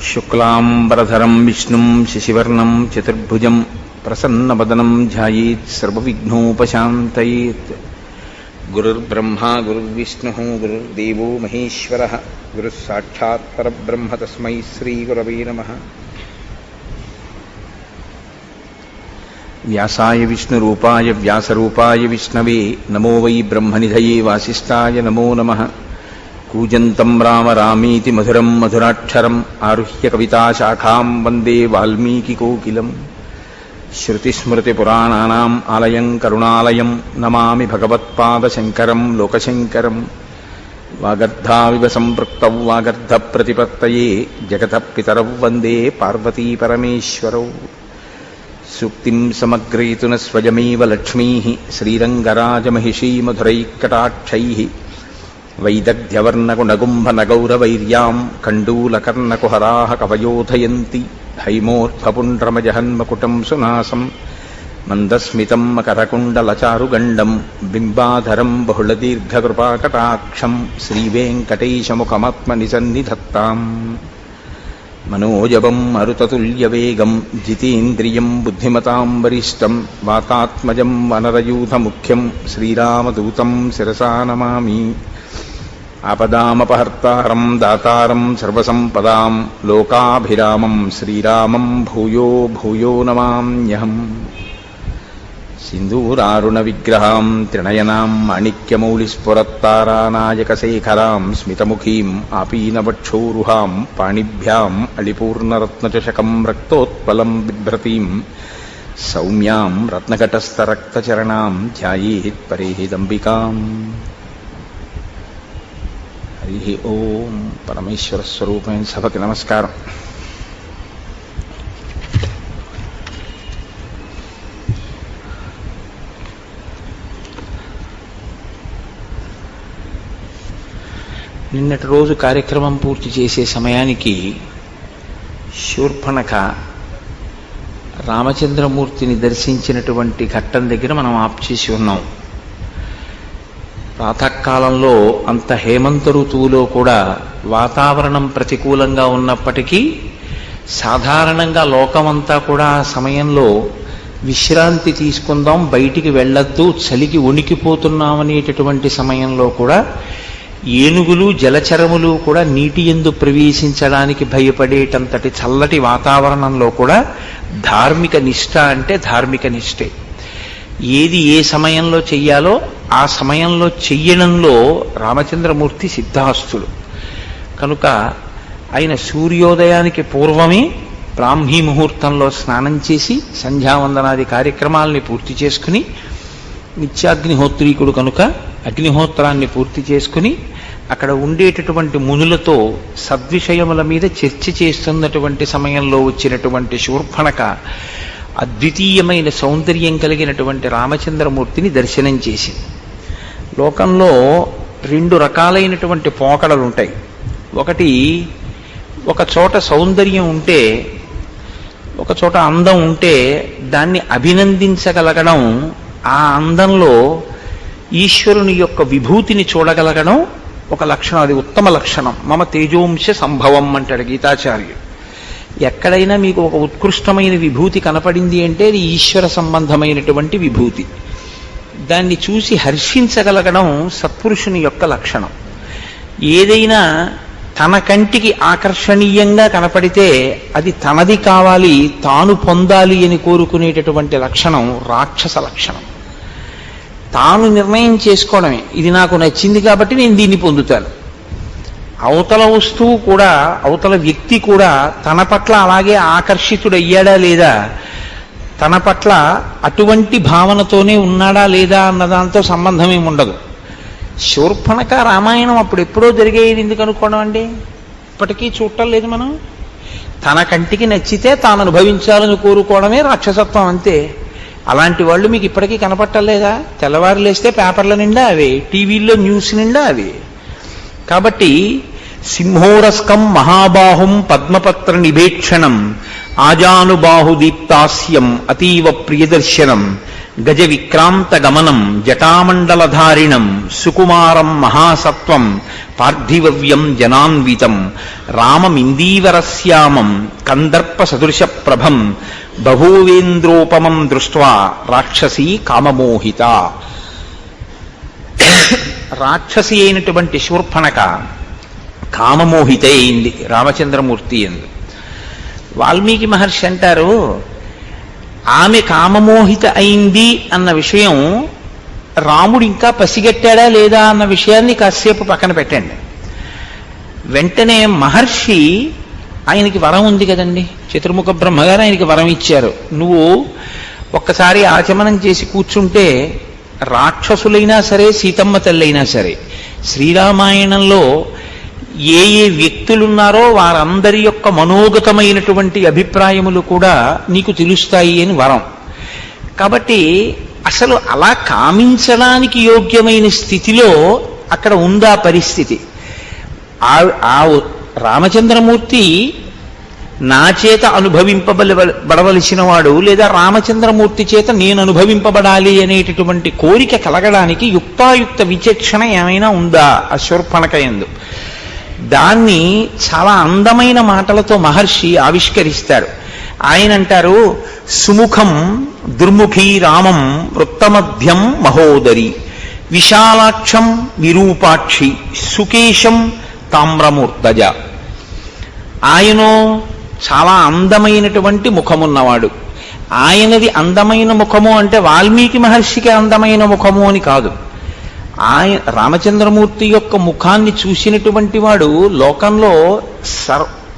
శుక్లాంబరధరం విష్ణుం శశివర్ణం చతుర్భుజం ప్రసన్నవదనం ధ్యాయేత్ సర్వవిఘ్నోపశాంతయేత్. గురుర్బ్రహ్మా గురుర్విష్ణుః గురుర్దేవో మహేశ్వరః గురుః సాక్షాత్ పరబ్రహ్మ తస్మై శ్రీగురవే నమః. వ్యాసాయ విష్ణురూపాయ వ్యాసరూపాయ విష్ణవే నమో వై బ్రహ్మనిధయే వాసిష్ఠాయ నమో నమః. కూజంతం రామ రామీతి మధురం మధురాక్షరం ఆరుహ్య కవితాశాఖాం వందే వాల్మీకికోకిలం. శృతిస్మృతిపురాణానాం ఆలయం కరుణాలయం నమామి భగవత్పాదశంకరం లోకశంకరం. వాగర్ధావివ సంపృక్తౌ వాగర్ధప్రతిపత్తయే జగతః పితరౌ వందే పార్వతీపరమేశ్వరౌ. సూక్తిం సమగ్రయతున స్వయమేవ లక్ష్మీః శ్రీరంగరాజమహిషీ మధురైకటాక్షైః. వైదగ్ధ్యవర్ణగుణగుంభనగౌరవైర్యాం కండూలకర్ణకుహరాः కవయోధయంతి. హైమోర్ధ్వపుండ్రమజహన్మకుటం సునాసం మందస్మితం మకరకుండలచారుగండం బింబాధరం బహుళదీర్ఘకృపాకటాక్షం. శ్రీవేంకటేశముఖమాత్మనిసన్నిధత్తాం. మనోజవం మరుతతుల్యవేగం జితేంద్రియం బుద్ధిమతాం వరిష్టం. వాతాత్మజం వనరయూథముఖ్యం శ్రీరామదూతం శిరసా నమామి. ఆపదామపహర్తారం దాతారం సర్వసంపదాం లోకాభిరామం శ్రీరామం భూయో భూయో నమామ్యహం. సింధూరారుణ విగ్రహాం త్రినయనాం మాణిక్యమౌళిస్ఫురత్తారానాయకశేఖరాం స్మితముఖీం ఆపీనవక్షోరుహాం పాణిభ్యాం అళిపూర్ణరత్నచషకం రక్తోత్పలం బిభ్రతీం సౌమ్యాం రత్నఘటస్థరక్తచరణాం ధ్యాయేత్ పరేహిదంబికాం. హరి ఓం. పరమేశ్వర స్వరూపమైన సభకి నమస్కారం. నిన్నటి రోజు కార్యక్రమం పూర్తి చేసే సమయానికి శూర్పణఖ రామచంద్రమూర్తిని దర్శించినటువంటి ఘట్టం దగ్గర మనం ఆప్చేసి ఉన్నాం. ప్రాతకాలంలో అంత హేమంత ఋతువులో కూడా వాతావరణం ప్రతికూలంగా ఉన్నప్పటికీ సాధారణంగా లోకమంతా కూడా ఆ సమయంలో విశ్రాంతి తీసుకుందాం, బయటికి వెళ్ళొద్దు, చలికి వణికిపోతున్నామనేటటువంటి సమయంలో కూడా ఏనుగులు జలచరములు కూడా నీటి యందు ప్రవేశించడానికి భయపడేటంతటి చల్లటి వాతావరణంలో కూడా ధార్మిక నిష్ఠ అంటే ధార్మిక నిష్ఠే. ఏది ఏ సమయంలో చెయ్యాలో ఆ సమయంలో చెయ్యడంలో రామచంద్రమూర్తి సిద్ధాస్తుడు కనుక ఆయన సూర్యోదయానికి పూర్వమే బ్రాహ్మీ ముహూర్తంలో స్నానం చేసి సంధ్యావందనాది కార్యక్రమాలని పూర్తి చేసుకుని, నిత్యాగ్నిహోత్రీకుడు కనుక అగ్నిహోత్రాన్ని పూర్తి చేసుకుని అక్కడ ఉండేటటువంటి మునులతో సద్విషయముల మీద చర్చ చేస్తున్నటువంటి సమయంలో వచ్చినటువంటి శూర్పణఖ అద్వితీయమైన సౌందర్యం కలిగినటువంటి రామచంద్రమూర్తిని దర్శనం చేసింది. లోకంలో రెండు రకాలైనటువంటి పోకడలు ఉంటాయి. ఒకటి, ఒక చోట సౌందర్యం ఉంటే, ఒక చోట అందం ఉంటే దాన్ని అభినందించగలగడం, ఆ అందంలో ఈశ్వరుని యొక్క విభూతిని చూడగలగడం ఒక లక్షణం. అది ఉత్తమ లక్షణం. మమ తేజోంశ సంభవం అంటాడు గీతాచార్యుడు. ఎక్కడైనా మీకు ఒక ఉత్కృష్టమైన విభూతి కనపడింది అంటే అది ఈశ్వర సంబంధమైనటువంటి విభూతి. దాన్ని చూసి హర్షించగలగడం సత్పురుషుని యొక్క లక్షణం. ఏదైనా తన కంటికి ఆకర్షణీయంగా కనపడితే అది తనది కావాలి, తాను పొందాలి అని కోరుకునేటటువంటి లక్షణం రాక్షస లక్షణం. తాను నిర్ణయం చేసుకోవడమే, ఇది నాకు నచ్చింది కాబట్టి నేను దీన్ని పొందుతాను. అవతల వస్తువు కూడా, అవతల వ్యక్తి కూడా తన పట్ల అలాగే ఆకర్షితుడయ్యాడా లేదా, తన పట్ల అటువంటి భావనతోనే ఉన్నాడా లేదా అన్న దాంతో సంబంధం ఏమి ఉండదు. శూర్పణఖ రామాయణం అప్పుడు ఎప్పుడో జరిగేది ఎందుకు అనుకోవడం అండి? ఇప్పటికీ చూడటం లేదు మనం. తన కంటికి నచ్చితే తాను అనుభవించాలని కోరుకోవడమే రాక్షసత్వం, అంతే. అలాంటి వాళ్ళు మీకు ఇప్పటికీ కనపట్టలేదా? తెల్లవారు లేస్తే పేపర్ల నిండా అవే, టీవీల్లో న్యూస్ నిండా అవే. కాబట్టి సింహోరస్కం మహాబాహుం పద్మపత్ర నిభేక్షణం ఆజానుబాహుదీప్తాస్యం అతీవ ప్రియదర్శనం గజ విక్రాంత గమనం జటామండలధారిణం సుకుమారం మహాసత్వం పార్థివ్యం జనాన్వితం రామమిందీవరశ్యామం కందర్ప సదృశ ప్రభం బభూవేంద్రోపమం దృష్ట్వా రాక్షసీ కామమోహిత. రాక్షసి అయినటువంటి శూర్పణఖ కామమోహిత అయింది రామచంద్రమూర్తి ఎందు. వాల్మీకి మహర్షి అంటారు, ఆమె కామమోహిత అయింది అన్న విషయం రాముడు ఇంకా పసిగట్టాడా లేదా అన్న విషయాన్ని కాసేపు పక్కన పెట్టండి. వెంటనే మహర్షి, ఆయనకి వరం ఉంది కదండి, చతుర్ముఖ బ్రహ్మగారు ఆయనకి వరం ఇచ్చారు. నువ్వు ఒక్కసారి ఆచమనం చేసి కూర్చుంటే రాక్షసులైనా సరే సీతమ్మ తల్లైనా సరే శ్రీరామాయణంలో ఏ ఏ వ్యక్తులున్నారో వారందరి యొక్క మనోగతమైనటువంటి అభిప్రాయములు కూడా నీకు తెలుస్తాయి అని వరం. కాబట్టి అసలు అలా కామించడానికి యోగ్యమైన స్థితిలో అక్కడ ఉందా పరిస్థితి. ఆ రామచంద్రమూర్తి నా చేత అనుభవింపబడవలసిన వాడు, లేదా రామచంద్రమూర్తి చేత నేను అనుభవింపబడాలి అనేటటువంటి కోరిక కలగడానికి యుక్తాయుక్త విచక్షణ ఏమైనా ఉందా ఆ శూర్పణఖ యందు? దాన్ని చాలా అందమైన మాటలతో మహర్షి ఆవిష్కరిస్తారు. ఆయన అంటారు, సుముఖం దుర్ముఖీ రామం వృత్తమధ్యం మహోదరి విశాలాక్షం విరూపాక్షి సుకేశం తామ్రమూర్తజ. ఆయనో చాలా అందమైనటువంటి ముఖమున్నవాడు. ఆయనది అందమైన ముఖము అంటే వాల్మీకి మహర్షికి అందమైన ముఖము అని కాదు. ఆయన రామచంద్రమూర్తి యొక్క ముఖాన్ని చూసినటువంటి వాడు లోకంలో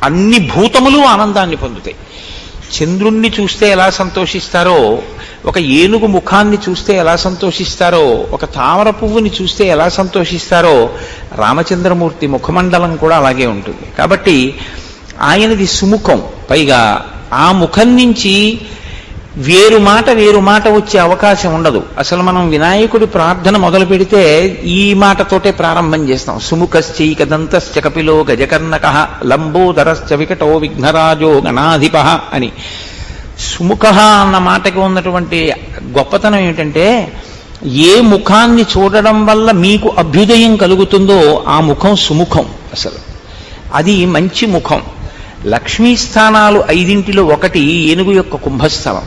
అన్ని భూతములు ఆనందాన్ని పొందుతాయి. చంద్రుణ్ణి చూస్తే ఎలా సంతోషిస్తారో, ఒక ఏనుగు ముఖాన్ని చూస్తే ఎలా సంతోషిస్తారో, ఒక తామర పువ్వుని చూస్తే ఎలా సంతోషిస్తారో, రామచంద్రమూర్తి ముఖమండలం కూడా అలాగే ఉంటుంది. కాబట్టి ఆయనది సుముఖం. పైగా ఆ ముఖం నుంచి వేరు మాట వచ్చే అవకాశం ఉండదు. అసలు మనం వినాయకుడి ప్రార్థన మొదలు పెడితే ఈ మాటతోటే ప్రారంభం చేస్తాం. సుముఖశ్చైకదంతశ్చ కపిలో గజకర్ణకః లంబోదరశ్చ వికటో విఘ్నరాజో గణాధిపః అని. సుముఖ అన్న మాటకి ఉన్నటువంటి గొప్పతనం ఏమిటంటే, ఏ ముఖాన్ని చూడడం వల్ల మీకు అభ్యుదయం కలుగుతుందో ఆ ముఖం సుముఖం. అసలు అది మంచి ముఖం. లక్ష్మీస్థానాలు 5 ఒకటి ఏనుగు యొక్క కుంభస్థలం.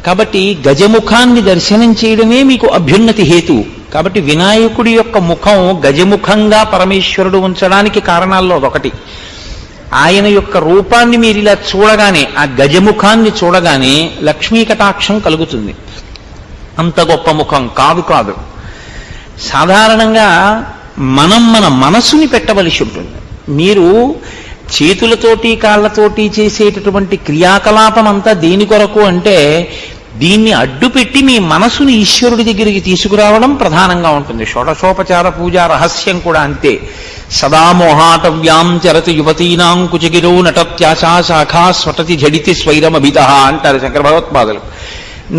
కాబట్టి గజముఖాన్ని దర్శనం చేయడమే మీకు అభ్యున్నతి హేతు. కాబట్టి వినాయకుడి యొక్క ముఖం గజముఖంగా పరమేశ్వరుడు ఉంచడానికి కారణాల్లో అదొకటి. ఆయన యొక్క రూపాన్ని మీరు ఇలా చూడగానే, ఆ గజముఖాన్ని చూడగానే లక్ష్మీ కటాక్షం కలుగుతుంది. అంత గొప్ప ముఖం కాదు. సాధారణంగా మనం మన మనసుని పెట్టవలసి ఉంటుంది. మీరు చేతులతోటి కాళ్లతోటి చేసేటటువంటి క్రియాకలాపం అంతా దేని కొరకు అంటే, దీన్ని అడ్డుపెట్టి మీ మనసుని ఈశ్వరుడి దగ్గరికి తీసుకురావడం ప్రధానంగా ఉంటుంది. షోడశోపచార పూజా రహస్యం కూడా అంతే. సదా మోహాటవ్యాం చరతి యువతీనాం కుచగిరో నటత్యాశా శాఖా స్వటతి జడితి స్వైరమభిత అంటారు శంకర భగవత్పాదులు.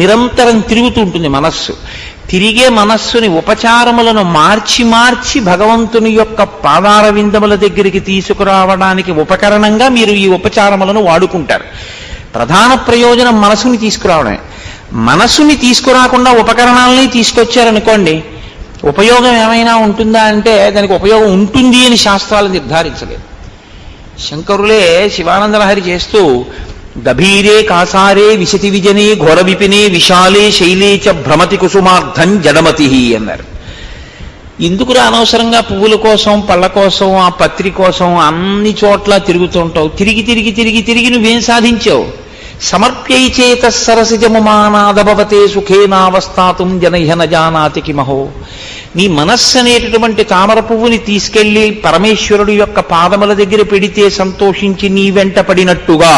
నిరంతరం తిరుగుతూ ఉంటుంది మనస్సు. తిరిగే మనస్సుని ఉపచారములను మార్చి భగవంతుని యొక్క పాదార విందముల దగ్గరికి తీసుకురావడానికి ఉపకరణంగా మీరు ఈ ఉపచారములను వాడుకుంటారు. ప్రధాన ప్రయోజనం మనసుని తీసుకురావడమే. మనసుని తీసుకురాకుండా ఉపకరణాలని తీసుకొచ్చారనుకోండి, ఉపయోగం ఏమైనా ఉంటుందా అంటే దానికి ఉపయోగం ఉంటుంది అని శాస్త్రాలు నిర్ధారించలేదు. శంకరులే శివానందలహరి చేస్తూ గభీరే కాసారే విశతి విజనే ఘోర విపినే విశాలే శైలే చ భ్రమతి కుసుమార్థం జడమతి అన్నారు. ఎందుకురా అనవసరంగా పువ్వుల కోసం, పళ్ళ కోసం, ఆ పత్రి కోసం అన్ని చోట్ల తిరుగుతుంటావు? తిరిగి నువ్వేం సాధించావు? సమర్ప్యైచేత సరసిజముమానాదభవతే సుఖేనావస్థాతుం జనహ్యన జానాతి కిమహో. నీ మనస్సు అనేటటువంటి తామర పువ్వుని తీసుకెళ్లి పరమేశ్వరుడు యొక్క పాదముల దగ్గర పెడితే సంతోషించి నీ వెంట పడినట్టుగా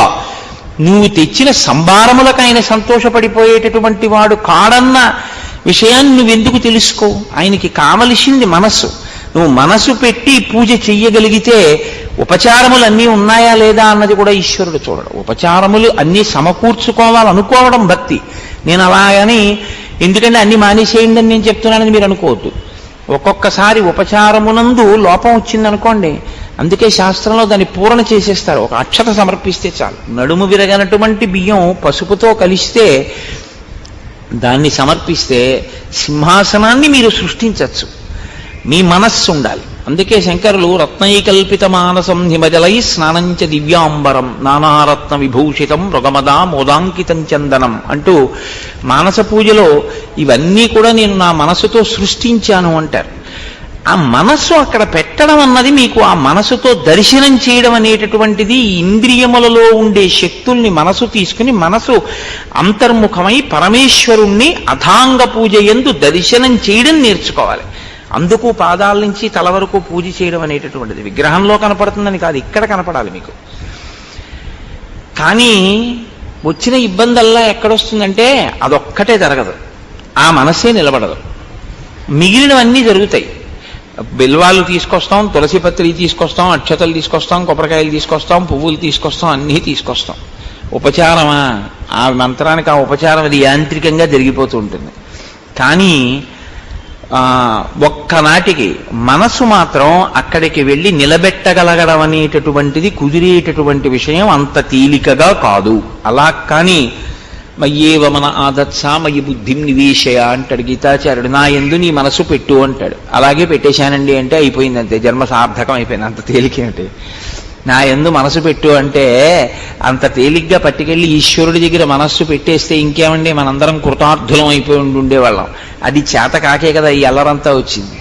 నువ్వు తెచ్చిన సంభారములకు ఆయన సంతోషపడిపోయేటటువంటి వాడు కాడన్న విషయాన్ని నువ్వెందుకు తెలుసుకో? ఆయనకి కావలసింది మనస్సు. నువ్వు మనసు పెట్టి పూజ చెయ్యగలిగితే ఉపచారములు అన్నీ ఉన్నాయా లేదా అన్నది కూడా ఈశ్వరుడు చూడడు. ఉపచారములు అన్నీ సమకూర్చుకోవాలనుకోవడం భక్తి. నేను అలాగని ఎందుకంటే అన్ని మానేసేయండి అని నేను చెప్తున్నానని మీరు అనుకోవద్దు. ఒక్కొక్కసారి ఉపచారమునందు లోపం వచ్చిందనుకోండి, అందుకే శాస్త్రంలో దాన్ని పూరణ చేసేస్తారు. ఒక అక్షత సమర్పిస్తే చాలు. నడుము విరగనటువంటి బియ్యం పసుపుతో కలిస్తే దాన్ని సమర్పిస్తే సింహాసనాన్ని మీరు సృష్టించవచ్చు. మీ మనస్సు ఉండాలి. అందుకే శంకరులు రత్నైకల్పిత మానసం హిమజలై స్నానంచ దివ్యాంబరం నానారత్న విభూషితం మృగమదా మోదాంకితం చందనం అంటూ మానస పూజలో ఇవన్నీ కూడా నేను నా మనసుతో సృష్టించాను అంటారు. ఆ మనస్సు అక్కడ పెట్టడం అన్నది మీకు ఆ మనసుతో దర్శనం చేయడం అనేటటువంటిది ఇంద్రియములలో ఉండే శక్తుల్ని మనసు తీసుకుని మనసు అంతర్ముఖమై పరమేశ్వరుణ్ణి అథాంగ పూజ యందు దర్శనం చేయడం నేర్చుకోవాలి. అందుకు పాదాల నుంచి తల వరకు పూజ చేయడం అనేటటువంటిది విగ్రహంలో కనపడుతుందని కాదు, ఇక్కడ కనపడాలి మీకు. కానీ వచ్చిన ఇబ్బందల్లా ఎక్కడొస్తుందంటే అదొక్కటే జరగదు, ఆ మనసే నిలబడదు, మిగిలినవన్నీ జరుగుతాయి. బిల్వాలు తీసుకొస్తాం, తులసి పత్రి తీసుకొస్తాం, అక్షతలు తీసుకొస్తాం, కొబ్బరికాయలు తీసుకొస్తాం, పువ్వులు తీసుకొస్తాం, అన్నీ తీసుకొస్తాం. ఉపచారమా? ఆ మంత్రానికి ఆ ఉపచారం అది యాంత్రికంగా జరిగిపోతూ ఉంటుంది. కానీ ఒక్కనాటికి మనసు మాత్రం అక్కడికి వెళ్ళి నిలబెట్టగలగడం అనేటటువంటిది కుదిరేటటువంటి విషయం అంత తేలికగా కాదు. అలా కానీ మయ్యేవ మన ఆదత్సా మయి బుద్ధిం నివేశయ అంటాడు గీతాచార్యుడు. నా యందు నీ మనసు పెట్టు అంటాడు. అలాగే పెట్టేశానండి అంటే అయిపోయింది, అంతే, జన్మ సార్థకం అయిపోయింది. అంత తేలికేమిటి? నా యందు మనసు పెట్టు అంటే అంత తేలిగ్గా పట్టుకెళ్ళి ఈశ్వరుడి దగ్గర మనస్సు పెట్టేస్తే ఇంకేమండి, మనందరం కృతార్థులం అయిపోయి ఉండేవాళ్ళం. అది చేత కాకే కదా ఈ అల్లరంతా వచ్చింది.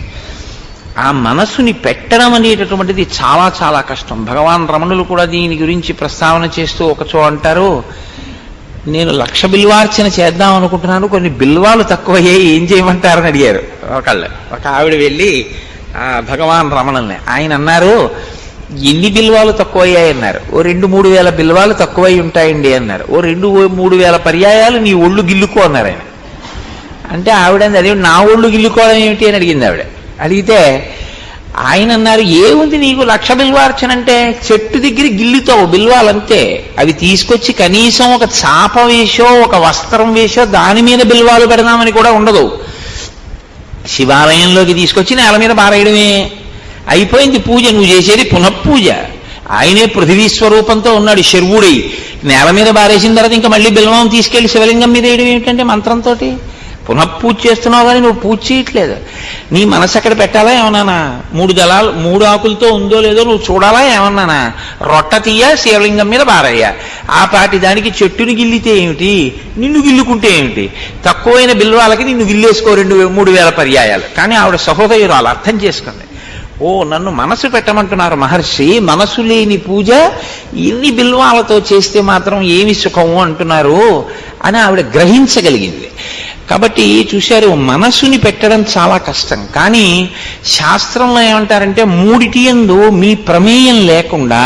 ఆ మనస్సుని పెట్టడం అనేటటువంటిది చాలా చాలా కష్టం. భగవాన్ రమణులు కూడా దీని గురించి ప్రస్తావన చేస్తూ ఒకచో అంటారు, నేను 1,00,000 బిల్వార్చన చేద్దాం అనుకుంటున్నాను, కొన్ని బిల్వాలు తక్కువయ్యాయి, ఏం చేయమంటారని అడిగారు ఒక ఆవిడ వెళ్ళి భగవాన్ రమణుల్ని. ఆయన అన్నారు, ఎన్ని బిల్వాలు తక్కువయ్యాయి అన్నారు. ఓ 2-3 వేల బిల్వాలు తక్కువై ఉంటాయండి అన్నారు. ఓ 2-3 వేల పర్యాయాలు నీ ఒళ్ళు గిల్లుకో అన్నారు ఆయన. అంటే ఆవిడ అదే నా ఒళ్ళు గిల్లుకోవడం ఏమిటి అని అడిగింది ఆవిడ. అడిగితే ఆయన అన్నారు, ఏముంది నీకు 1,00,000 బిల్వార్చన అంటే, చెట్టు దగ్గర గిల్లుతావు బిల్వాలంతే, అవి తీసుకొచ్చి కనీసం ఒక చాప వేసో ఒక వస్త్రం వేసో దాని మీద బిల్వాలు పెడదామని కూడా ఉండదు. శివాలయంలోకి తీసుకొచ్చి నేల మీద పారేయడమే, అయిపోయింది పూజ. నువ్వు చేసేది పునఃపూజ. ఆయనే పృథివీ స్వరూపంతో ఉన్నాడు శర్వుడై. నేల మీద బారేసిన తర్వాత ఇంకా మళ్ళీ బిల్వం తీసుకెళ్లి శివలింగం మీద వేయడం ఏమిటంటే మంత్రంతో పునఃపూజ చేస్తున్నావు, కానీ నువ్వు పూజ చేయట్లేదు. నీ మనసు అక్కడ పెట్టాలా ఏమన్నానా? 3 దళాలు 3 ఆకులతో ఉందో లేదో నువ్వు చూడాలా ఏమన్నానా? రొట్ట తీయ శివలింగం మీద బారయ్యా. ఆ పాటి దానికి చెట్టుని గిల్లితే ఏమిటి, నిన్ను గిల్లుకుంటే ఏమిటి? తక్కువైన బిల్వాలకి నిన్ను గిల్లేసుకో 2-3 వేల పర్యాయాలు. కానీ ఆవిడ సహోదయురాలు అర్థం చేసుకుంది. ఓ, నన్ను మనసు పెట్టమంటున్నారు మహర్షి, మనసు లేని పూజ ఇన్ని బిల్వాలతో చేస్తే మాత్రం ఏమి సుఖము అంటున్నారు అని ఆవిడ గ్రహించగలిగింది. కాబట్టి చూశారు, మనసుని పెట్టడం చాలా కష్టం. కానీ శాస్త్రంలో ఏమంటారంటే, 3 యందు మీ ప్రమేయం లేకుండా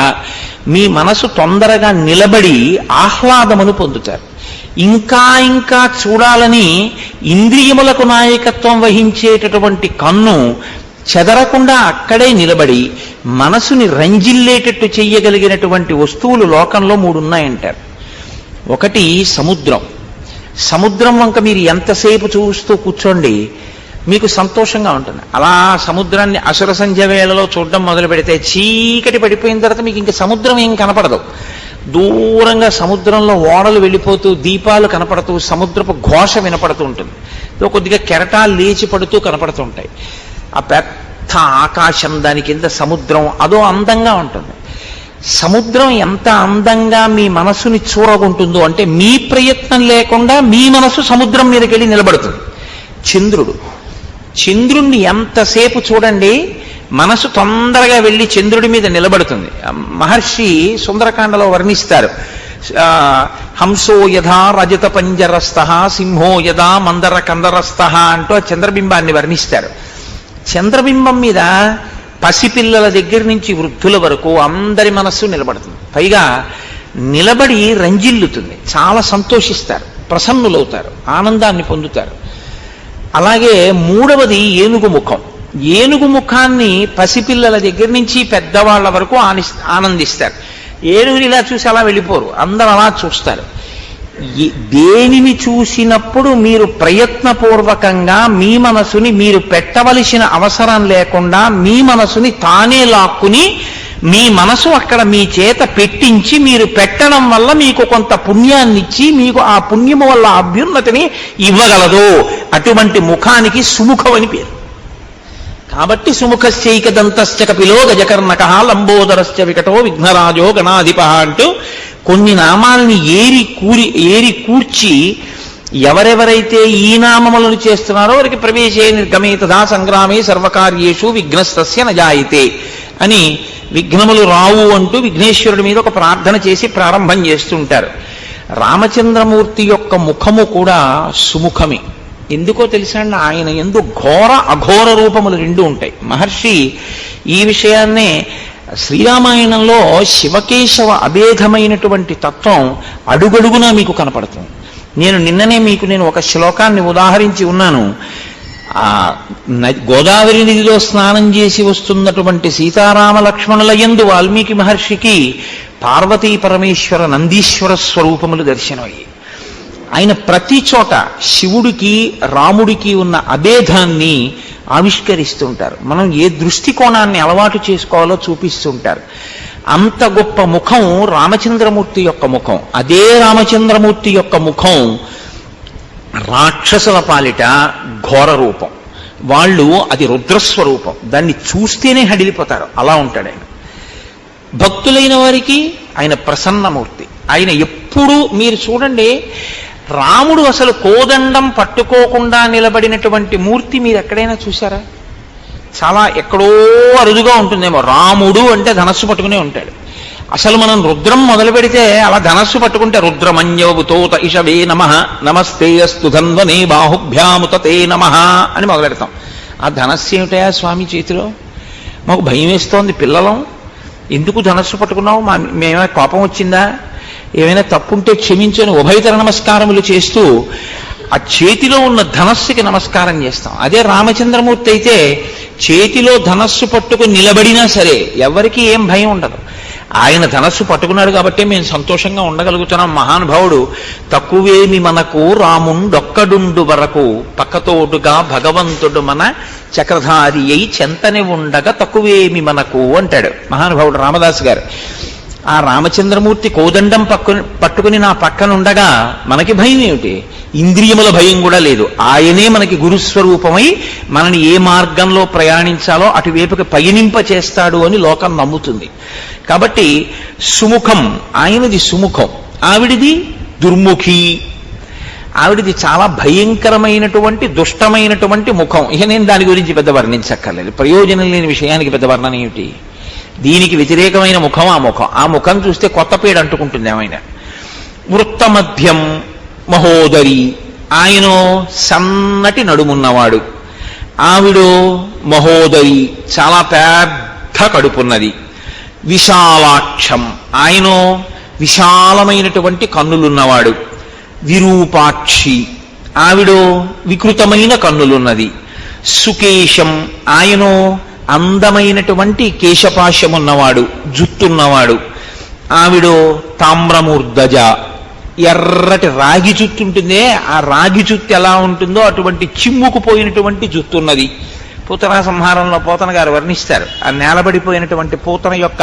మీ మనసు తొందరగా నిలబడి ఆహ్లాదమును పొందుతారు. ఇంకా ఇంకా చూడాలని ఇంద్రియములకు నాయకత్వం వహించేటటువంటి కన్ను చెదరకుండా అక్కడే నిలబడి మనసుని రంజిల్లేటట్టు చెయ్యగలిగినటువంటి వస్తువులు లోకంలో 3 ఉన్నాయంటారు. ఒకటి సముద్రం. సముద్రం వంక మీరు ఎంతసేపు చూస్తూ కూర్చోండి, మీకు సంతోషంగా ఉంటుంది. అలా సముద్రాన్ని అసుర సంధ్య వేళలో చూడడం మొదలు పెడితే చీకటి పడిపోయిన తర్వాత మీకు ఇంకా సముద్రం ఏం కనపడదు. దూరంగా సముద్రంలో ఓడలు వెళ్ళిపోతూ దీపాలు కనపడుతూ సముద్రపు ఘోష వినపడుతూ ఉంటుంది. కొద్దిగా కెరటాలు లేచి పడుతూ కనపడుతూ ఉంటాయి. ఆ పెద్ద ఆకాశం, దాని కింద సముద్రం, అదో అందంగా ఉంటుంది. సముద్రం ఎంత అందంగా మీ మనసుని చూరగొంటుందో అంటే మీ ప్రయత్నం లేకుండా మీ మనసు సముద్రం మీదకి వెళ్ళి నిలబడుతుంది. చంద్రుణ్ణి ఎంతసేపు చూడండి, మనసు తొందరగా వెళ్ళి చంద్రుడి మీద నిలబడుతుంది. మహర్షి సుందరకాండలో వర్ణిస్తారు, హంసో యథా రజత పంజరస్థ సింహో యథా మందర కందరస్థ అంటూ చంద్రబింబాన్ని వర్ణిస్తారు. చంద్రబింబం మీద పసిపిల్లల దగ్గర నుంచి వృద్ధుల వరకు అందరి మనస్సు నిలబడుతుంది. పైగా నిలబడి రంజిల్లుతుంది, చాలా సంతోషిస్తారు, ప్రసన్నులవుతారు, ఆనందాన్ని పొందుతారు. అలాగే 3వది ఏనుగు ముఖం. ఏనుగు ముఖాన్ని పసిపిల్లల దగ్గర నుంచి పెద్దవాళ్ల వరకు ఆనందిస్తారు. ఏనుగుని ఇలా చూసి అలా వెళ్ళిపోరు, అందరూ అలా చూస్తారు. దేనిని చూసినప్పుడు మీరు ప్రయత్నపూర్వకంగా మీ మనసుని మీరు పెట్టవలసిన అవసరం లేకుండా మీ మనసుని తానే లాక్కుని మీ మనసు అక్కడ మీ చేత పెట్టించి మీరు పెట్టడం వల్ల మీకు కొంత పుణ్యాన్ని ఇచ్చి మీకు ఆ పుణ్యము వల్ల అభ్యున్నతిని ఇవ్వగలదు. అటువంటి ముఖానికి సుముఖం అని పేరు. కాబట్టి సుముఖశ్చైకదంతశ్చ కపిలో గజకర్ణక లంబోదరశ్చ వికటో విఘ్నరాజో గణాధిప అంటూ కొన్ని నామాల్ని ఏరి కూర్చి ఎవరెవరైతే ఈ నామములను చేస్తున్నారో వారికి ప్రవేశే నిర్గమే తదా సంగ్రామే సర్వకార్యేషు విఘ్నస్తస్య నజాయితే అని విఘ్నములు రావు అంటూ విఘ్నేశ్వరుడి మీద ఒక ప్రార్థన చేసి ప్రారంభం చేస్తుంటారు. రామచంద్రమూర్తి యొక్క ముఖము కూడా సుముఖమే. ఎందుకో తెలుసా అండి, ఆయన యందు ఘోర అఘోర రూపములు రెండు ఉంటాయి. మహర్షి ఈ విషయాన్నే శ్రీరామాయణంలో శివకేశవ అభేదమైనటువంటి తత్వం అడుగడుగునా మీకు కనపడుతుంది. నిన్ననే మీకు ఒక శ్లోకాన్ని ఉదాహరించి ఉన్నాను. గోదావరి నదిలో స్నానం చేసి వస్తున్నటువంటి సీతారామ లక్ష్మణుల యందు వాల్మీకి మహర్షికి పార్వతీ పరమేశ్వర నందీశ్వర స్వరూపములు దర్శనమయ్యాయి. ఆయన ప్రతి చోట శివుడికి రాముడికి ఉన్న అభేదాన్ని ఆవిష్కరిస్తుంటారు. మనం ఏ దృష్టికోణాన్ని అలవాటు చేసుకోవాలో చూపిస్తుంటారు. అంత గొప్ప ముఖం రామచంద్రమూర్తి యొక్క ముఖం. అదే రామచంద్రమూర్తి యొక్క ముఖం రాక్షసుల పాలిట ఘోర రూపం. వాళ్ళు అది రుద్రస్వరూపం. దాన్ని చూస్తేనే హడిలిపోతారు. అలా ఉంటాడు ఆయన. భక్తులైన వారికి ఆయన ప్రసన్నమూర్తి. ఆయన ఎప్పుడు మీరు చూడండి, రాముడు అసలు కోదండం పట్టుకోకుండా నిలబడినటువంటి మూర్తి మీరు ఎక్కడైనా చూసారా? చాలా ఎక్కడో అరుదుగా ఉంటుందేమో. రాముడు అంటే ధనస్సు పట్టుకునే ఉంటాడు. అసలు మనం రుద్రం మొదలు పెడితే అలా ధనస్సు పట్టుకుంటే రుద్రమన్యోతోత ఇషవే నమః నమస్తే అస్తు ధన్వనే బాహుభ్యాముతే నమః అని మొదలెడతాం. ఆ ధనస్సు ఏమిటయా స్వామి చేతిలో? మాకు భయం వేస్తోంది పిల్లలం. ఎందుకు ధనస్సు పట్టుకున్నావు? మేమైనా కోపం వచ్చిందా? ఏమైనా తప్పుంటే క్షమించని ఉభయతర నమస్కారములు చేస్తూ ఆ చేతిలో ఉన్న ధనస్సుకి నమస్కారం చేస్తాం. అదే రామచంద్రమూర్తి అయితే చేతిలో ధనస్సు పట్టుకుని నిలబడినా సరే ఎవరికి ఏం భయం ఉండదు. ఆయన ధనస్సు పట్టుకున్నాడు కాబట్టి మేము సంతోషంగా ఉండగలుగుతున్నాం. మహానుభావుడు తక్కువేమి మనకు రాముండొక్కడుండు వరకు పక్కతోడుగా భగవంతుడు మన చక్రధారి అయి చెంతనే ఉండగా తక్కువేమి మనకు అంటాడు మహానుభావుడు రామదాసు గారు. ఆ రామచంద్రమూర్తి కోదండం పట్టుకుని నా పక్కన ఉండగా మనకి భయం ఏమిటి? ఇంద్రియముల భయం కూడా లేదు. ఆయనే మనకి గురుస్వరూపమై మనని ఏ మార్గంలో ప్రయాణించాలో అటువైపుకి పయనింప చేస్తాడు అని లోకం నమ్ముతుంది. కాబట్టి సుముఖం ఆయనది సుముఖం, ఆవిడిది దుర్ముఖి. ఆవిడిది చాలా భయంకరమైనటువంటి దుష్టమైనటువంటి ముఖం. ఇక నేను దాని గురించి పెద్ద వర్ణించక్కర్లేదు. ప్రయోజనం లేని విషయానికి పెద్ద వర్ణన ఏమిటి? దీనికి వ్యతిరేకమైన ముఖం ఆ ముఖం. ఆ ముఖం చూస్తే కొత్త పేడ అంటుకుంటుంది ఏమైనా. వృత్తమధ్యం మహోదరి. ఆయన సన్నటి నడుమున్నవాడు, ఆవిడో మహోదరి చాలా పెద్ద కడుపున్నది. విశాలాక్షం. ఆయన విశాలమైనటువంటి కన్నులున్నవాడు. విరూపాక్షి. ఆవిడో వికృతమైన కన్నులున్నది. సుకేశం. ఆయన అందమైనటువంటి కేశపాశమున్నవాడు, జుత్తున్నవాడు. ఆవిడో తామ్రమూర్ధజ. ఎర్రటి రాగి జుత్తు ఉంటుందే, ఆ రాగి జుత్తు ఎలా ఉంటుందో అటువంటి చిమ్ముకుపోయినటువంటి జుత్తున్నది. పూతన సంహారంలో పోతన గారు వర్ణిస్తారు. ఆ నేలబడిపోయినటువంటి పూతన యొక్క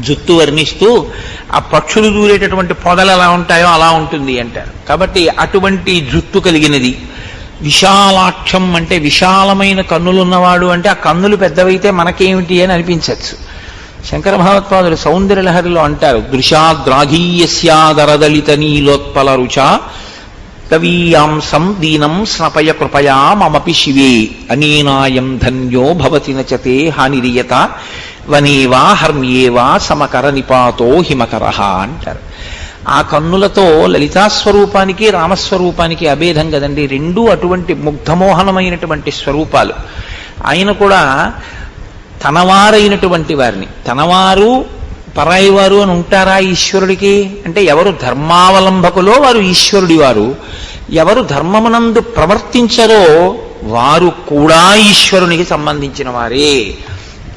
జుత్తు వర్ణిస్తూ ఆ పక్షులు దూరేటటువంటి పొదలు ఎలా ఉంటాయో అలా ఉంటుంది అంటారు. కాబట్టి అటువంటి జుత్తు కలిగినది. విశాలాక్షం అంటే విశాలమైన కన్నులున్నవాడు. అంటే ఆ కన్నులు పెద్దవైతే మనకేమిటి అని అనిపించవచ్చు. శంకర భగవత్పాదులు సౌందర్యలహరిలో అంటారు, దృశాద్రాఘీయస్యాదరదలిత నీలోత్పల రుచా కవీయాంసం దీనం స్నపయ కృపయా మమపి శివే అనేనాయం ధన్యో భవతి నచతే హానిరియత వనేవా హర్మ్యేవా సమకర నిపాతో హిమకరః అంటారు. ఆ కన్నులతో లలితాస్వరూపానికి రామస్వరూపానికి అభేదం కదండి. రెండూ అటువంటి ముగ్ధమోహనమైనటువంటి స్వరూపాలు. ఆయన కూడా తనవారైనటువంటి వారిని, తనవారు పరాయి వారు అని ఉంటారా ఈశ్వరుడికి? అంటే ఎవరు ధర్మావలంబకులో వారు ఈశ్వరుడి వారు, ఎవరు ధర్మమునందు ప్రవర్తించరో వారు కూడా ఈశ్వరునికి సంబంధించిన వారే.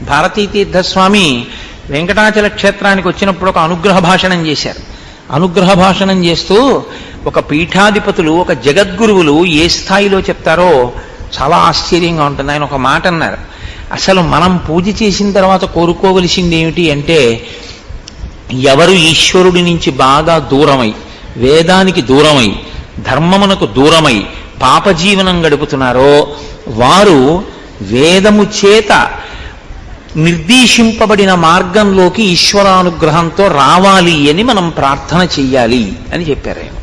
భారతీ తీర్థస్వామి వెంకటాచల క్షేత్రానికి వచ్చినప్పుడు ఒక అనుగ్రహ భాషణం చేశారు. అనుగ్రహ భాషణం చేస్తూ ఒక పీఠాధిపతులు, ఒక జగద్గురువులు ఏ స్థాయిలో చెప్తారో చాలా ఆశ్చర్యంగా ఉంటుంది. ఆయన ఒక మాట అన్నారు. అసలు మనం పూజ చేసిన తర్వాత కోరుకోవలసింది ఏమిటి అంటే, ఎవరు ఈశ్వరుడి నుంచి బాగా దూరమై, వేదానికి దూరమై, ధర్మమునకు దూరమై పాపజీవనం గడుపుతున్నారో వారు వేదము చేత నిర్దేశింపబడిన మార్గంలోకి ఈశ్వరానుగ్రహంతో రావాలి అని మనం ప్రార్థన చెయ్యాలి అని చెప్పారు ఆయన.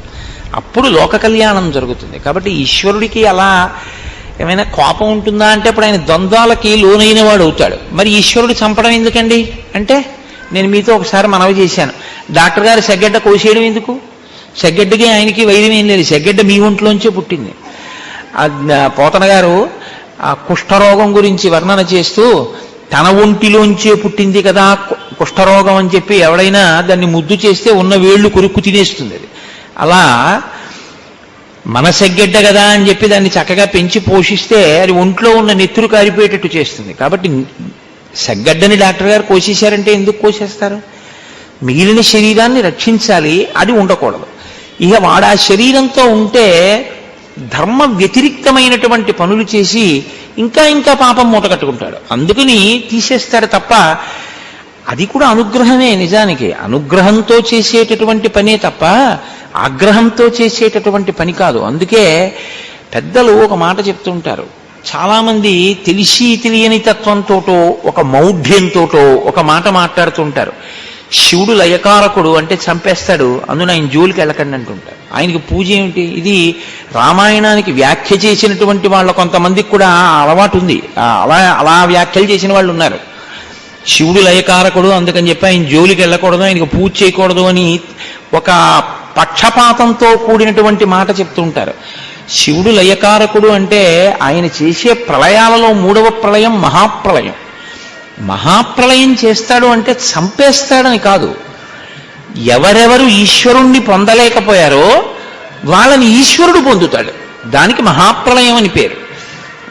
అప్పుడు లోక కళ్యాణం జరుగుతుంది. కాబట్టి ఈశ్వరుడికి అలా ఏమైనా కోపం ఉంటుందా అంటే అప్పుడు ఆయన ద్వంద్వాలకి లోనైన వాడు అవుతాడు. మరి ఈశ్వరుడు చంపడం ఎందుకండి అంటే, నేను మీతో ఒకసారి మనవి చేశాను, డాక్టర్ గారు సెగ్గడ్డ కోసేయడం ఎందుకు? సెగ్గడ్డకి ఆయనకి వైద్యం ఏం లేదు, సెగ్గడ్డ మీ ఒంట్లోంచే పుట్టింది. పోతన గారు ఆ కుష్ఠరోగం గురించి వర్ణన చేస్తూ, తన ఒంటిలోంచే పుట్టింది కదా కుష్ఠరోగం అని చెప్పి ఎవడైనా దాన్ని ముద్దు చేస్తే ఉన్న వేళ్లు కొరుక్కు తినేస్తుంది. అది అలా మన సెగ్గడ్డ కదా అని చెప్పి దాన్ని చక్కగా పెంచి పోషిస్తే అది ఒంట్లో ఉన్న నెత్తురు కారిపోయేటట్టు చేస్తుంది. కాబట్టి సెగ్గడ్డని డాక్టర్ గారు కోసేశారంటే ఎందుకు కోసేస్తారు? మిగిలిన శరీరాన్ని రక్షించాలి, అది ఉండకూడదు. ఇక వాడు ఆ శరీరంతో ఉంటే ధర్మ వ్యతిరిక్తమైనటువంటి పనులు చేసి ఇంకా ఇంకా పాపం మూట కట్టుకుంటాడు. అందుకని తీసేస్తాడు తప్ప, అది కూడా అనుగ్రహమే. నిజానికి అనుగ్రహంతో చేసేటటువంటి పనే తప్ప ఆగ్రహంతో చేసేటటువంటి పని కాదు. అందుకే పెద్దలు ఒక మాట చెప్తుంటారు, చాలామంది తెలిసి తెలియని తత్వంతోటో ఒక మౌఢ్యంతోటో ఒక మాట మాట్లాడుతుంటారు. శివుడు లయకారకుడు అంటే చంపేస్తాడు, అందున ఆయన జోలికి వెళ్ళకండి అంటుంటారు. ఆయనకి పూజ ఏమిటి? ఇది రామాయణానికి వ్యాఖ్య చేసినటువంటి వాళ్ళ కొంతమందికి కూడా అలవాటు ఉంది, అలా వ్యాఖ్యలు చేసిన వాళ్ళు ఉన్నారు. శివుడు లయకారకుడు అందుకని చెప్పి ఆయన జోలికి వెళ్ళకూడదు, ఆయనకు పూజ చేయకూడదు అని ఒక పక్షపాతంతో కూడినటువంటి మాట చెప్తూ ఉంటారు. శివుడు లయకారకుడు అంటే ఆయన చేసే ప్రళయాలలో 3వ ప్రళయం మహాప్రళయం. మహాప్రళయం చేస్తాడు అంటే చంపేస్తాడని కాదు, ఎవరెవరు ఈశ్వరుణ్ణి పొందలేకపోయారో వాళ్ళని ఈశ్వరుడు పొందుతాడు. దానికి మహాప్రళయం అని పేరు.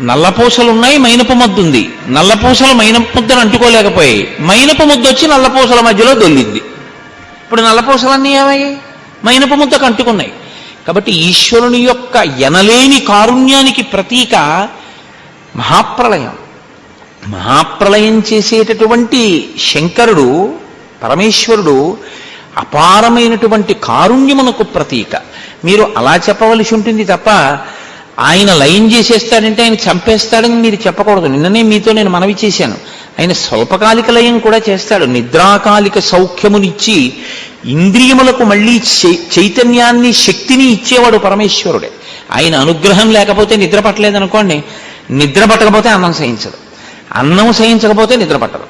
నల్లపూసలున్నాయి, మైనపు ముద్దు ఉంది. నల్లపూసలు మైనపు ముద్దను అంటుకోలేకపోయాయి, మైనపు ముద్ద వచ్చి నల్లపూసల మధ్యలో దొల్లింది. ఇప్పుడు నల్లపూసలన్నీ ఏమయ్యాయి? మైనపు ముద్దకు అంటుకున్నాయి. కాబట్టి ఈశ్వరుని యొక్క ఎనలేని కారుణ్యానికి ప్రతీక మహాప్రళయం. మహాప్రళయం చేసేటటువంటి శంకరుడు పరమేశ్వరుడు అపారమైనటువంటి కారుణ్యమునకు ప్రతీక. మీరు అలా చెప్పవలసి ఉంటుంది తప్ప ఆయన లయం చేసేస్తాడంటే ఆయన చంపేస్తాడని మీరు చెప్పకూడదు. నిన్ననే మీతో నేను మనవి చేశాను, ఆయన స్వల్పకాలిక లయం కూడా చేస్తాడు. నిద్రాకాలిక సౌఖ్యమునిచ్చి ఇంద్రియములకు మళ్ళీ చైతన్యాన్ని శక్తిని ఇచ్చేవాడు పరమేశ్వరుడే. ఆయన అనుగ్రహం లేకపోతే నిద్ర పట్టలేదనుకోండి, నిద్ర పట్టకపోతే అన్నం సహించదు, అన్నం సహించకపోతే నిద్ర పట్టదు.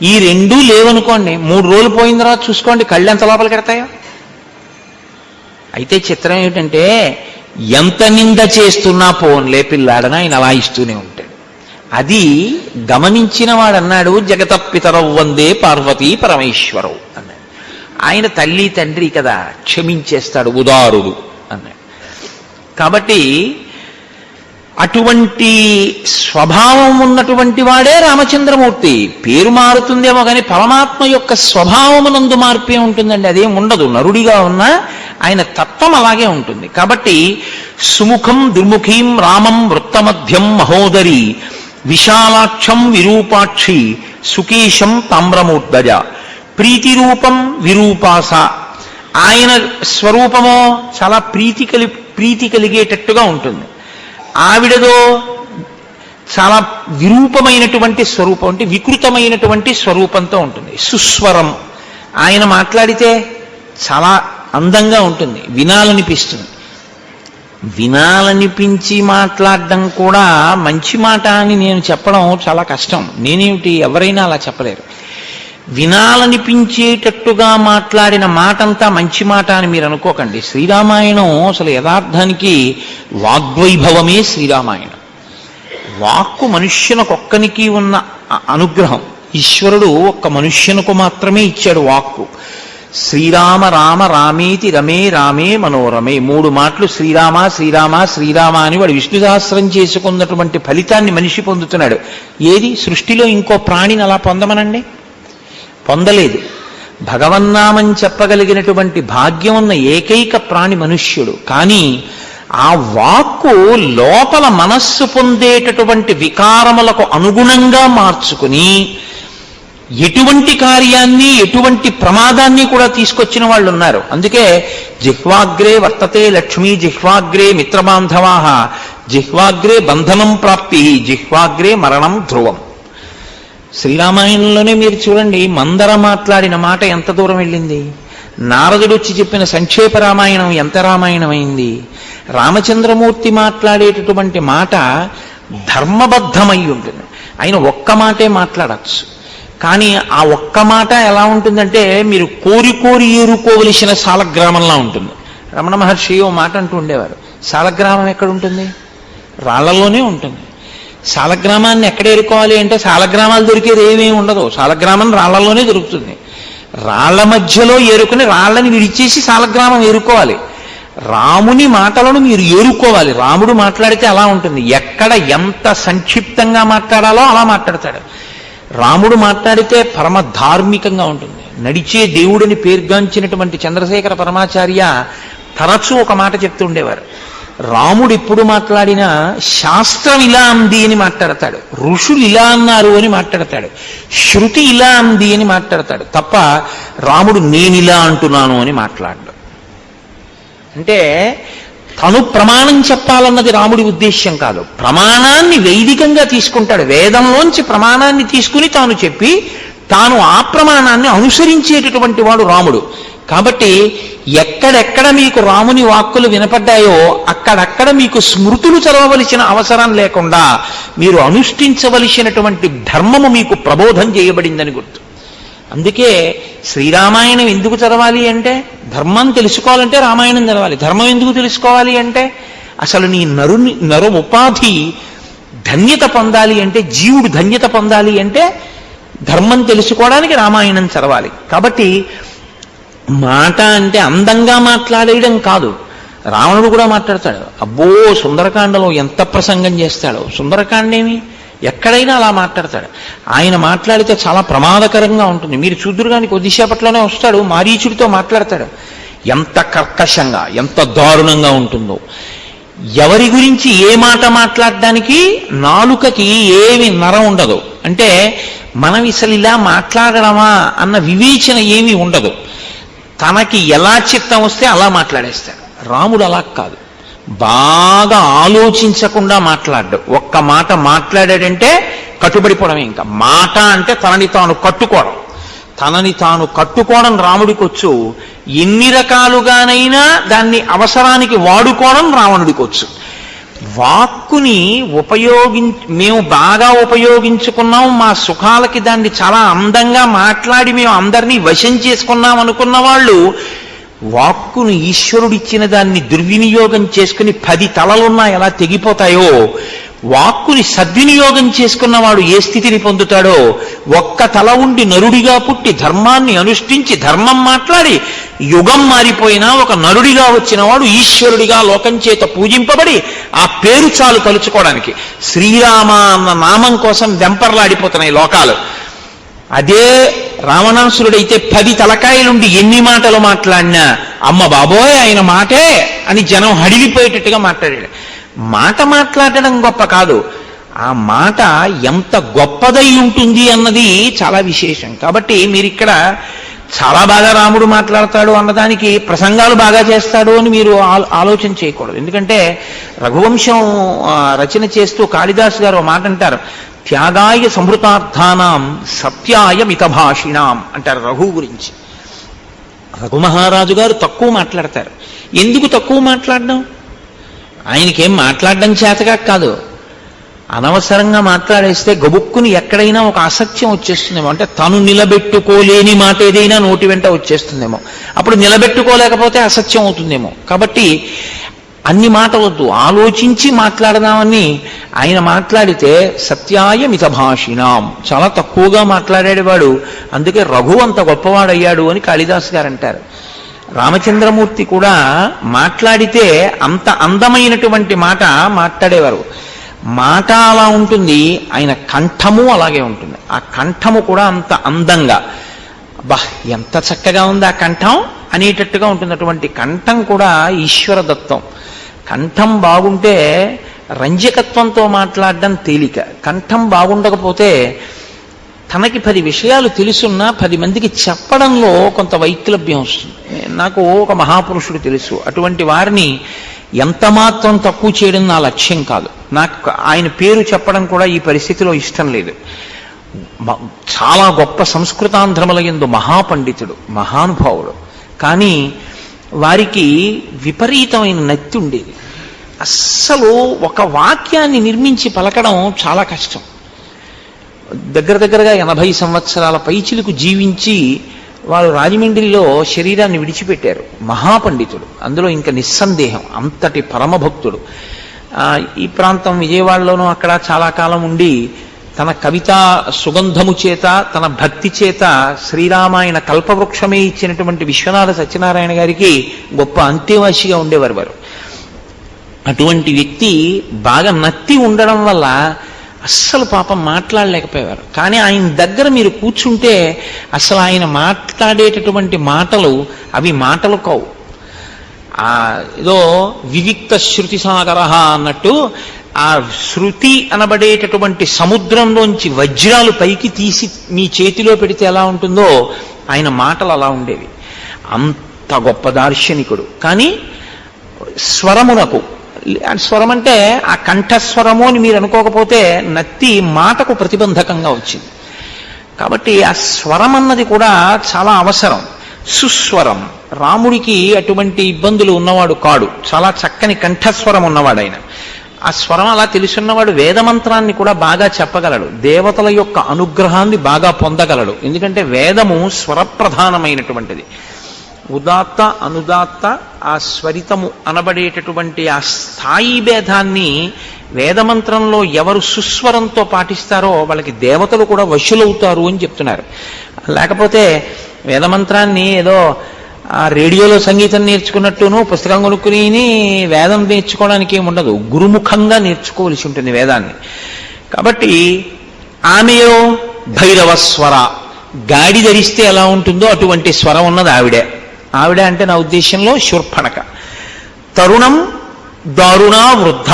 ఈ రెండూ లేవనుకోండి, 3 రోజులు పోయిన తర్వాత చూసుకోండి కళ్ళు ఎంత లోపలికి ఎడతాయో. అయితే చిత్రం ఏమిటంటే, ఎంత నింద చేస్తున్నా పోన్లే పిల్లాడని ఆయన అలా ఇస్తూనే ఉంటాడు. అది గమనించిన వాడన్నాడు, జగతపితరౌ వందే పార్వతీ పరమేశ్వరౌ అన్నాడు. ఆయన తల్లి తండ్రి కదా, క్షమించేస్తాడు, ఉదారుడు అన్నాడు. కాబట్టి అటువంటి స్వభావం ఉన్నటువంటి వాడే రామచంద్రమూర్తి. పేరు మారుతుందేమో కానీ పరమాత్మ యొక్క స్వభావమునందు మార్పే ఉంటుందండి, అదేం ఉండదు. నరుడిగా ఉన్నా ఆయన తత్వం అలాగే ఉంటుంది. కాబట్టి సుముఖం దుర్ముఖీం రామం వృత్తమధ్యం మహోదరి విశాలాక్షం విరూపాక్షి సుకేశం తామ్రమూర్ధజ ప్రీతిరూపం విరూపాస. ఆయన స్వరూపమో చాలా ప్రీతి కలిగేటట్టుగా ఉంటుంది. ఆవిడదో చాలా విరూపమైనటువంటి స్వరూపం, అంటే వికృతమైనటువంటి స్వరూపంతో ఉంటుంది. సుస్వరం, ఆయన మాట్లాడితే చాలా అందంగా ఉంటుంది, వినాలనిపిస్తుంది. వినాలనిపించి మాట్లాడడం కూడా మంచి మాట అని నేను చెప్పడం చాలా కష్టం. నేనేమిటి, ఎవరైనా అలా చెప్పలేరు. వినాలనిపించేటట్టుగా మాట్లాడిన మాటంతా మంచి మాట అని మీరు అనుకోకండి. శ్రీరామాయణం అసలు యథార్థానికి వాగ్వైభవమే శ్రీరామాయణం. వాక్కు మనుష్యునకొక్కనికి ఉన్న అనుగ్రహం. ఈశ్వరుడు ఒక్క మనుష్యునకు మాత్రమే ఇచ్చాడు వాక్కు. శ్రీరామ రామ రామేతి రమే రామే మనోరమే 3 మాటలు శ్రీరామ శ్రీరామ శ్రీరామ అని వాడు విష్ణు సహస్రం చేసుకున్నటువంటి ఫలితాన్ని మనిషి పొందుతున్నాడు. ఏది సృష్టిలో ఇంకో ప్రాణిని అలా పొందమనండి? పొందలేదు. భగవన్నామని చెప్పగలిగినటువంటి భాగ్యం ఉన్న ఏకైక ప్రాణి మనుష్యుడు. కానీ ఆ వాక్కు లోపల మనస్సు పొందేటటువంటి వికారములకు అనుగుణంగా మార్చుకుని ఎటువంటి కార్యాన్ని ఎటువంటి ప్రమాదాన్ని కూడా తీసుకొచ్చిన వాళ్ళు ఉన్నారు. అందుకే జిహ్వాగ్రే వర్తతే లక్ష్మీ, జిహ్వాగ్రే మిత్రబాంధవాః, జిహ్వాగ్రే బంధనం ప్రాప్తి, జిహ్వాగ్రే మరణం ధ్రువం. శ్రీరామాయణంలోనే మీరు చూడండి, మందర మాట్లాడిన మాట ఎంత దూరం వెళ్ళింది, నారదుడు వచ్చి చెప్పిన సంక్షేప రామాయణం ఎంత రామాయణమైంది, రామచంద్రమూర్తి మాట్లాడేటటువంటి మాట ధర్మబద్ధమై ఉంటుంది. ఆయన ఒక్క మాటే మాట్లాడచ్చు, కానీ ఆ ఒక్క మాట ఎలా ఉంటుందంటే మీరు కోరి కోరి ఏరుకోవలసిన సాలగ్రామంలా ఉంటుంది. రమణ మహర్షి ఓ మాట అంటూ ఉండేవారు, సాలగ్రామం ఎక్కడ ఉంటుంది? రాళ్లలోనే ఉంటుంది. సాలగ్రామాన్ని ఎక్కడ ఏరుకోవాలి అంటే సాలగ్రామాలు దొరికేది ఏమీ ఉండదు, సాలగ్రామం రాళ్లలోనే దొరుకుతుంది. రాళ్ల మధ్యలో ఏరుకుని రాళ్లని విడిచేసి సాలగ్రామం ఏరుకోవాలి. రాముని మాటలను మీరు ఏరుకోవాలి. రాముడు మాట్లాడితే అలా ఉంటుంది, ఎక్కడ ఎంత సంక్షిప్తంగా మాట్లాడాలో అలా మాట్లాడతాడు. రాముడు మాట్లాడితే పరమ ధార్మికంగా ఉంటుంది. నడిచే దేవుడిని పేర్గాంచినటువంటి చంద్రశేఖర పరమాచార్య తరచూ ఒక మాట చెప్తూ ఉండేవారు, రాముడు ఎప్పుడు మాట్లాడినా శాస్త్రం ఇలా అంది అని మాట్లాడతాడు, ఋషులు ఇలా అన్నారు అని మాట్లాడతాడు, శృతి ఇలా అంది అని మాట్లాడతాడు తప్ప రాముడు నేనిలా అంటున్నాను అని మాట్లాడడు. అంటే తను ప్రమాణం చెప్పాలన్నది రాముడి ఉద్దేశ్యం కాదు, ప్రమాణాన్ని వైదికంగా తీసుకుంటాడు. వేదంలోంచి ప్రమాణాన్ని తీసుకుని తాను చెప్పి తాను ఆ ప్రమాణాన్ని అనుసరించేటటువంటి వాడు రాముడు. కాబట్టి ఎక్కడెక్కడ మీకు రాముని వాక్కులు వినపడ్డాయో అక్కడక్కడ మీకు స్మృతులు చదవవలసిన అవసరం లేకుండా మీరు అనుష్ఠించవలసినటువంటి ధర్మము మీకు ప్రబోధం చేయబడిందని గుర్తు. అందుకే శ్రీరామాయణం ఎందుకు చదవాలి అంటే ధర్మం తెలుసుకోవాలంటే రామాయణం చదవాలి. ధర్మం ఎందుకు తెలుసుకోవాలి అంటే అసలు నీ నరు ఉపాధి ధన్యత పొందాలి అంటే, జీవుడు ధన్యత పొందాలి అంటే ధర్మం తెలుసుకోవడానికి రామాయణం చదవాలి. కాబట్టి మాట అంటే అందంగా మాట్లాడేయడం కాదు. రావణుడు కూడా మాట్లాడతాడు, అబ్బో సుందరకాండలో ఎంత ప్రసంగం చేస్తాడో. సుందరకాండేమి ఎక్కడైనా అలా మాట్లాడతాడు. ఆయన మాట్లాడితే చాలా ప్రమాదకరంగా ఉంటుంది. మీరు చూద్దురు కానీ కొద్దిసేపట్లోనే వస్తాడు, మారీచుడితో మాట్లాడతాడు. ఎంత కర్కశంగా ఎంత దారుణంగా ఉంటుందో. ఎవరి గురించి ఏ మాట మాట్లాడడానికి నాలుకకి ఏమి నరం ఉండదు. అంటే మనం అసలు ఇలా మాట్లాడడమా అన్న వివేచన ఏమీ ఉండదు. తనకి ఎలా చిత్తం వస్తే అలా మాట్లాడేస్తాడు. రాముడు అలా కాదు, బాగా ఆలోచించకుండా మాట్లాడ్డు. ఒక్క మాట మాట్లాడాడంటే కట్టుబడిపోవడమే. ఇంకా మాట అంటే తనని తాను కట్టుకోవడం. తనని తాను కట్టుకోవడం రాముడికి వచ్చు. ఎన్ని రకాలుగానైనా దాన్ని అవసరానికి వాడుకోవడం రావణుడికి వచ్చు. వాక్కుని మేము బాగా ఉపయోగించుకున్నాం, మా సుఖాలకి దాన్ని చాలా అందంగా మాట్లాడి మేము అందరినీ వశం చేసుకున్నాం అనుకున్న వాళ్ళు వాక్కును ఈశ్వరుడిచ్చిన దాన్ని దుర్వినియోగం చేసుకుని 10 తలలున్నా ఎలా తెగిపోతాయో, వాక్కుని సద్వినియోగం చేసుకున్నవాడు ఏ స్థితిని పొందుతాడో, ఒక్క తల ఉండి నరుడిగా పుట్టి ధర్మాన్ని అనుష్ఠించి ధర్మం మాట్లాడి యుగం మారిపోయినా ఒక నరుడిగా వచ్చినవాడు ఈశ్వరుడిగా లోకం చేత పూజింపబడి ఆ పేరు చాలు తలుచుకోవడానికి. శ్రీరామ అన్న నామం కోసం వెంపర్లాడిపోతున్నాయి లోకాలు. అదే రావణాసురుడైతే 10 తలకాయలుండి ఎన్ని మాటలు మాట్లాడినా అమ్మ బాబోయ్ ఆయన మాటే అని జనం హడిలిపోయేటట్టుగా మాట్లాడాడు. మాట మాట్లాడడం గొప్ప కాదు, ఆ మాట ఎంత గొప్పదై ఉంటుంది అన్నది చాలా విశేషం. కాబట్టి మీరు ఇక్కడ చాలా బాగా రాముడు మాట్లాడతాడు అన్నదానికి ప్రసంగాలు బాగా చేస్తాడు అని మీరు ఆలోచన చేయకూడదు. ఎందుకంటే రఘువంశం రచన చేస్తూ కాళిదాసు గారు ఒక మాట అంటారు, త్యాగాయ సంహృతార్థానాం సత్యాయ మితభాషిణాం అంటారు రఘు గురించి. రఘుమహారాజు గారు తక్కువ మాట్లాడతారు. ఎందుకు తక్కువ మాట్లాడడం? ఆయనకేం మాట్లాడడం చేతగా కాదు, అనవసరంగా మాట్లాడేస్తే గబుక్కుని ఎక్కడైనా ఒక అసత్యం వచ్చేస్తుందేమో. అంటే తను నిలబెట్టుకోలేని మాట ఏదైనా నోటి వెంట వచ్చేస్తుందేమో, అప్పుడు నిలబెట్టుకోలేకపోతే అసత్యం అవుతుందేమో. కాబట్టి అన్ని మాట వద్దు, ఆలోచించి మాట్లాడదామని ఆయన మాట్లాడితే సత్యాయ మితభాషిణాం, చాలా తక్కువగా మాట్లాడేవాడు. అందుకే రఘు అంత గొప్పవాడయ్యాడు అని కాళిదాసు గారు అంటారు. రామచంద్రమూర్తి కూడా మాట్లాడితే అంత అందమైనటువంటి మాట మాట్లాడేవారు. మాట అలా ఉంటుంది, ఆయన కంఠము అలాగే ఉంటుంది. ఆ కంఠము కూడా అంత అందంగా, బా ఎంత చక్కగా ఉంది ఆ కంఠం అనేటట్టుగా ఉంటుంది. అటువంటి కంఠం కూడా ఈశ్వర దత్తం. కంఠం బాగుంటే రంజకత్వంతో మాట్లాడడం తేలిక, కంఠం బాగుండకపోతే తనకి 10 విషయాలు తెలుసున్నా 10 మందికి చెప్పడంలో కొంత వైక్లభ్యం వస్తుంది. నాకు ఒక మహాపురుషుడు తెలుసు, అటువంటి వారిని ఎంత మాత్రం తక్కువ చేయడం నా లక్ష్యం కాదు. నాకు ఆయన పేరు చెప్పడం కూడా ఈ పరిస్థితిలో ఇష్టం లేదు. చాలా గొప్ప సంస్కృతాంధ్రముల యందు మహాపండితుడు, మహానుభావుడు. కానీ వారికి విపరీతమైన నత్తి ఉండేది. అస్సలు ఒక వాక్యాన్ని నిర్మించి పలకడం చాలా కష్టం. దగ్గరగా 80 సంవత్సరాల పైచిలకు జీవించి వారు రాజమండ్రిలో శరీరాన్ని విడిచిపెట్టారు. మహాపండితుడు, అందులో ఇంకా నిస్సందేహం, అంతటి పరమభక్తుడు. ఈ ప్రాంతం విజయవాడలోనూ అక్కడ చాలా కాలం ఉండి తన కవితా సుగంధము చేత, తన భక్తి చేత శ్రీరామాయణ కల్పవృక్షమే ఇచ్చినటువంటి విశ్వనాథ సత్యనారాయణ గారికి గొప్ప అంతేవాసిగా ఉండేవారు వారు. అటువంటి వ్యక్తి బాగా నత్తి ఉండడం వల్ల అస్సలు పాపం మాట్లాడలేకపోయేవారు. కానీ ఆయన దగ్గర మీరు కూర్చుంటే అసలు ఆయన మాట్లాడేటటువంటి మాటలు అవి మాటలు కావు. ఏదో వివిక్త శృతి సాగర అన్నట్టు ఆ శృతి అనబడేటటువంటి సముద్రంలోంచి వజ్రాలు పైకి తీసి మీ చేతిలో పెడితే ఎలా ఉంటుందో ఆయన మాటలు అలా ఉండేవి. అంత గొప్ప దార్శనికుడు. కానీ స్వరమునకు, స్వరం అంటే ఆ కంఠస్వరము అని మీరు అనుకోకపోతే నత్తి మాటకు ప్రతిబంధకంగా వచ్చింది. కాబట్టి ఆ స్వరం అన్నది కూడా చాలా అవసరం. సుస్వరం, రాముడికి అటువంటి ఇబ్బందులు ఉన్నవాడు కాడు, చాలా చక్కని కంఠస్వరం ఉన్నవాడు ఆయన. ఆ స్వరం అలా తెలుసున్నవాడు వేదమంత్రాన్ని కూడా బాగా చెప్పగలడు, దేవతల యొక్క అనుగ్రహాన్ని బాగా పొందగలడు. ఎందుకంటే వేదము స్వరప్రధానమైనటువంటిది. ఉదాత్త అనుదాత్త ఆ స్వరితము అనబడేటటువంటి ఆ స్థాయి భేదాన్ని వేదమంత్రంలో ఎవరు సుస్వరంతో పాటిస్తారో వాళ్ళకి దేవతలు కూడా వశులవుతారు అని చెప్తున్నారు. లేకపోతే వేదమంత్రాన్ని ఏదో రేడియోలో సంగీతం నేర్చుకున్నట్టును పుస్తకం కొనుక్కుని వేదం నేర్చుకోవడానికి ఏమి ఉండదు, గురుముఖంగా నేర్చుకోవలసి ఉంటుంది వేదాన్ని. కాబట్టి ఆమెయో భైరవస్వర, గాడి ధరిస్తే ఎలా ఉంటుందో అటువంటి స్వరం ఉన్నది ఆవిడే. ఆవిడ అంటే నా ఉద్దేశంలో శూర్పణఖ. తరుణం దారుణ వృద్ధ,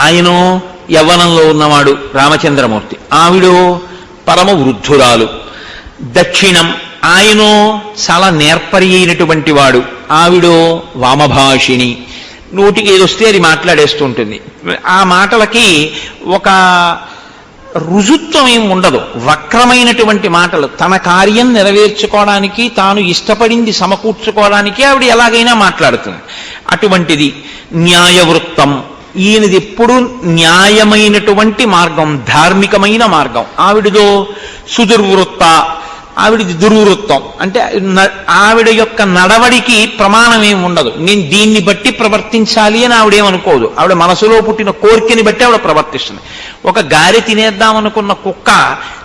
ఆయనో యవ్వనంలో ఉన్నవాడు రామచంద్రమూర్తి, ఆవిడో పరమ వృద్ధురాలు. దక్షిణం, ఆయనో చాలా నేర్పరి అయినటువంటి వాడు, ఆవిడో వామభాషిణి, నోటికి ఏదొస్తే అది మాట్లాడేస్తూ ఉంటుంది. ఆ మాటలకి ఒక రుజుత్వం ఏం ఉండదు, వక్రమైనటువంటి మాటలు. తన కార్యం నెరవేర్చుకోవడానికి, తాను ఇష్టపడింది సమకూర్చుకోవడానికి ఆవిడ ఎలాగైనా మాట్లాడుతుంది. అటువంటిది న్యాయవృత్తం, ఈయనది ఎప్పుడూ న్యాయమైనటువంటి మార్గం, ధార్మికమైన మార్గం. ఆవిడదో సుదుర్వృత్త, ఆవిడది దుర్వృత్తం. అంటే ఆవిడ యొక్క నడవడికి ప్రమాణం ఏమి ఉండదు, నేను దీన్ని బట్టి ప్రవర్తించాలి అని ఆవిడేమనుకోదు. ఆవిడ మనసులో పుట్టిన కోరికని బట్టి ఆవిడ ప్రవర్తిస్తుంది. ఒక గారె తినేద్దామనుకున్న కుక్క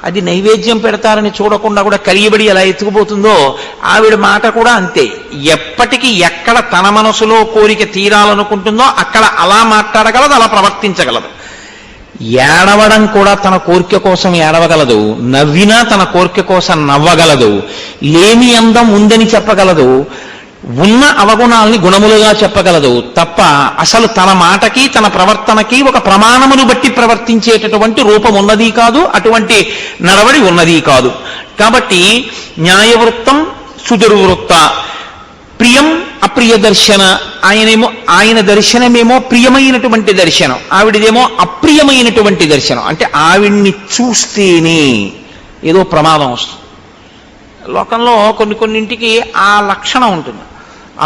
అది నైవేద్యం పెడతారని చూడకుండా కూడా కలియబడి ఎలా ఎత్తుకుపోతుందో ఆవిడ మాట కూడా అంతే. ఎప్పటికీ ఎక్కడ తన మనసులో కోరిక తీరాలనుకుంటుందో అక్కడ అలా మాట్లాడగలదు, అలా ప్రవర్తించగలదు. ఏడవడం కూడా తన కోరిక కోసం ఏడవగలదు, నవ్వినా తన కోరిక కోసం నవ్వగలదు, లేని అందం ఉందని చెప్పగలదు, ఉన్న అవగుణాలని గుణములుగా చెప్పగలదు తప్ప అసలు తన మాటకి తన ప్రవర్తనకి ఒక ప్రమాణమును బట్టి ప్రవర్తించేటటువంటి రూపం ఉన్నది కాదు, అటువంటి నడవడి ఉన్నది కాదు. కాబట్టి న్యాయవృత్తం సుదుర్వృత్త. ప్రియం అప్రియ దర్శన, ఆయన దర్శనమేమో ప్రియమైనటువంటి దర్శనం, ఆవిడదేమో అప్రియమైనటువంటి దర్శనం. అంటే ఆవిడ్ని చూస్తేనే ఏదో ప్రమాదం వస్తుంది. లోకంలో కొన్నింటికి ఆ లక్షణం ఉంటుంది.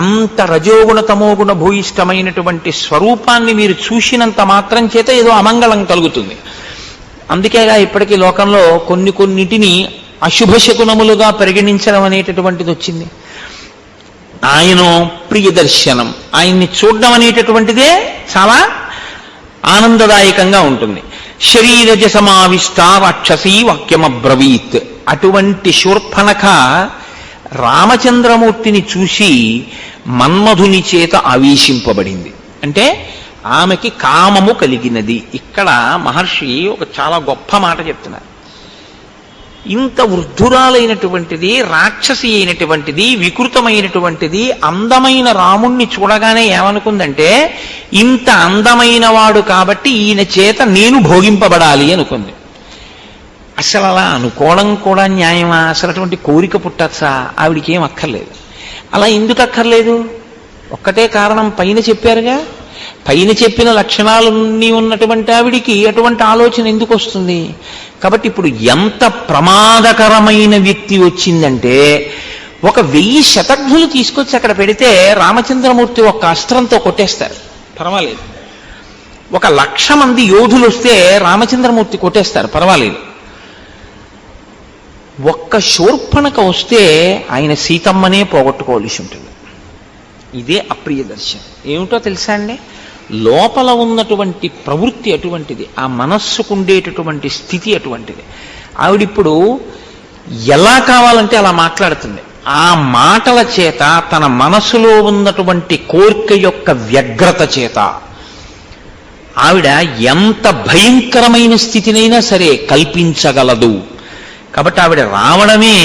అంత రజోగుణ తమోగుణ భూయిష్టమైనటువంటి స్వరూపాన్ని మీరు చూసినంత మాత్రం చేత ఏదో అమంగళం కలుగుతుంది. అందుకేగా ఇప్పటికీ లోకంలో కొన్నిటిని అశుభ శకునములుగా పరిగణించడం అనేటటువంటిది వచ్చింది. ఆయన ప్రియ దర్శనం, ఆయన్ని చూడడం అనేటటువంటిదే చాలా ఆనందదాయకంగా ఉంటుంది. శరీరజ సమావిష్ట రాక్షసీ వాక్యమబ్రవీత్. అటువంటి శూర్పణఖ రామచంద్రమూర్తిని చూసి మన్మధుని చేత ఆవేశింపబడింది. అంటే ఆమెకి కామము కలిగినది. ఇక్కడ మహర్షి ఒక చాలా గొప్ప మాట చెప్తున్నారు. ఇంత వృద్ధురాలైనటువంటిది, రాక్షసి అయినటువంటిది, వికృతమైనటువంటిది అందమైన రాముణ్ణి చూడగానే ఏమనుకుందంటే, ఇంత అందమైన వాడు కాబట్టి ఈయన చేత నేను భోగింపబడాలి అనుకుంది. అసలు అలా అనుకోవడం కూడా న్యాయమా? అసలు అటువంటి కోరిక పుట్టచ్చా? ఆవిడికి ఏం అక్కర్లేదు. అలా ఎందుకు అక్కర్లేదు? ఒక్కటే కారణం, పైన చెప్పారుగా. పైన చెప్పిన లక్షణాలన్నీ ఉన్నటువంటి ఆవిడికి అటువంటి ఆలోచన ఎందుకు వస్తుంది? కాబట్టి ఇప్పుడు ఎంత ప్రమాదకరమైన వ్యక్తి వచ్చిందంటే, 1000 శతఘ్నులు తీసుకొచ్చి అక్కడ పెడితే రామచంద్రమూర్తి ఒక్క అస్త్రంతో కొట్టేస్తారు, పర్వాలేదు. 1,00,000 మంది యోధులు వస్తే రామచంద్రమూర్తి కొట్టేస్తారు, పర్వాలేదు. ఒక్క శూర్పణఖ వస్తే ఆయన సీతమ్మనే పోగొట్టుకోవలసి ఉంటుంది. ఇదే అప్రియ దర్శనం. ఏమిటో తెలుసా అండి? లోపల ఉన్నటువంటి ప్రవృత్తి అటువంటిది, ఆ మనస్సుకుండేటటువంటి స్థితి అటువంటిది. ఆవిడిప్పుడు ఎలా కావాలంటే అలా మాట్లాడుతుంది. ఆ మాటల చేత, తన మనసులో ఉన్నటువంటి కోరిక యొక్క వ్యగ్రత చేత ఆవిడ ఎంత భయంకరమైన స్థితినైనా సరే కల్పించగలదు. కాబట్టి ఆవిడ రావడమే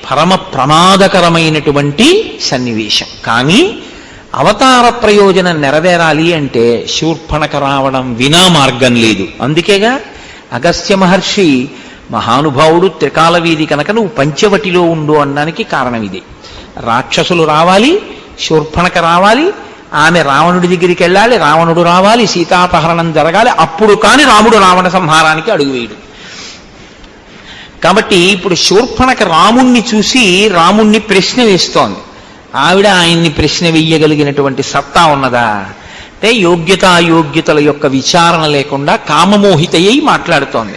పరమ ప్రమాదకరమైనటువంటి సన్నివేశం. కానీ అవతార ప్రయోజనం నెరవేరాలి అంటే శూర్పణఖ రావడం వినా మార్గం లేదు. అందుకేగా అగస్త్య మహర్షి మహానుభావుడు, త్రికాల వీధి కనుక నువ్వు పంచవటిలో ఉండు అనడానికి కారణం ఇది. రాక్షసులు రావాలి, శూర్పణఖ రావాలి, ఆమె రావణుడి దగ్గరికి వెళ్ళాలి, రావణుడు రావాలి, సీతాపహరణం జరగాలి, అప్పుడు కాని రాముడు రావణ సంహారానికి అడుగువేయడు. కాబట్టి ఇప్పుడు శూర్పణఖ రాముణ్ణి చూసి రాముణ్ణి ప్రశ్న వేస్తోంది. ఆవిడ ఆయన్ని ప్రశ్న వెయ్యగలిగినటువంటి సత్తా ఉన్నదా అంటే, యోగ్యతాయోగ్యతల యొక్క విచారణ లేకుండా కామమోహితయ్యి మాట్లాడుతోంది.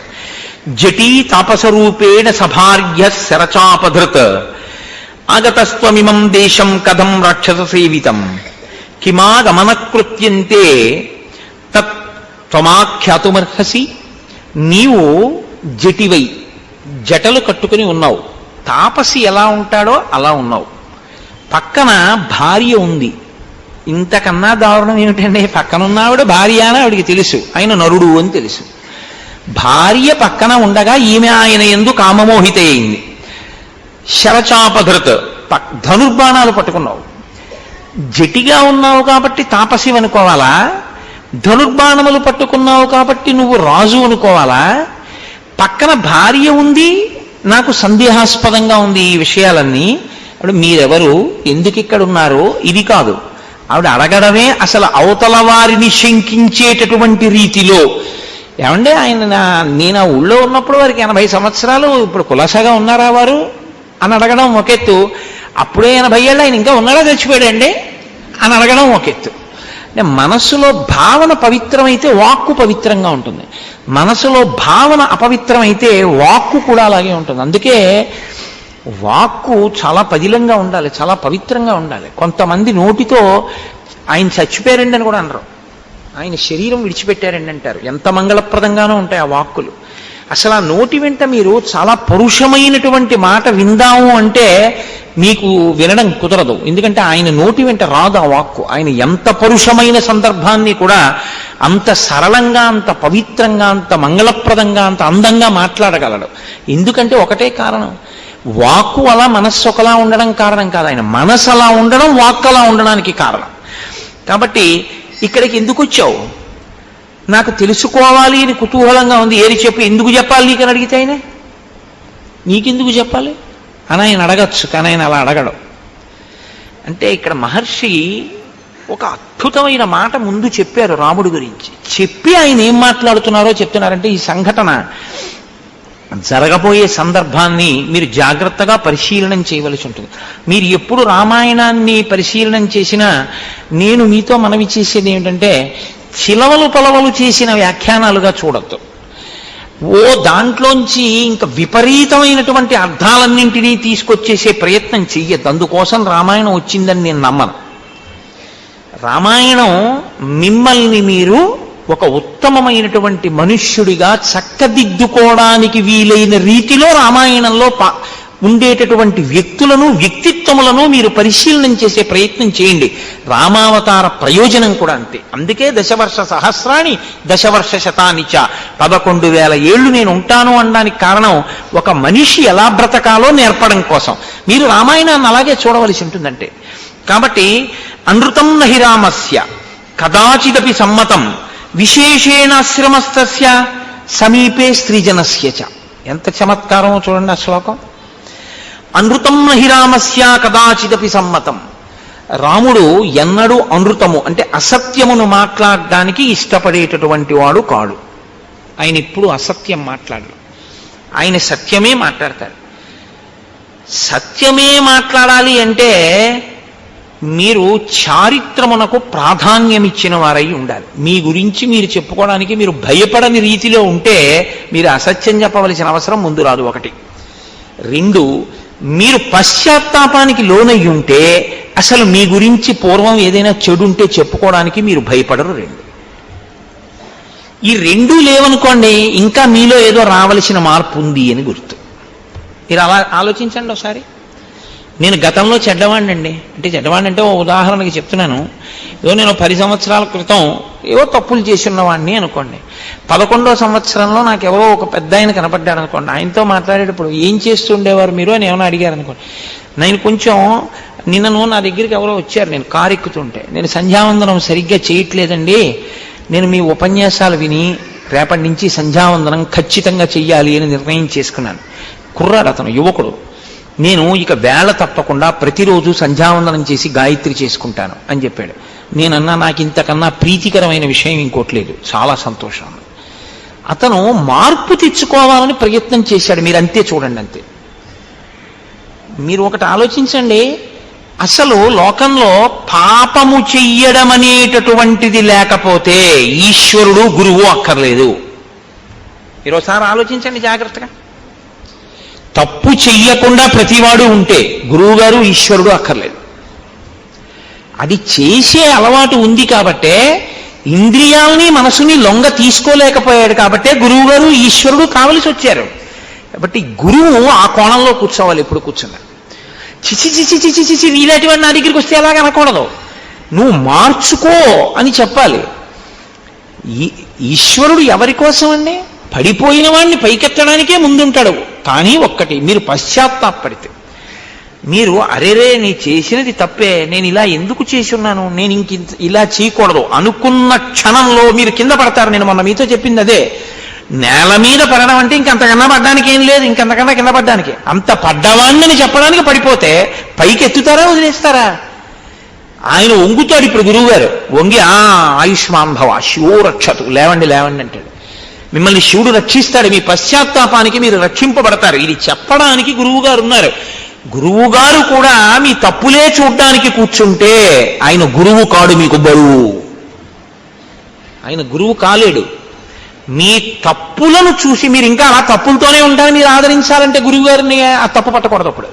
జటీ తాపసరూపేణ సభార్య శరచాపధృత్ ఆగతస్త్వమిమం దేశం కథం రాక్షస సేవితం కిమాగమనకృత్యంతే తత్ త్వమాఖ్యాతుమర్హసి. నీవు జటివై జటలు కట్టుకుని ఉన్నావు, తాపసి ఎలా ఉంటాడో అలా ఉన్నావు. పక్కన భార్య ఉంది. ఇంతకన్నా దారుణం ఏమిటంటే, పక్కనున్న ఆవిడ భార్య అని ఆవిడికి తెలుసు, ఆయన నరుడు అని తెలుసు. భార్య పక్కన ఉండగా ఈమె ఆయన యందు కామమోహిత అయింది. శరచాపధృత్, ధనుర్బాణాలు పట్టుకున్నావు. జటిగా ఉన్నావు కాబట్టి తాపసి అనుకోవాలా? ధనుర్బాణములు పట్టుకున్నావు కాబట్టి నువ్వు రాజు అనుకోవాలా? పక్కన భార్య ఉంది, నాకు సందేహాస్పదంగా ఉంది ఈ విషయాలన్నీ. అప్పుడు మీరెవరు, ఎందుకు ఇక్కడ ఉన్నారో ఇది కాదు. ఆవిడ అడగడమే అసలు అవతల వారిని శంకించేటటువంటి రీతిలో. ఏమంటే నేను ఆ ఊళ్ళో ఉన్నప్పుడు వారికి 80 సంవత్సరాలు, ఇప్పుడు కులాసాగా ఉన్నారా వారు అని అడగడం ఒకెత్తు. అప్పుడే 80 ఏళ్ళు, ఆయన ఇంకా ఉన్నాడా చచ్చిపోయాడండి అని అడగడం ఒకెత్తు. అంటే మనస్సులో భావన పవిత్రమైతే వాక్కు పవిత్రంగా ఉంటుంది, మనసులో భావన అపవిత్రమైతే వాక్కు కూడా అలాగే ఉంటుంది. అందుకే వాక్కు చాలా పదిలంగా ఉండాలి, చాలా పవిత్రంగా ఉండాలి. కొంతమంది నోటితో ఆయన చచ్చిపోయారండి అని కూడా అనరు, ఆయన శరీరం విడిచిపెట్టారండి అంటారు. ఎంత మంగళప్రదంగానూ ఉంటాయి ఆ వాక్కులు. అసలు ఆ నోటి వెంట మీరు చాలా పరుషమైనటువంటి మాట విందాము అంటే మీకు వినడం కుదరదు. ఎందుకంటే ఆయన నోటి వెంట రాదు ఆ వాక్కు. ఆయన ఎంత పరుషమైన సందర్భాన్ని కూడా అంత సరళంగా, అంత పవిత్రంగా, అంత మంగళప్రదంగా, అంత అందంగా మాట్లాడగలడు. ఎందుకంటే ఒకటే కారణం, వాక్కు అలా మనస్సు ఒకలా ఉండడం కారణం కాదు, ఆయన మనసు అలా ఉండడం వాక్కు అలా ఉండడానికి కారణం. కాబట్టి ఇక్కడికి ఎందుకు వచ్చావు, నాకు తెలుసుకోవాలి అని కుతూహలంగా ఉంది, ఏది చెప్పు, ఎందుకు చెప్పాలి నీకని అడిగితే ఆయన నీకెందుకు చెప్పాలి అని ఆయన అడగచ్చు, కానీ ఆయన అలా అడగడం. అంటే ఇక్కడ మహర్షి ఒక అద్భుతమైన మాట ముందు చెప్పారు రాముడి గురించి. చెప్పి ఆయన ఏం మాట్లాడుతున్నారో చెప్తున్నారంటే, ఈ సంఘటన జరగబోయే సందర్భాన్ని మీరు జాగ్రత్తగా పరిశీలనం చేయవలసి ఉంటుంది. మీరు ఎప్పుడు రామాయణాన్ని పరిశీలనం చేసినా నేను మీతో మనవి చేసేది ఏమిటంటే, చిలవలు పొలవలు చేసిన వ్యాఖ్యానాలుగా చూడద్దు. దాంట్లోంచి ఇంకా విపరీతమైనటువంటి అర్థాలన్నింటినీ తీసుకొచ్చేసే ప్రయత్నం చెయ్యద్దు. అందుకోసం రామాయణం వచ్చిందని నేను నమ్మను. రామాయణం మిమ్మల్ని మీరు ఒక ఉత్తమమైనటువంటి మనుష్యుడిగా చక్కదిద్దుకోవడానికి వీలైన రీతిలో రామాయణంలో ఉండేటటువంటి వ్యక్తులను, వ్యక్తిత్వములను మీరు పరిశీలనం చేసే ప్రయత్నం చేయండి. రామావతార ప్రయోజనం కూడా అంతే. అందుకే దశవర్ష సహస్రాణి దశవర్ష శతానిచ, 11,000 ఏళ్ళు నేను ఉంటాను అనడానికి కారణం ఒక మనిషి ఎలా బ్రతకాలో నేర్పడం కోసం. మీరు రామాయణాన్ని అలాగే చూడవలసి ఉంటుందంటే. కాబట్టి అనృతం నహి రామస్య కదాచిదపి సమ్మతం విశేషేణాశ్రమస్తస్య సమీపే స్త్రీజనస్య చ. ఎంత చమత్కారమో చూడండి ఆ శ్లోకం. అనృతం నహి రామస్య కదాచిదపి సమ్మతం. రాముడు ఎన్నడూ అనృతము అంటే అసత్యమును మాట్లాడడానికి ఇష్టపడేటటువంటి వాడు కాడు. ఆయన ఎప్పుడు అసత్యం మాట్లాడరు. ఆయన సత్యమే మాట్లాడతారు. సత్యమే మాట్లాడాలి అంటే మీరు చారిత్రమునకు ప్రాధాన్యం ఇచ్చిన వారై ఉండాలి. మీ గురించి మీరు చెప్పుకోవడానికి మీరు భయపడని రీతిలో ఉంటే మీరు అసత్యం చెప్పవలసిన అవసరం ముందు రాదు. 1. 2, మీరు పశ్చాత్తాపానికి లోనయ్యి ఉంటే అసలు మీ గురించి పూర్వం ఏదైనా చెడు ఉంటే చెప్పుకోవడానికి మీరు భయపడరు. 2. ఈ 2 లేవనుకోండి, ఇంకా మీలో ఏదో రావలసిన మార్పు ఉంది అని గుర్తు. మీరు అలా ఆలోచించండి ఒకసారి. నేను గతంలో చెడ్డవాడినండి అంటే చెడ్డవాడిని అంటే ఓ ఉదాహరణకి చెప్తున్నాను. ఏదో నేను 10 సంవత్సరాల క్రితం ఏవో తప్పులు చేసి ఉన్నవాడిని అనుకోండి. 11వ సంవత్సరంలో నాకు ఎవరో ఒక పెద్ద ఆయన కనపడ్డాడు అనుకోండి. ఆయనతో మాట్లాడేటప్పుడు ఏం చేస్తుండేవారు మీరు అని ఏమైనా అడిగారు అనుకోండి. నేను కొంచెం నిన్నను నా దగ్గరికి ఎవరో వచ్చారు, నేను కారు ఎక్కుతుంటే, నేను సంధ్యావందనం సరిగ్గా చేయట్లేదండి, నేను మీ ఉపన్యాసాలు విని రేపటి నుంచి సంధ్యావందనం ఖచ్చితంగా చెయ్యాలి అని నిర్ణయం చేసుకున్నాను. కుర్రాడు అతను, యువకుడు. నేను ఇక వేళ తప్పకుండా ప్రతిరోజు సంధ్యావందనం చేసి గాయత్రి చేసుకుంటాను అని చెప్పాడు. నేనన్నా నాకు ఇంతకన్నా ప్రీతికరమైన విషయం ఇంకోట్లేదు, చాలా సంతోషం. అతను మార్పు తెచ్చుకోవాలని ప్రయత్నం చేశాడు. మీరు అంతే చూడండి, అంతే. మీరు ఒకటి ఆలోచించండి, అసలు లోకంలో పాపము చెయ్యడం అనేటటువంటిది లేకపోతే ఈశ్వరుడు గురువు అక్కర్లేదు. మీరు ఒకసారి ఆలోచించండి జాగ్రత్తగా. తప్పు చెయ్యకుండా ప్రతివాడు ఉంటే గురువుగారు ఈశ్వరుడు అక్కర్లేదు. అది చేసే అలవాటు ఉంది కాబట్టే, ఇంద్రియాలని మనసుని లొంగ తీసుకోలేకపోయాడు కాబట్టే గురువుగారు ఈశ్వరుడు కావలసి వచ్చారు. కాబట్టి గురువు ఆ కోణంలో కూర్చోవాలి. ఎప్పుడు కూర్చున్నారు చిచి చిచి చిచి చిచి నీలాంటి వాడు నా దగ్గరికి వస్తే ఎలాగ అనకూడదు, నువ్వు మార్చుకో అని చెప్పాలి. ఈశ్వరుడు ఎవరి కోసం అండి? పడిపోయిన వాడిని పైకెత్తడానికే ముందుంటాడు. కానీ ఒక్కటి, మీరు పశ్చాత్తాపడితే, మీరు అరేరే నీ చేసినది తప్పే, నేను ఇలా ఎందుకు చేసి ఉన్నాను, నేను ఇలా చేయకూడదు అనుకున్న క్షణంలో మీరు కింద పడతారు. నేను మొన్న మీతో చెప్పింది అదే. నేల మీద పడడం అంటే ఇంకంతకన్నా పడ్డానికి ఏం లేదు, ఇంకంతకన్నా కింద పడ్డానికి. అంత పడ్డవాణ్ణని చెప్పడానికి పడిపోతే పైకి ఎత్తుతారా వదిలేస్తారా? ఆయన వంగుతాడు. ఇప్పుడు గురువు గారు వంగి ఆయుష్మాన్ భవ శివో రక్షతు, లేవండి లేవండి అంటాడు. మిమ్మల్ని శివుడు రక్షిస్తాడు. మీ పశ్చాత్తాపానికి మీరు రక్షింపబడతారు. ఇది చెప్పడానికి గురువుగారు ఉన్నారు. గురువుగారు కూడా మీ తప్పులే చూడ్డానికి కూర్చుంటే ఆయన గురువు కాడు, మీకు బరువు. ఆయన గురువు కాలేడు. మీ తప్పులను చూసి మీరు ఇంకా అలా తప్పులతోనే ఉంటారు, మీరు ఆదరించాలంటే గురువుగారిని ఆ తప్పు పట్టకూడదు. అప్పుడు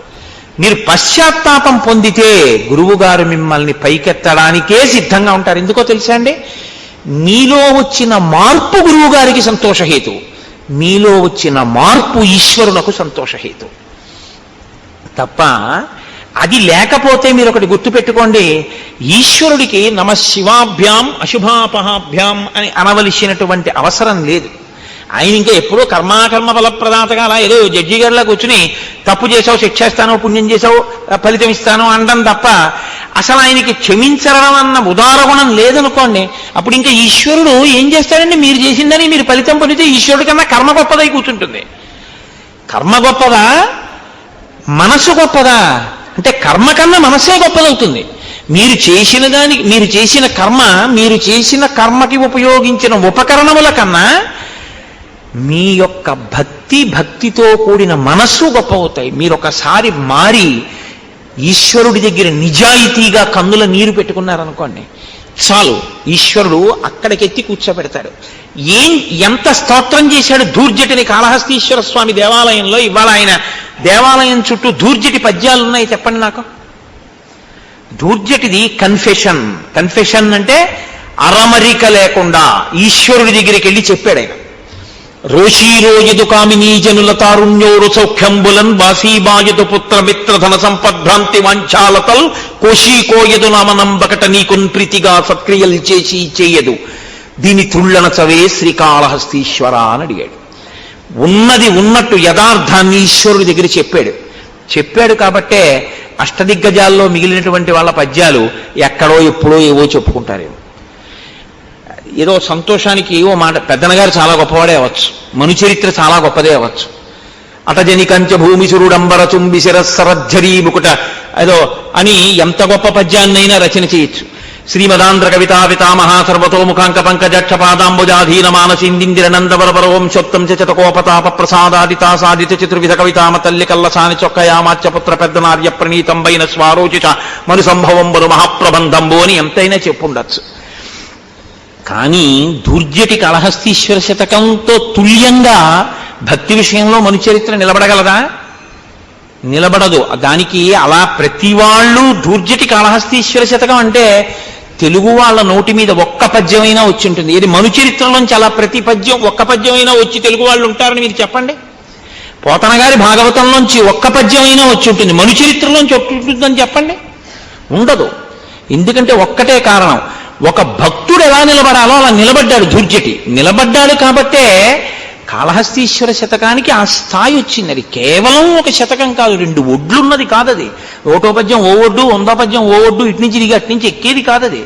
మీరు పశ్చాత్తాపం పొందితే గురువుగారు మిమ్మల్ని పైకెత్తడానికే సిద్ధంగా ఉంటారు. ఎందుకో తెలుసా అండి? మీలో వచ్చిన మార్పు గురువుగారికి సంతోషహేతు, మీలో వచ్చిన మార్పు ఈశ్వరునకు సంతోషహేతు తప్ప అది లేకపోతే మీరు ఒకటి గుర్తుపెట్టుకోండి, ఈశ్వరుడికి నమ శివాభ్యాం అశుభాపహాభ్యాం అని అనవలసినటువంటి అవసరం లేదు. ఆయన ఇంకా ఎప్పుడో కర్మాకర్మ ఫలప్రదాతగా అలా ఏదో జడ్జి గారిలా కూర్చుని తప్పు చేసావు శిక్షేస్తాను, పుణ్యం చేసావు ఫలితం ఇస్తాను అనడం తప్ప అసలు ఆయనకి క్షమించడం అన్న ఉదారగుణం లేదనుకోండి. అప్పుడు ఇంకా ఈశ్వరుడు ఏం చేస్తాడండి? మీరు చేసిందని మీరు ఫలితం పొందితే ఈశ్వరుడి కన్నా కర్మ గొప్పదై కూర్చుంటుంది. కర్మ గొప్పదా, మనసు గొప్పదా అంటే కర్మ కన్నా మనసే గొప్పదవుతుంది. మీరు చేసిన దానికి, మీరు చేసిన కర్మ, మీరు చేసిన కర్మకి ఉపయోగించిన ఉపకరణముల కన్నా మీ యొక్క భక్తితో కూడిన మనస్సు గొప్ప అవుతాయి. మీరు ఒకసారి మారి ఈశ్వరుడి దగ్గర నిజాయితీగా కన్నుల నీరు పెట్టుకున్నారనుకోండి, చాలు, ఈశ్వరుడు అక్కడికెత్తి కూర్చోబెడతాడు. ఎంత స్తోత్రం చేశాడు దూర్జటిని కాళహస్తీశ్వర స్వామి దేవాలయంలో. ఇవాళ ఆయన దేవాలయం చుట్టూ దూర్జటి పద్యాలు ఉన్నాయి, చెప్పండి నాకు. దూర్జటిది కన్ఫెషన్. కన్ఫెషన్ అంటే అరమరిక లేకుండా ఈశ్వరుడి దగ్గరికి వెళ్ళి చెప్పాడు ఆయన. రోషీరోయదు కామినీ జనుల తారుణ్యోరు సౌఖ్యంబులన్ బాసీబాయదు పుత్రమిత్రధన సంపద్భ్రాంతి వాంఛాలతల్ కోశీకోయదు నామనంబకట నీకున్ ప్రీతిగా సత్క్రియలు చేసి చేయదు దీని తుళ్ళన చవే శ్రీకాళహస్తీశ్వర అని అడిగాడు. ఉన్నది ఉన్నట్టు యథార్థాన్ని ఈశ్వరుడి దగ్గర చెప్పాడు కాబట్టే అష్టదిగ్గజాల్లో మిగిలినటువంటి వాళ్ళ పద్యాలు ఎక్కడో ఎప్పుడో ఏవో చెప్పుకుంటారేమో. ఏదో సంతోషానికి ఏవో మాట, పెద్దనగారు చాలా గొప్పవాడే అవ్వచ్చు, మనుచరిత్ర చాలా గొప్పదే అవ్వచ్చు. అటజని కంచ భూమిసురుడంబర చుంబి శిరస్సరజ్జరీ ముకుట ఏదో అని ఎంత గొప్ప పద్యాన్నైనా రచన చేయొచ్చు. శ్రీమదాంధ్ర కవితా పితామహ సర్వతోముఖాంక పంకజక్ష పాదాంబుజాధీన మానసిందిందిర నందవరవరోంశోత్తం చతకోపతాప ప్రసాదాదితా సాదిత చతుర్విధ కవితామ తల్లి కల్లసాని చొక్కయామాచ్య పుత్ర పెద్దనార్య ప్రణీతంబైన స్వారోచిత మను సంభవంబరు మహాప్రబంధంబు అని ఎంతైనా చెప్పుండొచ్చు. కానీ దుర్జటి కాళహస్తీశ్వర శతకంతో తుల్యంగా భక్తి విషయంలో మనుచరిత్ర నిలబడగలదా? నిలబడదు. దానికి అలా ప్రతి వాళ్ళు దుర్జటి కాళహస్తీశ్వర శతకం అంటే తెలుగు వాళ్ళ నోటి మీద ఒక్క పద్యమైనా వచ్చి ఉంటుంది. ఇది మనుచరిత్రలోంచి అలా ప్రతి పద్యం ఒక్క పద్యమైనా వచ్చి తెలుగు వాళ్ళు ఉంటారని మీరు చెప్పండి. పోతన గారి భాగవతంలోంచి ఒక్క పద్యమైనా వచ్చి ఉంటుంది, మనుచరిత్రలోంచి ఉంటుందని చెప్పండి. ఉండదు. ఎందుకంటే ఒక్కటే కారణం, ఒక భక్తుడు ఎలా నిలబడాలో అలా నిలబడ్డాడు దుర్జటి. నిలబడ్డాడు కాబట్టే కాళహస్తీశ్వర శతకానికి ఆ స్థాయి వచ్చింది. అది కేవలం ఒక శతకం కాదు, 2 ఒడ్లున్నది కాదది. ఒకటో పద్యం ఓ ఒడ్డు, 100వ పద్యం ఓ ఒడ్డు, ఇటు నుంచి దిగి అటు నుంచి ఎక్కేది కాదది.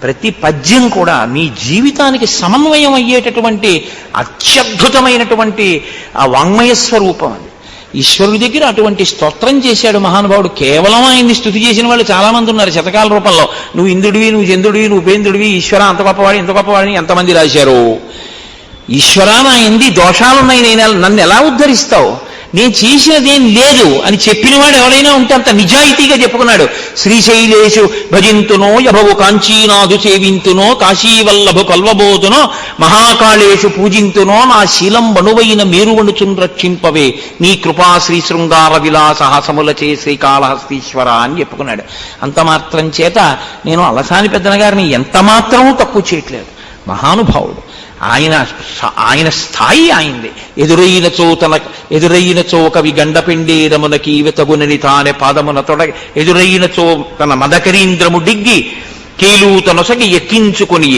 ప్రతి పద్యం కూడా మీ జీవితానికి సమన్వయం అయ్యేటటువంటి అత్యద్భుతమైనటువంటి ఆ వాంగ్మయ స్వరూపం. అది ఈశ్వరుడి దగ్గర అటువంటి స్తోత్రం చేశాడు మహానుభావుడు. కేవలం ఆయన్ని స్తుతి చేసిన వాళ్ళు చాలా మంది ఉన్నారు శతకాల రూపంలో. నువ్వు ఇంద్రుడివి, నువ్వు చంద్రుడివి, నువ్వు ఉపేంద్రుడివి, ఈశ్వర అంత గొప్పవాడి ఇంత గొప్పవాడిని ఎంతమంది రాశారు. ఈశ్వరా నా ఎంది దోషాలున్నాయి, నన్ను ఎలా ఉద్ధరిస్తావు, నేను చేసినదేం లేదు అని చెప్పినవాడు ఎవరైనా ఉంటే అంత నిజాయితీగా చెప్పుకున్నాడు. శ్రీశైలేషు భజింతునో యభవు కాంచీనాథు సేవింతునో కాశీవల్లభు కల్వబోతునో మహాకాళేషు పూజింతునో నా శీలం బణువైన మేరువణుచున్ రక్షింపవే నీ కృపా శ్రీ శృంగార విలాసహాసములచే శ్రీకాళహస్తీశ్వర అని చెప్పుకున్నాడు. అంత మాత్రం చేత నేను అలసాని పెద్దన గారిని ఎంత మాత్రమూ తక్కువ చేయట్లేదు. మహానుభావుడు. ఆయన స్థాయి ఆయింది. ఎదురైన చో కవి గండపిండేరమునకి తగునని తానే పాదమున తొడగి ఎదురైన చో తన మదకరీంద్రము డిగ్గి కేలూతనొసగి ఎక్కించుకొని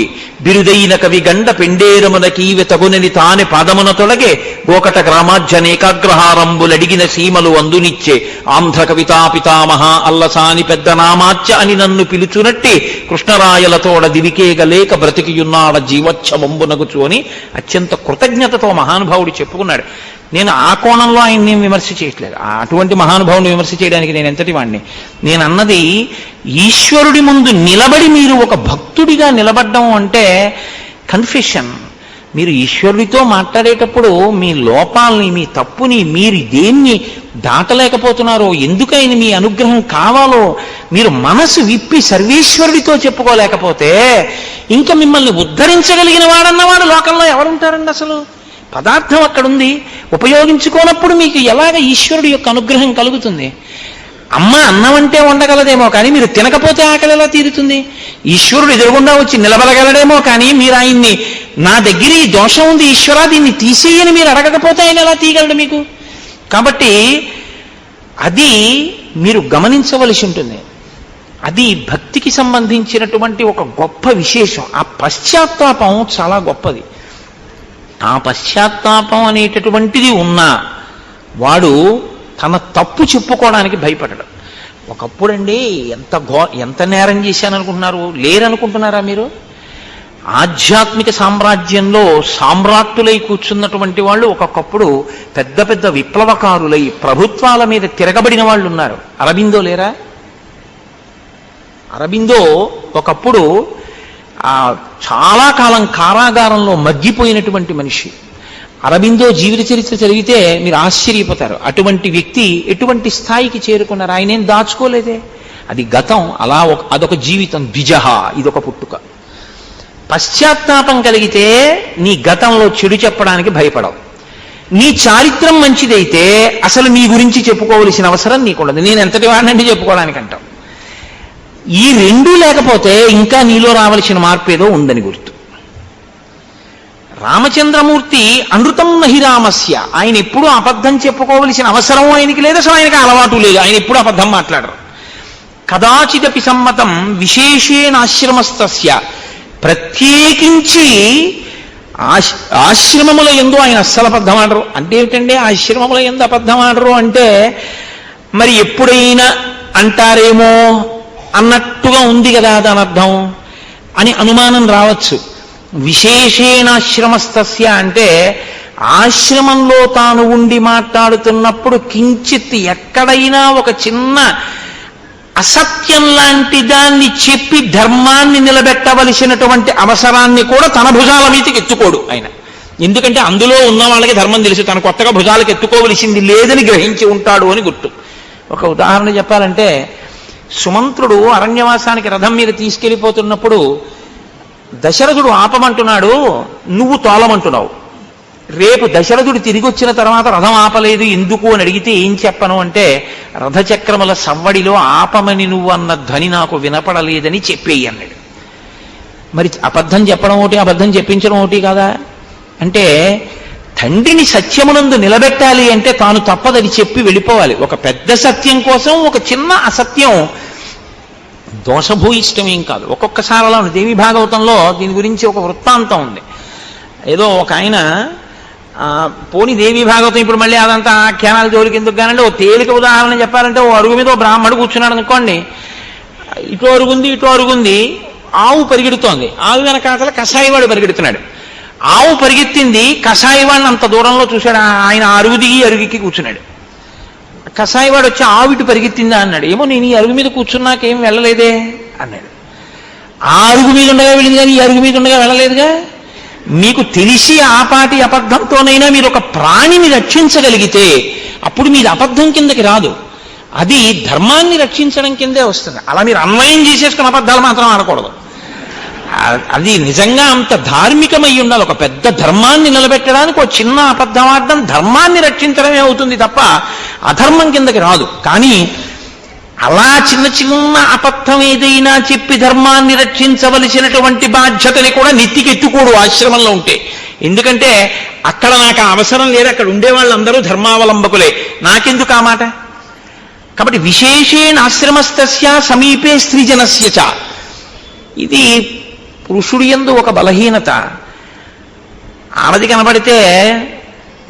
బిరుదైన కవి గండ పెండేరమునకి తగునని తానే పాదమున తొలగే గోకట గ్రామాజ్యనేకాగ్రహారంబులడిగిన సీమలు అందునిచ్చే ఆంధ్ర కవితా పితామహ అల్లసాని పెద్ద నామాచ్య అని నన్ను పిలుచునట్టి కృష్ణరాయలతోడ దివికేగలేక బ్రతికియున్నాడ జీవచ్ఛమంబునగుచు అని అత్యంత కృతజ్ఞతతో మహానుభావుడు చెప్పుకున్నాడు. నేను ఆ కోణంలో ఆయన్ని విమర్శ చేయట్లేదు. అటువంటి మహానుభావుని విమర్శ చేయడానికి నేను ఎంతటి వాడిని. నేను అన్నది ఈశ్వరుడి ముందు నిలబడి మీరు ఒక భక్తుడిగా నిలబడ్డం అంటే కన్ఫెషన్. మీరు ఈశ్వరుడితో మాట్లాడేటప్పుడు మీ లోపాలని, మీ తప్పుని, మీరు దేన్ని దాటలేకపోతున్నారో, ఎందుకైనా మీ అనుగ్రహం కావాలో మీరు మనసు విప్పి సర్వేశ్వరుడితో చెప్పుకోలేకపోతే ఇంకా మిమ్మల్ని ఉద్ధరించగలిగిన వాడన్నవాడు లోకంలో ఎవరుంటారండి? అసలు పదార్థం అక్కడుంది, ఉపయోగించుకోనప్పుడు మీకు ఎలాగ ఈశ్వరుడి యొక్క అనుగ్రహం కలుగుతుంది? అమ్మ అన్నం అంటే వండగలదేమో కానీ మీరు తినకపోతే ఆకలి ఎలా తీరుతుంది? ఈశ్వరుడు ఎదురుగుండా వచ్చి నిలబడగలడేమో కానీ మీరు ఆయన్ని నా దగ్గర ఈ దోషం ఉంది ఈశ్వరా దీన్ని తీసేయని మీరు అడగకపోతే ఆయన ఎలా తీయగలడు మీకు? కాబట్టి అది మీరు గమనించవలసి ఉంటుంది. అది భక్తికి సంబంధించినటువంటి ఒక గొప్ప విశేషం. ఆ పశ్చాత్తాపం చాలా గొప్పది. ఆ పశ్చాత్తాపం అనేటటువంటిది ఉన్నా వాడు తన తప్పు చెప్పుకోవడానికి భయపడడు. ఒకప్పుడండి ఎంత నేరం చేశాననుకుంటున్నారు? లేరనుకుంటున్నారా మీరు? ఆధ్యాత్మిక సామ్రాజ్యంలో సామ్రాట్టులై కూర్చున్నటువంటి వాళ్ళు ఒకప్పుడు పెద్ద పెద్ద విప్లవకారులై ప్రభుత్వాల మీద తిరగబడిన వాళ్ళు ఉన్నారు. అరబిందో లేరా? అరబిందో ఒకప్పుడు చాలా కాలం కారాగారంలో మగ్గిపోయినటువంటి మనిషి. అరబిందో జీవిత చరిత్ర చదివితే మీరు ఆశ్చర్యపోతారు. అటువంటి వ్యక్తి ఎటువంటి స్థాయికి చేరుకున్నారు? ఆయనేం దాచుకోలేదే. అది గతం. అలా అదొక జీవితం. ద్విజహ, ఇదొక పుట్టుక. పశ్చాత్తాపం కలిగితే నీ గతంలో చెడు చెప్పడానికి భయపడవు. నీ చారిత్రం మంచిదైతే అసలు నీ గురించి చెప్పుకోవలసిన అవసరం నీకుండదు. నేను ఎంతటి వాడినంటే చెప్పుకోవడానికి అంటావు. ఈ రెండూ లేకపోతే ఇంకా నీలో రావలసిన మార్పు ఏదో ఉందని గుర్తు. రామచంద్రమూర్తి అనృతం నహి రామస్య, ఆయన ఎప్పుడూ అబద్ధం చెప్పుకోవలసిన అవసరం ఆయనకి లేదు, అసలు ఆయనకి అలవాటు లేదు, ఆయన ఎప్పుడు అబద్ధం మాట్లాడరు. కదాచిదపి సమ్మతం విశేషేణ ఆశ్రమస్తస్య, ప్రత్యేకించి ఆశ్రమముల యందు ఆయన అస్సలు అబద్ధం ఆడరు. అంటే ఏమిటండి ఆశ్రమముల యందు అబద్ధం ఆడరు అంటే, మరి ఎప్పుడైనా అంటారేమో అన్నట్టుగా ఉంది కదా దాని అర్థం అని అనుమానం రావచ్చు. విశేషేణాశ్రమస్తస్య అంటే ఆశ్రమంలో తాను ఉండి మాట్లాడుతున్నప్పుడు కించిత్ ఎక్కడైనా ఒక చిన్న అసత్యం లాంటి దాన్ని చెప్పి ధర్మాన్ని నిలబెట్టవలసినటువంటి అవసరాన్ని కూడా తన భుజాల మీదకి ఎత్తుకోడు ఆయన. ఎందుకంటే అందులో ఉన్న వాళ్ళకి ధర్మం తెలుసు, తన కొత్తగా భుజాలకు ఎత్తుకోవలసింది లేదని గ్రహించి ఉంటాడు అని గుర్తు. ఒక ఉదాహరణ చెప్పాలంటే, సుమంత్రుడు అరణ్యవాసానికి రథం మీద తీసుకెళ్ళిపోతున్నప్పుడు దశరథుడు ఆపమంటున్నాడు, నువ్వు తోలమంటున్నావు. రేపు దశరథుడు తిరిగి వచ్చిన తర్వాత రథం ఆపలేదు ఎందుకు అని అడిగితే ఏం చెప్పను అంటే, రథచక్రముల సవ్వడిలో ఆపమని నువ్వు అన్న ధ్వని నాకు వినపడలేదని చెప్పేయి అన్నాడు. మరి అబద్ధం చెప్పడం ఒకటి, అబద్ధం చెప్పించడం ఒకటి కాదా అంటే, తండ్రిని సత్యమునందు నిలబెట్టాలి అంటే తాను తప్పదని చెప్పి వెళ్ళిపోవాలి. ఒక పెద్ద సత్యం కోసం ఒక చిన్న అసత్యం దోషభూయిష్టమేం కాదు. ఒక్కొక్కసారి అలా దేవి భాగవతంలో దీని గురించి ఒక వృత్తాంతం ఉంది. ఏదో ఒక ఆయన పోని దేవి భాగవతం ఇప్పుడు మళ్ళీ అదంతా ఆఖ్యానాలు జోలికి ఎందుకు కానండి, ఓ తేలిక ఉదాహరణ చెప్పాలంటే, ఓ అరుగు మీద ఓ బ్రాహ్మడు కూర్చున్నాడు అనుకోండి, ఇటు అరుగుంది ఇటు అరుగుంది, ఆవు పరిగెడుతోంది, ఆవు వెనకాతల కషాయివాడు పరిగెడుతున్నాడు. ఆవు పరిగెత్తింది, కషాయివాడిని అంత దూరంలో చూశాడు, ఆయన అరుగు దిగి అరుగుకి కూర్చున్నాడు. కషాయివాడు వచ్చి ఆవు ఇటు పరిగెత్తిందా అన్నాడు. ఏమో నేను ఈ అరుగు మీద కూర్చున్నాకేం వెళ్ళలేదే అన్నాడు. ఆ అరుగు మీద ఉండగా వెళ్ళింది కానీ ఈ అరుగు మీద ఉండగా వెళ్ళలేదుగా. మీకు తెలిసి ఆపాటి అబద్ధంతోనైనా మీరు ఒక ప్రాణిని రక్షించగలిగితే అప్పుడు మీది అబద్ధం కిందకి రాదు, అది ధర్మాన్ని రక్షించడం కిందే వస్తుంది. అలా మీరు అన్వయం చేసేసుకున్న అబద్ధాలు మాత్రం ఆడకూడదు. అది నిజంగా అంత ధార్మికమై ఉండాలి. ఒక పెద్ద ధర్మాన్ని నిలబెట్టడానికి ఒక చిన్న అబద్ధం ఆడడం ధర్మాన్ని రక్షించడమే అవుతుంది తప్ప అధర్మం కిందకి రాదు. కానీ అలా చిన్న చిన్న అబద్ధం ఏదైనా చెప్పి ధర్మాన్ని రక్షించవలసినటువంటి బాధ్యతని కూడా నెత్తికెత్తుకోడు ఆశ్రమంలో ఉంటే. ఎందుకంటే అక్కడ నాకు అవసరం లేదు, అక్కడ ఉండే వాళ్ళందరూ ధర్మావలంబకులే, నాకెందుకు ఆ మాట. కాబట్టి విశేషేణ ఆశ్రమస్తస్య సమీపే స్త్రీజనస్య చ, ఇది పురుషుడి యందు ఒక బలహీనత. ఆడది కనబడితే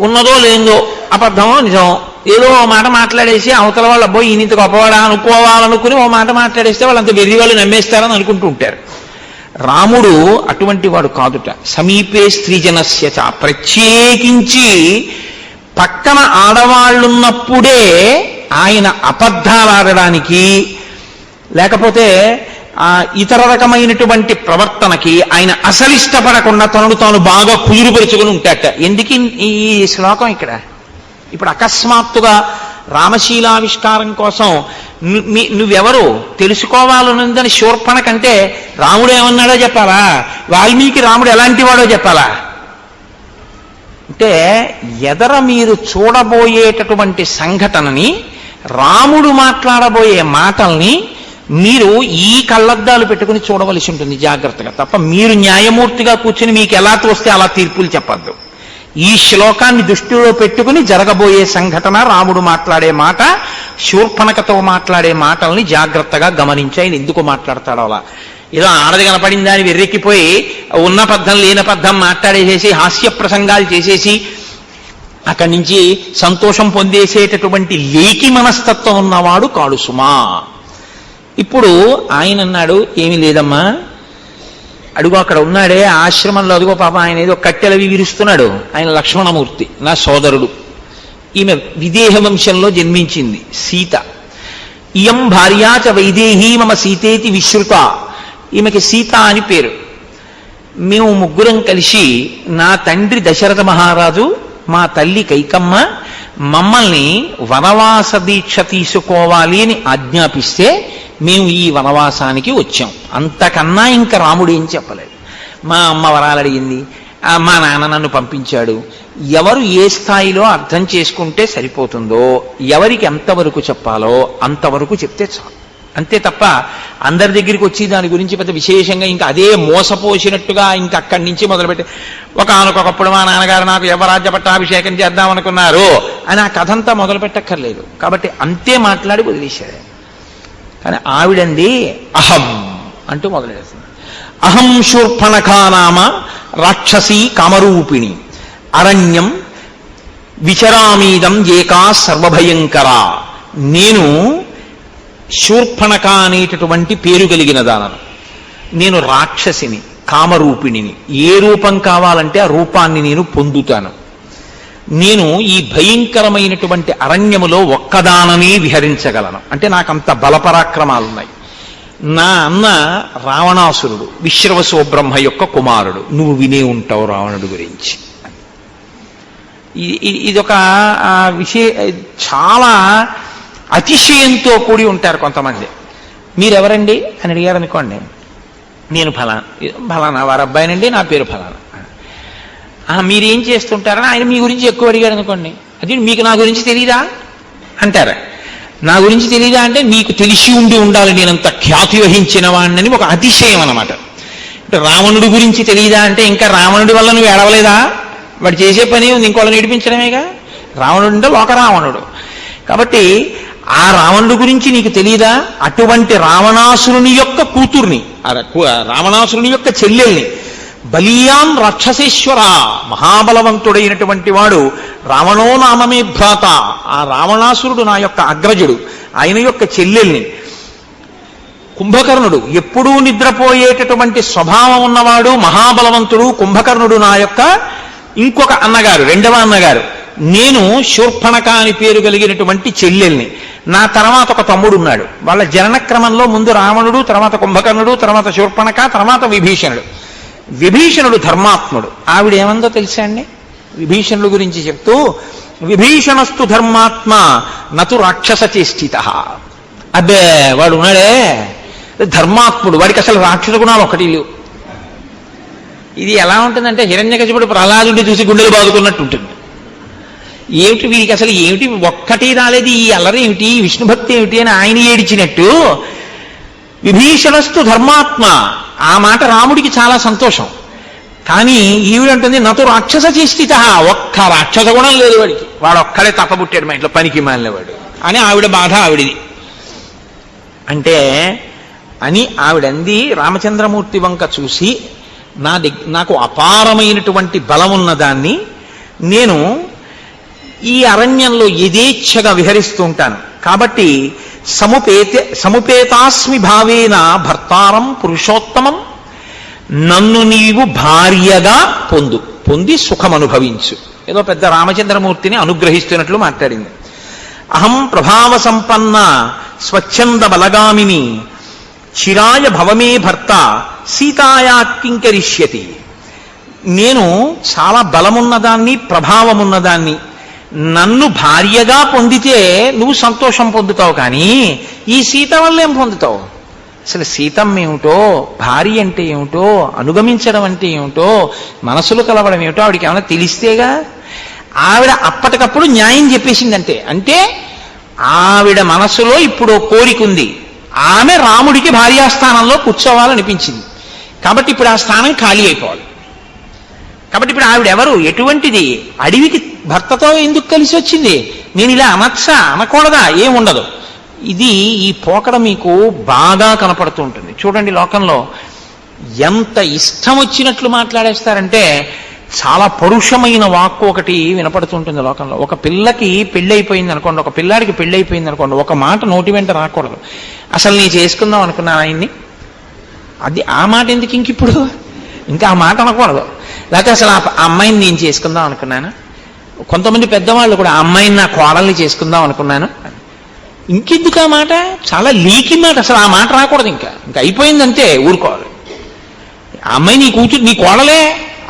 ఉన్నదో లేదో అబద్ధమో నిజమో ఏదో ఓ మాట మాట్లాడేసి అవతల వాళ్ళు అబ్బో ఈయన ఇంత గొప్పవాడా అనుకోవాలనుకుని ఓ మాట మాట్లాడేస్తే వాళ్ళంత వెర్రి వాళ్ళు నమ్మేస్తారని అనుకుంటూ ఉంటారు. రాముడు అటువంటి వాడు కాదుట. సమీపే స్త్రీజనస్య చ, ప్రత్యేకించి పక్కన ఆడవాళ్ళున్నప్పుడే ఆయన అబద్ధాలాడడానికి లేకపోతే ఇతర రకమైనటువంటి ప్రవర్తనకి ఆయన అసలు ఇష్టపడకుండా తనను తాను బాగా కుదురుపరుచుకుని ఉంటాట. ఎందుకు ఈ శ్లోకం ఇక్కడ? ఇప్పుడు అకస్మాత్తుగా రామశీలావిష్కారం కోసం నువ్వెవరు తెలుసుకోవాలనుందని శూర్పణ కంటే రాముడు ఏమన్నాడో చెప్పాలా, వాల్మీకి రాముడు ఎలాంటి వాడో చెప్పాలా? అంటే ఎదర మీరు చూడబోయేటటువంటి సంఘటనని, రాముడు మాట్లాడబోయే మాటల్ని మీరు ఈ కళ్ళద్దాలు పెట్టుకుని చూడవలసి ఉంటుంది జాగ్రత్తగా. తప్ప మీరు న్యాయమూర్తిగా కూర్చుని మీకు ఎలా తోస్తే అలా తీర్పులు చెప్పద్దు. ఈ శ్లోకాన్ని దృష్టిలో పెట్టుకుని జరగబోయే సంఘటన, రాముడు మాట్లాడే మాట, శూర్పణఖతో మాట్లాడే మాటల్ని జాగ్రత్తగా గమనించి ఆయన ఎందుకు మాట్లాడతాడో అలా. ఏదో ఆడది కనపడింది అని వెర్రెక్కిపోయి ఉన్న పద్ధం లేని పద్ధం మాట్లాడేసేసి హాస్య ప్రసంగాలు చేసేసి అక్కడి నుంచి సంతోషం పొందేసేటటువంటి లేకి మనస్తత్వం ఉన్నవాడు కాడు సుమా. ఇప్పుడు ఆయన అన్నాడు, ఏమీ లేదమ్మా, అడుగు అక్కడ ఉన్నాడే ఆశ్రమంలో, అదిగో పాప ఆయన ఏదో కట్టెలవి విరుస్తున్నాడు, ఆయన లక్ష్మణమూర్తి నా సోదరుడు. ఈమె విదేహ వంశంలో జన్మించింది సీత. ఇయం భార్యాచ వైదేహీ మమ సీతేతి విశ్రుత, ఈమెకి సీత అని పేరు. మేము ముగ్గురం కలిసి నా తండ్రి దశరథ మహారాజు, మా తల్లి కైకమ్మ మమ్మల్ని వనవాస దీక్ష తీసుకోవాలి అని ఆజ్ఞాపిస్తే మేము ఈ వనవాసానికి వచ్చాం. అంతకన్నా ఇంకా రాముడు ఏం చెప్పలేదు. మా అమ్మ వరాలు అడిగింది, మా నాన్న నన్ను పంపించాడు. ఎవరు ఏ స్థాయిలో అర్థం చేసుకుంటే సరిపోతుందో, ఎవరికి ఎంతవరకు చెప్పాలో అంతవరకు చెప్తే చాలు. అంతే తప్ప అందరి దగ్గరికి వచ్చి దాని గురించి పెద్ద విశేషంగా ఇంకా అదే మోసపోసినట్టుగా ఇంకా అక్కడి నుంచి మొదలుపెట్టి ఒకనొకప్పుడు మా నాన్నగారు నాకు యవరాజ్య పట్టాభిషేకం చేద్దామనుకున్నారు అని ఆ కథంతా మొదలు పెట్టక్కర్లేదు. కాబట్టి అంతే మాట్లాడి వదిలేశాడు. కానీ ఆవిడంది అహం అంటూ మొదలెడుతుంది. అహం శూర్పణఖా నామ రాక్షసీ కామరూపిణి అరణ్యం విచరామీదం ఏకా సర్వభయంకర. నేను శూర్పణఖ అనేటటువంటి పేరు కలిగిన దానను. నేను రాక్షసిని, కామరూపిణిని. ఏ రూపం కావాలంటే ఆ రూపాన్ని నేను పొందుతాను. నేను ఈ భయంకరమైనటువంటి అరణ్యములో ఒక్కదాననే విహరించగలను. అంటే నాకంత బలపరాక్రమాలున్నాయి. నా అన్న రావణాసురుడు, విశ్రవసో బ్రహ్మ యొక్క కుమారుడు. నువ్వు వినే ఉంటావు రావణుడు గురించి. ఇదొక చాలా అతిశయంతో కూడి ఉంటారు కొంతమంది. మీరెవరండి అని అడిగారు అనుకోండి, నేను ఫలానా వారి అబ్బాయినండి, నా పేరు ఫలానా. మీరేం చేస్తుంటారని ఆయన మీ గురించి ఎక్కువ అడిగాడు అనుకోండి, అది మీకు నా గురించి తెలీదా అంటారా? నా గురించి తెలీదా అంటే మీకు తెలిసి ఉండాలి నేనంత ఖ్యాతి వహించిన వాడిని ఒక అతిశయం అన్నమాట. అంటే రావణుడి గురించి తెలీదా అంటే ఇంకా రావణుడి వల్ల నువ్వు ఏడవలేదా? వాడు చేసే పని ఉంది ఇంకోళ్ళని ఏడిపించడమేగా. రావణుడు అంటే లోక రావణుడు. కాబట్టి ఆ రావణుడి గురించి నీకు తెలీదా? అటువంటి రావణాసురుని యొక్క కూతుర్ని, రావణాసురుని యొక్క చెల్లెల్ని, బలీయాం రాక్షసేశ్వర, మహాబలవంతుడైనటువంటి వాడు రావణో నామమే భ్రాత, ఆ రావణాసురుడు నా యొక్క అగ్రజుడు, ఆయన యొక్క చెల్లెల్ని. కుంభకర్ణుడు ఎప్పుడూ నిద్రపోయేటటువంటి స్వభావం ఉన్నవాడు, మహాబలవంతుడు కుంభకర్ణుడు నా యొక్క ఇంకొక అన్నగారు, రెండవ అన్నగారు. నేను శూర్పణఖ అని పేరు కలిగినటువంటి చెల్లెల్ని. నా తర్వాత ఒక తమ్ముడు ఉన్నాడు. వాళ్ళ జనన క్రమంలో ముందు రావణుడు, తర్వాత కుంభకర్ణుడు, తర్వాత శూర్పణఖ, తర్వాత విభీషణుడు. విభీషణుడు ధర్మాత్ముడు. ఆవిడేమందో తెలుసా అండి విభీషణుడు గురించి చెప్తూ, విభీషణస్తు ధర్మాత్మ నతు రాక్షస చేష్టిత. అబ్బే వాడు ఉన్నాడే ధర్మాత్ముడు, వాడికి అసలు రాక్షస గుణాలు ఒకటి లేవు. ఇది ఎలా ఉంటుందంటే హిరణ్యకశిపుడు ప్రహ్లాదుడి చూసి గుండెలు బాదుకున్నట్టు ఉంటుంది. ఏమిటి వీడికి అసలు ఏమిటి ఒక్కటి రాలేదు, ఈ అల్లరి ఏమిటి, విష్ణుభక్తి ఏమిటి అని ఆయన ఏడిచినట్టు విభీషణస్తు ధర్మాత్మ. ఆ మాట రాముడికి చాలా సంతోషం. కానీ ఈవిడంటుంది నతు రాక్షస చేష్టిత, ఒక్క రాక్షస గుణం లేదు వాడికి, వాడు ఒక్కడే తప్పబుట్టాడు మా ఇంట్లో పనికి మాలినవాడు అని ఆవిడ బాధ ఆవిడిది. అంటే అని ఆవిడంది రామచంద్రమూర్తి వంక చూసి, నాకు అపారమైనటువంటి బలం ఉన్నదాన్ని, నేను ఈ అరణ్యంలో యథేచ్ఛగా విహరిస్తూ ఉంటాను. కాబట్టి సముపేతాస్మి భావేన భర్తారం పురుషోత్తమం, నన్ను నీవు భార్యగా పొంది సుఖమనుభవించు. ఏదో పెద్ద రామచంద్రమూర్తిని అనుగ్రహిస్తున్నట్లు మాట్లాడింది. అహం ప్రభావ సంపన్న స్వచ్ఛంద బలగామిని చిరాయ భవమే భర్త సీతాయా కింకరిష్యతి. నేను చాలా బలమున్నదాన్ని, ప్రభావమున్నదాన్ని. నన్ను భార్యగా పొందితే నువ్వు సంతోషం పొందుతావు, కానీ ఈ సీత వల్ల ఏం పొందుతావు? అసలు సీతమ్మ ఏమిటో, భార్య అంటే ఏమిటో, అనుగమించడం అంటే ఏమిటో, మనసులు కలవడం ఏమిటో ఆవిడికి ఏమైనా తెలిస్తేగా. ఆవిడ అప్పటికప్పుడు న్యాయం చెప్పేసిందంటే, అంటే ఆవిడ మనసులో ఇప్పుడు కోరిక ఉంది, ఆమె రాముడికి భార్యాస్థానంలో కూర్చోవాలనిపించింది. కాబట్టి ఇప్పుడు ఆ స్థానం ఖాళీ అయిపోవాలి. కాబట్టి ఇప్పుడు ఆవిడెవరు, ఎటువంటిది, అడవికి భర్తతో ఎందుకు కలిసి వచ్చింది, నేను ఇలా అనొచ్చా అనకూడదా, ఏముండదు. ఇది ఈ పోకడ మీకు బాగా కనపడుతూ ఉంటుంది. చూడండి లోకంలో ఎంత ఇష్టం వచ్చినట్లు మాట్లాడేస్తారంటే, చాలా పరుషమైన వాక్కు ఒకటి వినపడుతుంటుంది లోకంలో. ఒక పిల్లకి పెళ్ళైపోయింది అనుకోండి, ఒక పిల్లాడికి పెళ్ళైపోయింది అనుకోండి, ఒక మాట నోటి వెంట రాకూడదు. అసలు నీ చేసుకుందాం అనుకున్నాను ఆయన్ని, అది ఆ మాట ఎందుకు ఇంక ఇప్పుడు, ఇంకా ఆ మాట అనకూడదు. లేకపోతే అసలు ఆ అమ్మాయిని నేను చేసుకుందాం అనుకున్నాను. కొంతమంది పెద్దవాళ్ళు కూడా ఆ అమ్మాయిని నా కోడల్ని చేసుకుందాం అనుకున్నాను. ఇంకెందుకు ఆ మాట, చాలా లీకి మాట, అసలు ఆ మాట రాకూడదు. ఇంకా అయిపోయిందంటే ఊరుకోవాలి. ఆ అమ్మాయి నీ కూతురు, నీ కోడలే,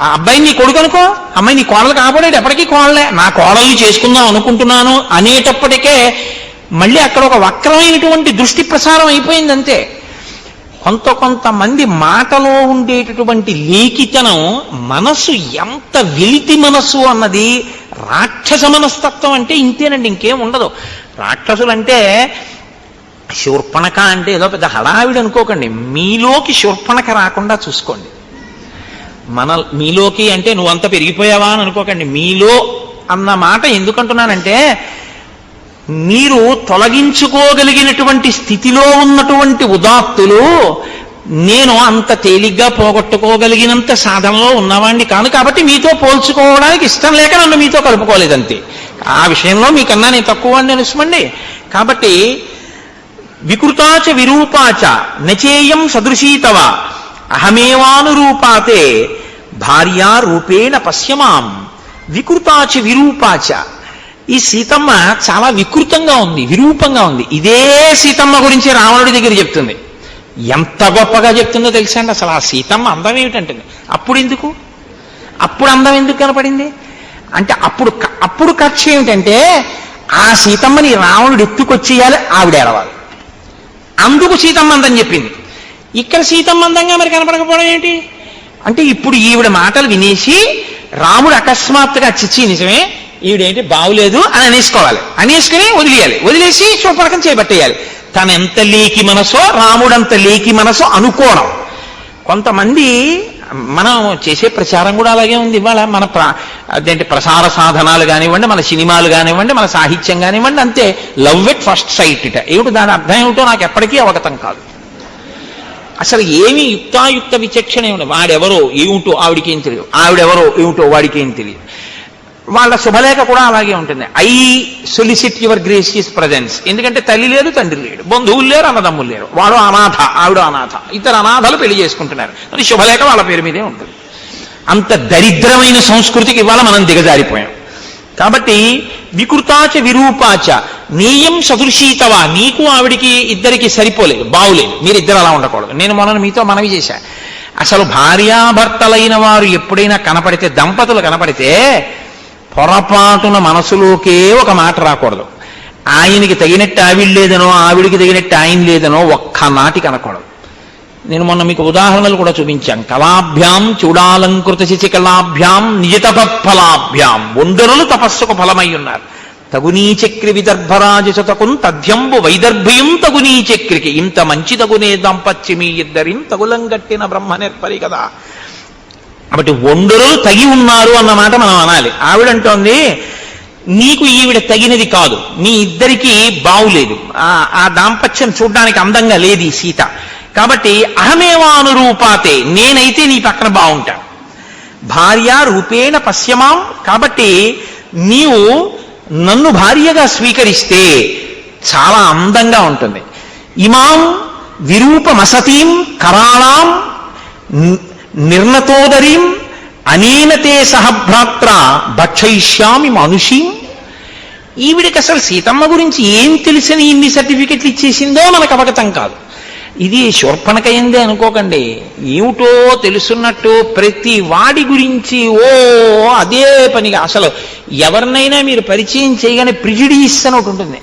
ఆ అబ్బాయిని నీ కొడుకు అనుకో, అమ్మాయి నీ కోడలు కాబోడేది ఎప్పటికీ కోడలే, నా కోడల్ని చేసుకుందాం అనుకుంటున్నాను అనేటప్పటికే మళ్ళీ అక్కడ ఒక వక్రమైనటువంటి దృష్టి ప్రసారం అయిపోయిందంతే. కొంతమంది మాటలో ఉండేటటువంటి లేఖితనం, మనసు ఎంత వెలితి మనసు అన్నది, రాక్షస మనస్తత్వం అంటే ఇంతేనండి, ఇంకేం ఉండదు. రాక్షసులంటే శూర్పణఖ అంటే ఏదో పెద్ద హడావిడి అనుకోకండి, మీలోకి శూర్పణఖ రాకుండా చూసుకోండి. మీలోకి అంటే నువ్వంత పెరిగిపోయావా అని అనుకోకండి. మీలో అన్న మాట ఎందుకంటున్నానంటే, మీరు తొలగించుకోగలిగినటువంటి స్థితిలో ఉన్నటువంటి ఉదాత్తులు నేను అంత తేలిగ్గా పోగొట్టుకోగలిగినంత సాధనలో ఉన్నవాడిని కాను, కాబట్టి మీతో పోల్చుకోవడానికి ఇష్టం లేక నన్ను మీతో కలుపుకోలేదంతే. ఆ విషయంలో మీకన్నా నేను తక్కువ వాడిని అనుసమండి. కాబట్టి వికృతాచ విరూపాచ నచేయం సదృశీతవ అహమేవానురూపాతే భార్యా రూపేణ పశ్యమాం. వికృతాచ విరూపాచ, ఈ సీతమ్మ చాలా వికృతంగా ఉంది, విరూపంగా ఉంది. ఇదే సీతమ్మ గురించి రావణుడి దగ్గర చెప్తుంది. ఎంత గొప్పగా చెప్తుందో తెలుసా అండి. అసలు ఆ సీతమ్మ అందం ఏమిటంటే, అప్పుడు అందం ఎందుకు కనపడింది అంటే, అప్పుడు కక్ష ఏమిటంటే, ఆ సీతమ్మని రావణుడు ఎత్తుకొచ్చేయాలి, ఆవిడ ఏడవాలి. అందుకు సీతమ్మ అందం చెప్పింది. ఇక్కడ సీతమ్మ అందంగా మరి కనపడకపోవడం ఏంటి అంటే, ఇప్పుడు ఈవిడ మాటలు వినేసి రాముడు అకస్మాత్తుగా చిచ్చి నిజమే ఈవిడేంటి బాగులేదు అని అనేసుకోవాలి, అనేసుకుని వదిలేయాలి, వదిలేసి శూర్పణఖం చేపట్టేయాలి. తనెంత లేకి మనసో రాముడంత లేకి మనసో అనుకోవడం. కొంతమంది మనం చేసే ప్రచారం కూడా అలాగే ఉంది ఇవాళ. మన అదేంటి ప్రసార సాధనాలు కానివ్వండి, మన సినిమాలు కానివ్వండి, మన సాహిత్యం కానివ్వండి, అంతే లవ్ ఎట్ ఫస్ట్ సైట్ ఇట. ఏమిటి దాని అర్థం ఏమిటో నాకు ఎప్పటికీ అవగతం కాదు. అసలు ఏమి యుక్తాయుక్త విచక్షణ ఏమిటి? వాడెవరో ఏమిటో ఆవిడికేం తెలియదు, ఆవిడెవరో ఏమిటో వాడికేం తెలియదు. వాళ్ళ శుభలేఖ కూడా అలాగే ఉంటుంది. I solicit your gracious presence. ఎందుకంటే తల్లి లేదు, తండ్రి లేడు, బంధువులు లేరు, అన్నదమ్ములు లేరు, వాడు అనాథ, ఆవిడ అనాథ, ఇద్దరు అనాథలు పెళ్లి చేసుకుంటున్నారు. అది శుభలేఖ వాళ్ళ పేరు మీదే ఉంటుంది. అంత దరిద్రమైన సంస్కృతికి ఇవాళ మనం దిగజారిపోయాం. కాబట్టి వికృతాచ విరూపాచ నీయం సదృశీతవా, నీకు ఆవిడికి ఇద్దరికి సరిపోలేదు, బాగులేదు, మీరిద్దరు అలా ఉండకూడదు. నేను మొన్న మీతో మనవి చేశా, అసలు భార్యాభర్తలైన వారు ఎప్పుడైనా కనపడితే, దంపతులు కనపడితే పొరపాటున మనసులోకే ఒక మాట రాకూడదు. ఆయనకి తగినట్టు ఆవిడ లేదనో, ఆవిడికి తగినట్టు ఆయన లేదనో ఒక్క నాటికి అనకూడదు. నేను మొన్న మీకు ఉదాహరణలు కూడా చూపించాను. కళాభ్యాం చూడాలంకృత శిశికళాభ్యాం నిజతపఫలాభ్యాం. ఒండరులు తపస్సుకు ఫలమై ఉన్నారు. తగునీ చక్రి విదర్భరాజసుతకున్ తథ్యంబు వైదర్భ్యం తగునీ చక్రికి. ఇంత మంచి తగునే దాంపత్యమీ ఇద్దరిం తగులంగట్టిన బ్రహ్మ నేర్పరి కదా. కాబట్టి ఒండరులు తగి ఉన్నారు అన్నమాట మనం అనాలి. ఆవిడంటోంది నీకు ఈవిడ తగినది కాదు, మీ ఇద్దరికీ బావులేదు, ఆ దాంపత్యం చూడ్డానికి అందంగా లేదు ఈ సీత. కాబట్టి అహమేవానురూపాతే, నేనైతే నీ పక్కన బాగుంటాను. భార్య రూపేణ పశ్యమాం, కాబట్టి నీవు నన్ను భార్యగా స్వీకరిస్తే చాలా అందంగా ఉంటుంది. ఇమాం విరూపమసతీం కరాళాం నిర్ణతోదరీం అనేనతే సహభ్రాత్ర భక్షయిష్యామి మనుషీం. ఈవిడికి అసలు సీతమ్మ గురించి ఏం తెలిసని ఇన్ని సర్టిఫికెట్లు ఇచ్చేసిందో మనకు అవగతం కాదు. ఇది శూర్పణఖ అయిందే అనుకోకండి. ఏమిటో తెలుసున్నట్టు ప్రతి వాడి గురించి అదే పనిగా అసలు ఎవరినైనా మీరు పరిచయం చేయగానే ప్రిజుడీస్ అని ఒకటి ఉంటుంది.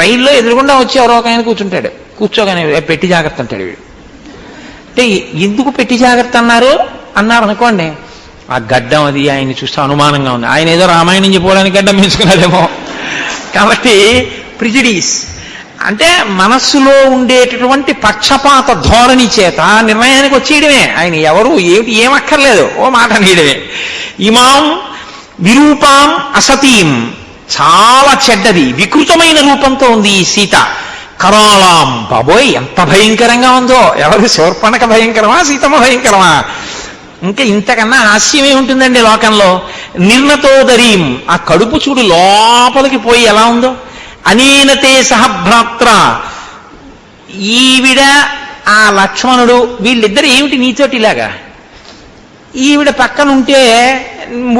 రైల్లో ఎదురుగుండా వచ్చి ఎవరో ఒక ఆయన కూర్చోగానే పెట్టి జాగ్రత్త అంటాడు వీడు. అంటే ఎందుకు పెట్టి జాగ్రత్త అన్నారు అనుకోండి, ఆ గడ్డం అది ఆయన్ని చూస్తే అనుమానంగా ఉంది, ఆయన ఏదో రామాయణం చెప్పుకోవడానికి గడ్డం వేసుకున్నాడేమో. కాబట్టి ప్రిజుడీస్ అంటే మనస్సులో ఉండేటటువంటి పక్షపాత ధోరణి చేత నిర్ణయానికి వచ్చేయడమే. ఆయన ఎవరు ఏమిటి ఏమక్కర్లేదు, ఓ మాట నీయడమే. ఇమాం విరూపాం అసతీం, చాలా చెడ్డది వికృతమైన రూపంతో ఉంది ఈ సీత. కరాళాం, బాబోయ్ ఎంత భయంకరంగా ఉందో. ఎవరు శూర్పణఖ భయంకరమా, సీతమ్మ భయంకరమా? ఇంకా ఇంతకన్నా హాస్యం ఏముంటుందండి లోకంలో. నిర్ణతోదరీం, ఆ కడుపు చూడు లోపలికి పోయి ఎలా ఉందో. అనేనతే సహభ్రాత్ర, ఈవిడ ఆ లక్ష్మణుడు వీళ్ళిద్దరు ఏమిటి నీతోటి ఇలాగా. ఈవిడ పక్కనుంటే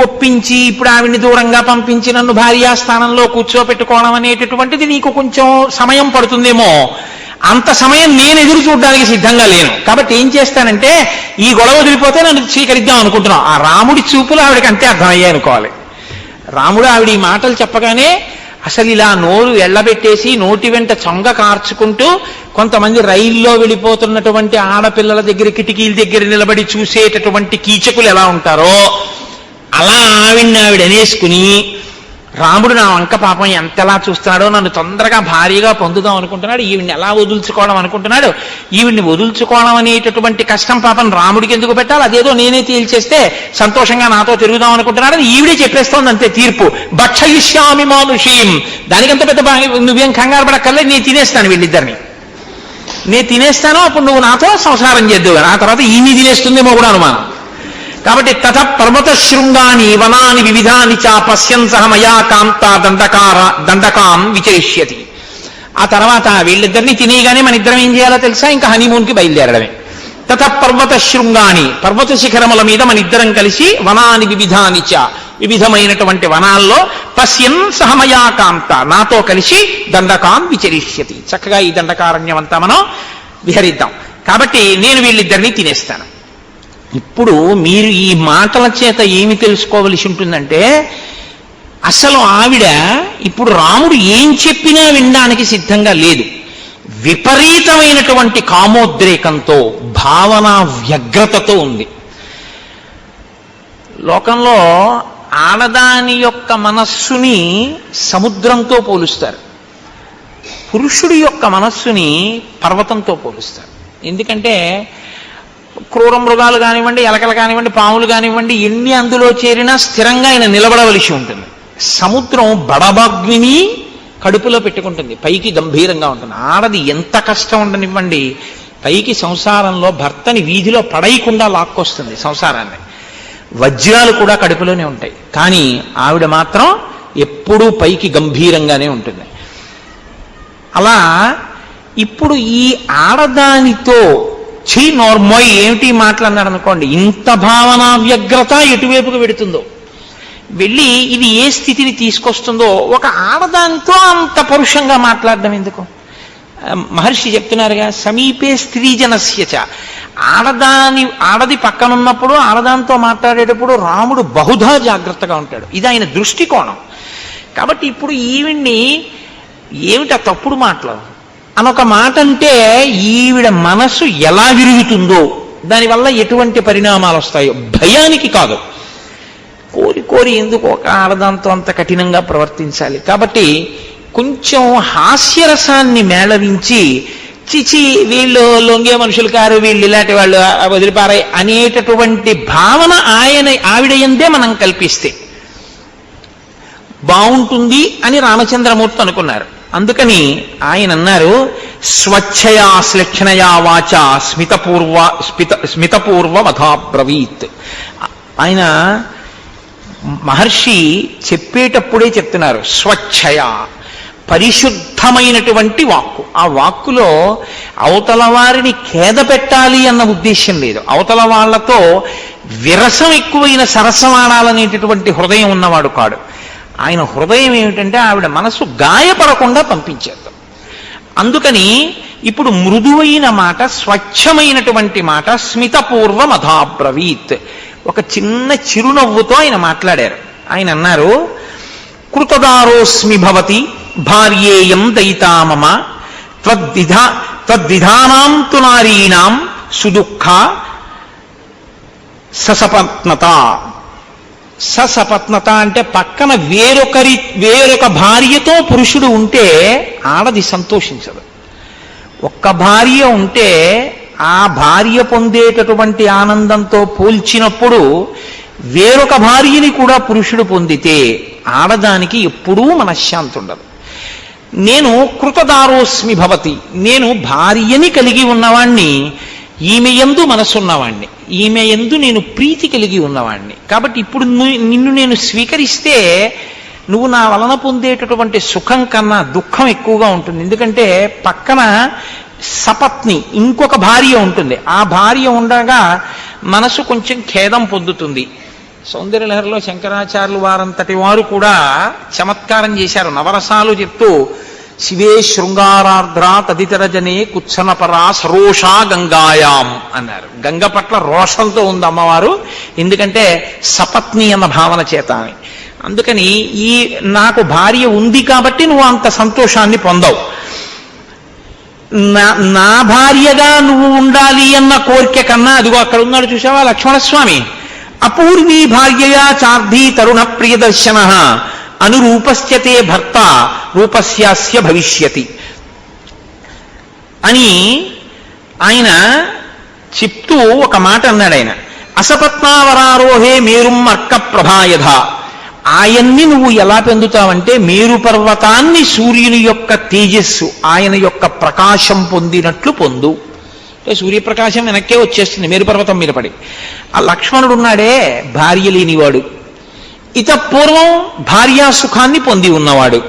ఒప్పించి ఇప్పుడు ఆవిడ్ని దూరంగా పంపించి నన్ను భార్యాస్థానంలో కూర్చోపెట్టుకోవడం అనేటటువంటిది నీకు కొంచెం సమయం పడుతుందేమో. అంత సమయం నేను ఎదురు చూడడానికి సిద్ధంగా లేను. కాబట్టి ఏం చేస్తానంటే, ఈ గొడవ వదిలిపోతే నన్ను స్వీకరిద్దాం అనుకుంటున్నాం. ఆ రాముడి చూపులు ఆవిడకి అంతే అర్థమయ్యాయి అనుకోవాలి. రాముడు ఆవిడ ఈ మాటలు చెప్పగానే అసలు ఇలా నోరు ఎళ్లబెట్టేసి నోటి వెంట చొంగ కార్చుకుంటూ, కొంతమంది రైల్లో వెళ్ళిపోతున్నటువంటి ఆడపిల్లల దగ్గర కిటికీల దగ్గర నిలబడి చూసేటటువంటి కీచకులు ఎలా ఉంటారో అలా ఆవిడ అనేసుకుని రాముడు నా వంక పాపం ఎంతలా చూస్తున్నాడో, నన్ను తొందరగా భారీగా పొందుదాం అనుకుంటున్నాడు, ఈవిడ్ని ఎలా వదుల్చుకోవడం అనుకుంటున్నాడు, ఈవిడ్ని వదుల్చుకోవడం అనేటటువంటి కష్టం పాపం రాముడికి ఎందుకు పెట్టాలి, అదేదో నేనే తేల్చేస్తే సంతోషంగా నాతో తిరుగుదాం అనుకుంటున్నాడు అని ఈవిడే చెప్పేస్తోంది అంతే తీర్పు. భక్షయిష్యామి మానుషీం, దానికంత పెద్ద నువ్వేం కంగారు పడక్కర్లేదు, నేను తినేస్తాను వీళ్ళిద్దరిని, నేను తినేస్తాను, అప్పుడు నువ్వు నాతో సంసారం చేద్దు, ఆ తర్వాత ఈయన్ని తినేస్తుందేమో కూడా అనుమానం. కాబట్టి తథ పర్వత శృంగాని వనాని వివిధాని చ పశ్యన్ సహ మయా కాంత దండకాం విచరిష్యతి. ఆ తర్వాత వీళ్ళిద్దరిని తినేయగానే మన ఇద్దరం ఏం చేయాలో తెలుసా, ఇంకా హనీమూన్కి బయలుదేరడమే. తథ పర్వత శృంగాని, పర్వత శిఖరముల మీద మన ఇద్దరం కలిసి వనాని వివిధాని చ, వివిధమైనటువంటి వనాల్లో పశ్యన్ సహ మయా కాంత, నాతో కలిసి దండకాం విచరిష్యతి, చక్కగా ఈ దండకారణ్యం అంతా మనం విహరిద్దాం. కాబట్టి నేను వీళ్ళిద్దరిని తినేస్తాను. ఇప్పుడు మీరు ఈ మాటల చేత ఏమి తెలుసుకోవలసి ఉంటుందంటే, అసలు ఆవిడ ఇప్పుడు రాముడు ఏం చెప్పినా వినడానికి సిద్ధంగా లేదు. విపరీతమైనటువంటి కామోద్రేకంతో, భావన వ్యగ్రతతో ఉంది. లోకంలో ఆడదాని యొక్క మనస్సుని సముద్రంతో పోలుస్తారు, పురుషుడి యొక్క మనస్సుని పర్వతంతో పోలుస్తారు. ఎందుకంటే క్రూర మృగాలు కానివ్వండి, ఎలకలు కానివ్వండి, పాములు కానివ్వండి, ఎన్ని అందులో చేరినా స్థిరంగా ఆయన నిలబడవలసి ఉంటుంది. సముద్రం బడబాగ్ని కడుపులో పెట్టుకుంటుంది, పైకి గంభీరంగా ఉంటుంది. ఆడది ఎంత కష్టం ఉండనివ్వండి, పైకి సంసారంలో భర్తని వీధిలో పడేయకుండా లాక్కొస్తుంది సంసారాన్ని. వజ్రాలు కూడా కడుపులోనే ఉంటాయి, కానీ ఆవిడ మాత్రం ఎప్పుడూ పైకి గంభీరంగానే ఉంటుంది. అలా ఇప్పుడు ఈ ఆడదానితో చీ నోర్మోయ్ ఏమిటి మాట్లాడినాడు అనుకోండి, ఇంత భావన వ్యగ్రత ఎటువైపుకు పెడుతుందో, వెళ్ళి ఇది ఏ స్థితిని తీసుకొస్తుందో. ఒక ఆడదానితో అంత పరుషంగా మాట్లాడడం ఎందుకు? మహర్షి చెప్తున్నారుగా, సమీపే స్త్రీజనస్యచ, ఆడది పక్కనున్నప్పుడు ఆడదానితో మాట్లాడేటప్పుడు రాముడు బహుధా జాగ్రత్తగా ఉంటాడు. ఇది ఆయన దృష్టికోణం. కాబట్టి ఇప్పుడు ఈవిడ్ని ఏమిటా తప్పుడు మాటలు అనొక మాట అంటే, ఈవిడ మనసు ఎలా విరుగుతుందో, దానివల్ల ఎటువంటి పరిణామాలు వస్తాయో భయానికి కాదు. కోరి కోరి ఎందుకు ఒక ఆడదాంతో అంత కఠినంగా ప్రవర్తించాలి? కాబట్టి కొంచెం హాస్యరసాన్ని మేళవించి, చిచి వీళ్ళు లొంగే మనుషులు కారు, వీళ్ళు ఇలాంటి వాళ్ళు వదిలిపారాయి అనేటటువంటి భావన ఆవిడ ఎందే మనం కల్పిస్తే బాగుంటుంది అని రామచంద్రమూర్తి అనుకున్నారు. అందుకని ఆయన అన్నారు, స్వచ్ఛయా శ్లక్షణయా వాచ స్మితపూర్వ మథాబ్రవీత్. ఆయన మహర్షి చెప్పేటప్పుడే చెప్తున్నారు, స్వచ్ఛయ, పరిశుద్ధమైనటువంటి వాక్కు. ఆ వాక్కులో అవతల వారిని ఖేద పెట్టాలి అన్న ఉద్దేశం లేదు. అవతల వాళ్లతో విరసం ఎక్కువైన సరసమాడాలనేటటువంటి హృదయం ఉన్నవాడు కాడు. ఆయన హృదయం ఏమిటంటే ఆవిడ మనసు గాయపడకుండా పంపించేద్దాం. అందుకని ఇప్పుడు మృదువైన మాట, స్వచ్ఛమైనటువంటి మాట, స్మితపూర్వ మథాబ్రవీత్, ఒక చిన్న చిరునవ్వుతో ఆయన మాట్లాడారు. ఆయన అన్నారు, కృతదారోస్మి భవతి భార్యేయం దయితా మమ త్వద్విధానాం తు నారీణాం సుదుఃఖ ససపత్నత. ససపత్నత అంటే పక్కన వేరొక భార్యతో పురుషుడు ఉంటే ఆడది సంతోషించదు. ఒక్క భార్య ఉంటే ఆ భార్య పొందేటటువంటి ఆనందంతో పోల్చినప్పుడు వేరొక భార్యని కూడా పురుషుడు పొందితే ఆడదానికి ఎప్పుడూ మనశ్శాంతి ఉండదు. నేను కృతదారోస్మి భవతి, నేను భార్యని కలిగి ఉన్నవాణ్ణి, ఈమె యందు మనసున్నవాణ్ణి, ఈమె యందు నేను ప్రీతి కలిగి ఉన్నవాణ్ణి. కాబట్టి ఇప్పుడు నిన్ను నేను స్వీకరిస్తే నువ్వు నా వలన పొందేటటువంటి సుఖం కన్నా దుఃఖం ఎక్కువగా ఉంటుంది. ఎందుకంటే పక్కన సపత్ని ఇంకొక భార్య ఉంటుంది, ఆ భార్య ఉండగా మనసు కొంచెం ఖేదం పొందుతుంది. సౌందర్యలహరిలో శంకరాచార్యులు వారంతటి వారు కూడా చమత్కారం చేశారు. నవరసాలు చెప్తూ, శివే శృంగారార్ద్ర తదితర జనే కుత్సనపరా సరోషా గంగాయాం అన్నారు. గంగ పట్ల రోషంతో ఉంది అమ్మవారు, ఎందుకంటే సపత్ని అన్న భావన చేత. అందుకని ఈ నాకు భార్య ఉంది కాబట్టి నువ్వు అంత సంతోషాన్ని పొందవు. నా భార్యగా నువ్వు ఉండాలి అన్న కోరిక కన్నా, అదిగో అక్కడ ఉన్నాడు చూసావా లక్ష్మణస్వామి, అపూర్వీ భార్యయా చార్ధీ తరుణ ప్రియదర్శన అనురూపస్యతే భర్త రూపస్యాస్య భవిష్యతి అని ఆయన చెప్తూ ఒక మాట అన్నాడు. ఆయన అసపత్నావరారోహే మేరుం అర్క ప్రభాయధ. ఆయన్ని నువ్వు ఎలా పొందుతావంటే మేరు పర్వతాన్ని సూర్యుని యొక్క తేజస్సు, ఆయన యొక్క ప్రకాశం పొందినట్లు పొందు. అంటే సూర్యప్రకాశం వెనక్కే వచ్చేస్తుంది మేరు పర్వతం మీద పడి. ఆ లక్ష్మణుడు ఉన్నాడే భార్య లేనివాడు, ఇత పూర్వం భార్యా సుఖాన్ని పొంది ఉన్నవాడు.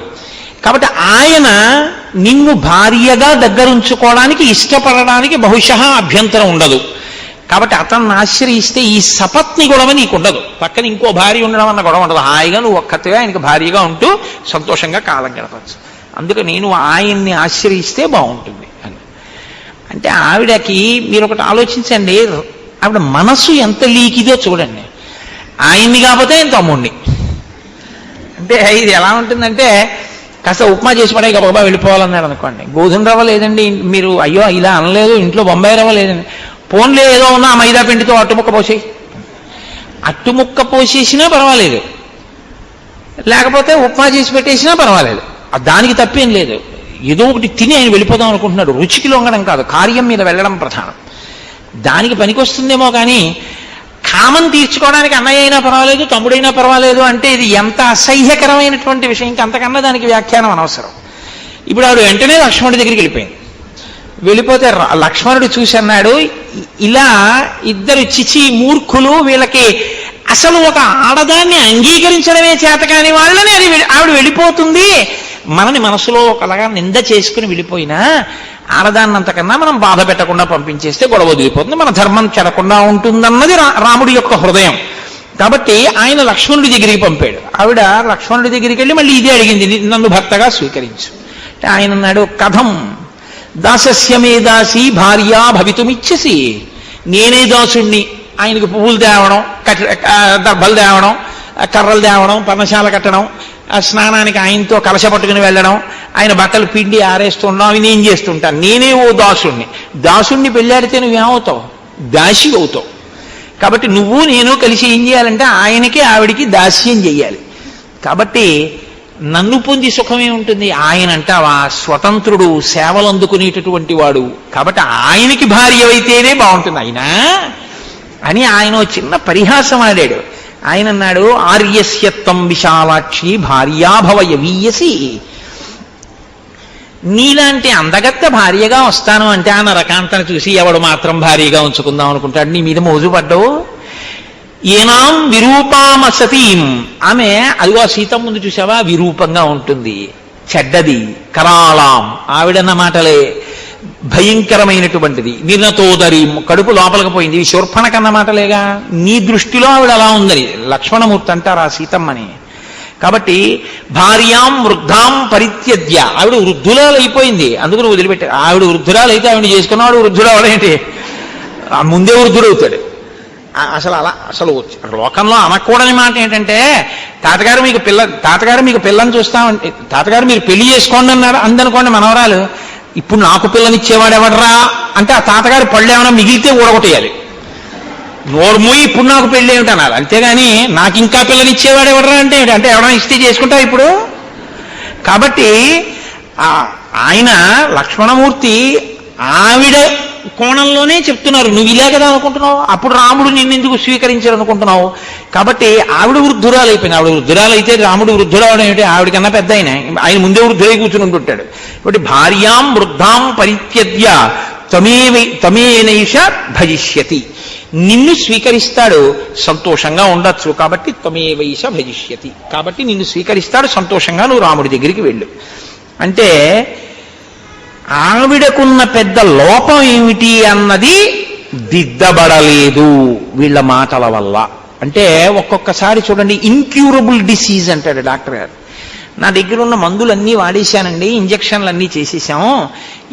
కాబట్టి ఆయన నిన్ను భార్యగా దగ్గరుంచుకోవడానికి ఇష్టపడడానికి బహుశः అభ్యంతరం ఉండదు. కాబట్టి అతన్ని ఆశ్రయిస్తే ఈ సపత్ని గొడవ నీకు ఉండదు. పక్కన ఇంకో భార్య ఉండడం అన్న గొడవ ఉండదు. హాయిగా నువ్వు ఒక్కతిగా ఆయనకి భార్యగా ఉంటూ సంతోషంగా కాలం గడపచ్చు. అందుకే నేను ఆయన్ని ఆశ్రయిస్తే బాగుంటుంది అని. అంటే ఆవిడకి మీరు ఒకటి ఆలోచించండి, ఆవిడ మనసు ఎంత లీకిదో చూడండి. ఆయన్ని కాకపోతే ఆయన తమ్ముడిని. అంటే ఇది ఎలా ఉంటుందంటే కాస్త ఉప్మా చేసి పడే గబగబా వెళ్ళిపోవాలన్నాడు అనుకోండి. గోధుమ రవ్వ లేదండి, మీరు అయ్యో ఇలా అనలేదు, ఇంట్లో బొంబాయి రవ్వ లేదండి, పోన్లే ఏదో ఉన్నా మైదా పిండితో అట్టుముక్క పోసేయి. అట్టుముక్క పోసేసినా పర్వాలేదు, లేకపోతే ఉప్మా చేసి పెట్టేసినా పర్వాలేదు, దానికి తప్పేం లేదు. ఏదో ఒకటి తిని ఆయన వెళ్ళిపోదాం అనుకుంటున్నాడు. రుచికి లొంగడం కాదు, కార్యం మీద వెళ్ళడం ప్రధానం. దానికి పనికొస్తుందేమో కానీ కామం తీర్చుకోవడానికి అన్నయ్య అయినా పర్వాలేదు, తమ్ముడైనా పర్వాలేదు అంటే ఇది ఎంత అసహ్యకరమైనటువంటి విషయం. ఇంకంతకన్నా దానికి వ్యాఖ్యానం అనవసరం. ఇప్పుడు ఆవిడ వెంటనే లక్ష్మణుడి దగ్గరికి వెళ్ళిపోయింది. వెళ్ళిపోతే లక్ష్మణుడు చూసి అన్నాడు, ఇలా ఇద్దరు చిచి మూర్ఖులు, వీళ్ళకి అసలు ఒక ఆడదాన్ని అంగీకరించడమే చేత కాని వాళ్ళని అది ఆవిడ వెళ్ళిపోతుంది. మనని మనసులో ఒకలాగా నింద చేసుకుని వెళ్ళిపోయినా ఆడదాన్నంతకన్నా మనం బాధ పెట్టకుండా పంపించేస్తే గొడవ వదిలిపోతుంది, మన ధర్మం చెడకుండా ఉంటుందన్నది రాముడి యొక్క హృదయం. కాబట్టి ఆయన లక్ష్మణుడి దగ్గరికి పంపాడు. ఆవిడ లక్ష్మణుడి దగ్గరికి వెళ్ళి మళ్ళీ ఇదే అడిగింది, నన్ను భర్తగా స్వీకరించు. అంటే ఆయన అన్నాడు, కథం దాసస్య మే దాసి భార్యా భవితుమిచ్చసి. నేనే దాసుణ్ణి, ఆయనకు పువ్వులు తేవడం, దర్భలు తేవడం, కర్రలు తేవడం, పర్ణశాల కట్టడం, స్నానానికి ఆయనతో కలశ పట్టుకుని వెళ్ళడం, ఆయన బట్టలు పిండి ఆరేస్తుండడం, అవి నేను చేస్తుంటాను. నేనే ఓ దాసుణ్ణి. దాసుణ్ణి పెళ్ళాడితే నువ్వేమవుతావు? దాసి అవుతావు. కాబట్టి నువ్వు నేను కలిసి ఏం చేయాలంటే ఆయనకి ఆవిడికి దాస్యం చెయ్యాలి. కాబట్టి నన్ను పొంది సుఖమే ఉంటుంది. ఆయన అంటావా స్వతంత్రుడు, సేవలు అందుకునేటటువంటి వాడు, కాబట్టి ఆయనకి భార్య అయితేనే బాగుంటుంది అయినా అని ఆయన చిన్న పరిహాసం ఆడాడు. ఆయన అన్నాడు, ఆర్యస్యత్వం విశాలాక్షి భార్యాభవ యవీయసి. నీలాంటి అందగత్త భార్యగా వస్తాను అంటే ఆ నరకాంతను చూసి ఎవడు మాత్రం భార్యగా ఉంచుకుందాం అనుకుంటాడు. నీ మీద మోజు పడ్డావు. ఏనాం విరూపామ సతీం, ఆమె అదిగో సీతం ముందు చూసావా విరూపంగా ఉంటుంది, చెడ్డది, కరాళాం ఆవిడన్న మాటలే, భయంకరమైనటువంటిది, నిర్ణతోదరి కడుపు లోపలికి పోయింది, ఇవి శూర్పణకన్న మాటలేగా. నీ దృష్టిలో ఆవిడ అలా ఉందని లక్ష్మణమూర్తి అంటారు ఆ సీతమ్మని. కాబట్టి భార్యాం వృద్ధాం పరిత్యజ్య, ఆవిడ వృద్ధురాలు అయిపోయింది, అందుకని వదిలిపెట్టారు. ఆవిడ వృద్ధురాలు అయితే ఆవిడ చేసుకున్నవాడు వృద్ధురాలు ఏంటి, ముందే వృద్ధుడవుతాడు. అసలు లోకంలో అనకూడని మాట ఏంటంటే తాతగారు మీకు పిల్లని చూస్తామంటే, తాతగారు మీరు పెళ్లి చేసుకోండి అన్నారు అందనుకోండి మనవరాలు, ఇప్పుడు నాకు పిల్లనిచ్చేవాడు ఎవడరా అంటే ఆ తాతగారు పళ్ళు ఏమైనా మిగిలితే ఊడగొట్టేయాలి. నోర్మూయి ఇప్పుడు నాకు పెళ్ళి ఏమిటి అనాలి, అంతేగాని నాకు ఇంకా పిల్లనిచ్చేవాడు ఎవడరా అంటే అంటే ఎవరైనా ఇస్తే చేసుకుంటావు ఇప్పుడు. కాబట్టి ఆయన లక్ష్మణమూర్తి ఆవిడ కోణంలోనే చెప్తున్నారు. నువ్వు ఇలా కదా అనుకుంటున్నావు, అప్పుడు రాముడు నిన్నెందుకు స్వీకరించారు అనుకుంటున్నావు. కాబట్టి ఆవిడ వృద్ధురాలు అయిపోయింది. ఆవిడ వృద్ధురాలు అయితే రాముడు వృద్ధురావడం ఏమిటి, ఆవిడకన్నా పెద్ద ఆయన ముందే వృద్ధులై కూర్చుని ఉంటుంటాడు. కాబట్టి భార్యాం వృద్ధాం పరిత్యజ్య తమేనైష భజిష్యతి, నిన్ను స్వీకరిస్తాడు, సంతోషంగా ఉండొచ్చు. కాబట్టి త్వమేవైష భజిష్యతి, కాబట్టి నిన్ను స్వీకరిస్తాడు, సంతోషంగా నువ్వు రాముడి దగ్గరికి వెళ్ళు. అంటే ఆవిడకున్న పెద్ద లోపం ఏమిటి అన్నది దిద్దబడలేదు వీళ్ళ మాటల వల్ల. అంటే ఒక్కొక్కసారి చూడండి, ఇన్క్యూరబుల్ డిసీజ్ అంటాడు డాక్టర్ గారు. నా దగ్గర ఉన్న మందులన్నీ వాడేశానండి, ఇంజక్షన్లన్నీ చేసేసాము,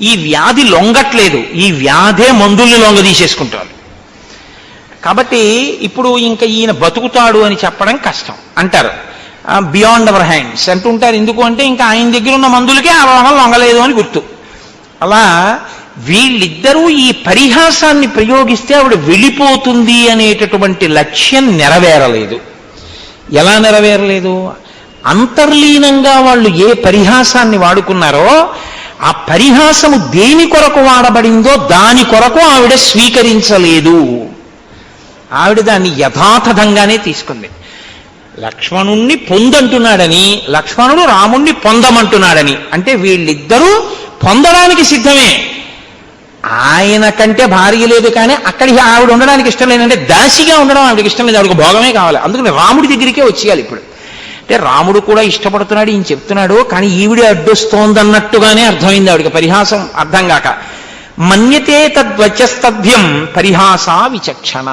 ఈ వ్యాధి లొంగట్లేదు, ఈ వ్యాధే మందుల్ని లొంగదీసేసుకుంటారు. కాబట్టి ఇప్పుడు ఇంకా ఈయన బతుకుతాడు అని చెప్పడం కష్టం అంటారు. బియాండ్ అవర్ హ్యాండ్స్ అంటుంటారు. ఎందుకు అంటే ఇంకా ఆయన దగ్గర ఉన్న మందులకే ఆ రోగం లొంగలేదు అని గుర్తు. అలా వీళ్ళిద్దరూ ఈ పరిహాసాన్ని ప్రయోగిస్తే ఆవిడ వెళ్ళిపోతుంది అనేటటువంటి లక్ష్యం నెరవేరలేదు. ఎలా నెరవేరలేదు? అంతర్లీనంగా వాళ్ళు ఏ పరిహాసాన్ని వాడుకున్నారో ఆ పరిహాసము దేని కొరకు వాడబడిందో దాని కొరకు ఆవిడ స్వీకరించలేదు. ఆవిడ దాన్ని యథాతథంగానే తీసుకుంది. లక్ష్మణుణ్ణి పొందంటున్నాడని, లక్ష్మణుడు రాముణ్ణి పొందమంటున్నాడని, అంటే వీళ్ళిద్దరూ పొందడానికి సిద్ధమే. ఆయన కంటే భార్య లేదు, కానీ అక్కడికి ఆవిడ ఉండడానికి ఇష్టం లేదంటే దాసిగా ఉండడం ఆవిడకి ఇష్టం లేదు, ఆవిడకి భోగమే కావాలి. అందుకని రాముడి దగ్గరికే వచ్చేయాలి. ఇప్పుడు అంటే రాముడు కూడా ఇష్టపడుతున్నాడు, ఈయన చెప్తున్నాడు, కానీ ఈవిడే అడ్డొస్తోందన్నట్టుగానే అర్థమైంది ఆవిడకి. పరిహాసం అర్థం కాక మన్యతే తద్వచస్తభ్యం పరిహాసా విచక్షణ.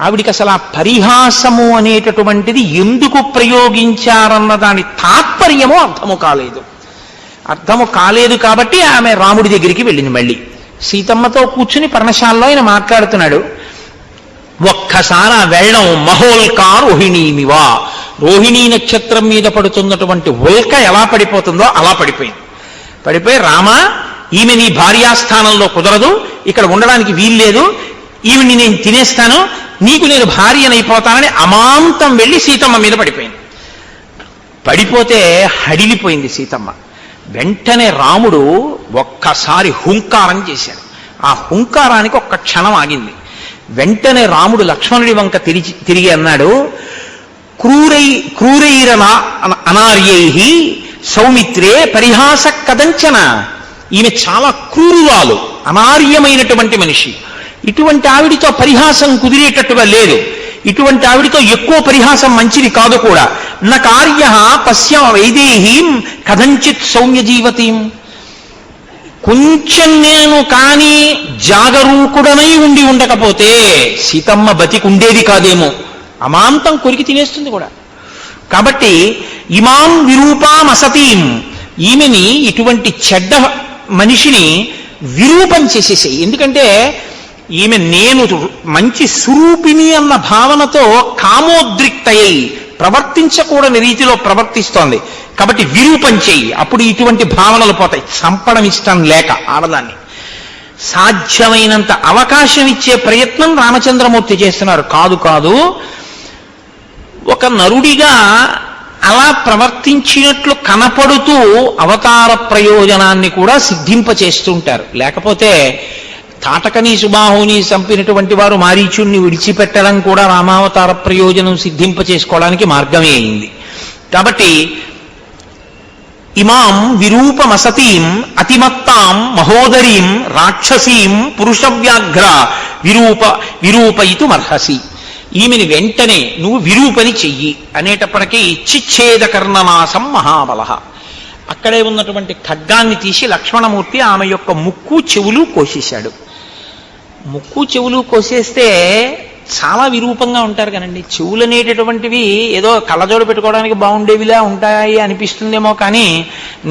ఆవిడికి అసలు ఆ పరిహాసము అనేటటువంటిది ఎందుకు ప్రయోగించారన్న దాని తాత్పర్యము అర్థము కాలేదు కాబట్టి ఆమె రాముడి దగ్గరికి వెళ్ళింది. మళ్ళీ సీతమ్మతో కూర్చుని పర్ణశాలలో ఆయన మాట్లాడుతున్నాడు. ఒక్కసారి ఆ వెళ్ళం మహోల్కా రోహిణీమివా, రోహిణీ నక్షత్రం మీద పడుతున్నటువంటి ఉల్క ఎలా పడిపోతుందో అలా పడిపోయి రామా, ఈమె నీ భార్యాస్థానంలో కుదరదు, ఇక్కడ ఉండడానికి వీల్లేదు, ఈవిని నేను తినేస్తాను, నీకు నేను భార్యనైపోతానని అమాంతం వెళ్ళి సీతమ్మ మీద పడిపోతే హడిలిపోయింది సీతమ్మ. వెంటనే రాముడు ఒక్కసారి హుంకారం చేశాడు. ఆ హుంకారానికి ఒక్క క్షణం ఆగింది. వెంటనే రాముడు లక్ష్మణుడి వంక తిరిగి అన్నాడు, క్రూరైరనా అనార్యై సౌమిత్రే పరిహాస కదంచన. ఈమె చాలా క్రూరురాలు, అనార్యమైనటువంటి మనిషి. ఇటువంటి ఆవిడితో పరిహాసం కుదిరేటట్టుగా లేదు. ఇటువంటి ఆవిడితో ఎక్కువ పరిహాసం మంచిది కాదు కూడా. నా కార్య పశ్య వైదేహీం కథంచిత్ సౌమ్య జీవతీం. కొంచెం నేను కానీ జాగరూకుడనై ఉండకపోతే సీతమ్మ బతికుండేది కాదేమో, అమాంతం కొరికి తినేస్తుంది కూడా. కాబట్టి ఇమాం విరూపాం అసతీం, ఈమెని ఇటువంటి చెడ్డ మనిషిని విరూపం చేసేసాయి. ఎందుకంటే ఈమె నేను మంచి స్వరూపిణి అన్న భావనతో కామోద్రిక్తయ్యి ప్రవర్తించకూడని రీతిలో ప్రవర్తిస్తోంది. కాబట్టి విరూపం చెయ్యి, అప్పుడు ఇటువంటి భావనలు పోతాయి. చంపడం ఇష్టం లేక ఆడదాన్ని సాధ్యమైనంత అవకాశం ఇచ్చే ప్రయత్నం రామచంద్రమూర్తి చేస్తున్నారు. కాదు ఒక నరుడిగా అలా ప్రవర్తించినట్లు కనపడుతూ అవతార ప్రయోజనాన్ని కూడా సిద్ధింపచేస్తుంటారు. లేకపోతే తాటకని సుబాహుని చంపినటువంటి వారు మారీచుణ్ణి విడిచిపెట్టడం కూడా రామావతార ప్రయోజనం సిద్ధింపచేసుకోవడానికి మార్గమే అయింది. కాబట్టి ఇమాం విరూపమసతీం అతిమత్తాం మహోదరీం రాక్షసీం పురుషవ్యాఘ్ర విరూపయితుమర్హసి. ఈమెని వెంటనే నువ్వు విరూపని చెయ్యి అనేటప్పటికీ చిచ్ఛేదకర్ణనాశం మహాబల. అక్కడే ఉన్నటువంటి ఖడ్గాన్ని తీసి లక్ష్మణమూర్తి ఆమె యొక్క ముక్కు చెవులు కోసేశాడు. ముక్కు చెవులు కోసేస్తే చాలా విరూపంగా ఉంటారు కదండి. చెవులు అనేటటువంటివి ఏదో కళ్ళజోడు పెట్టుకోవడానికి బాగుండేవిలా ఉంటాయి అనిపిస్తుందేమో, కానీ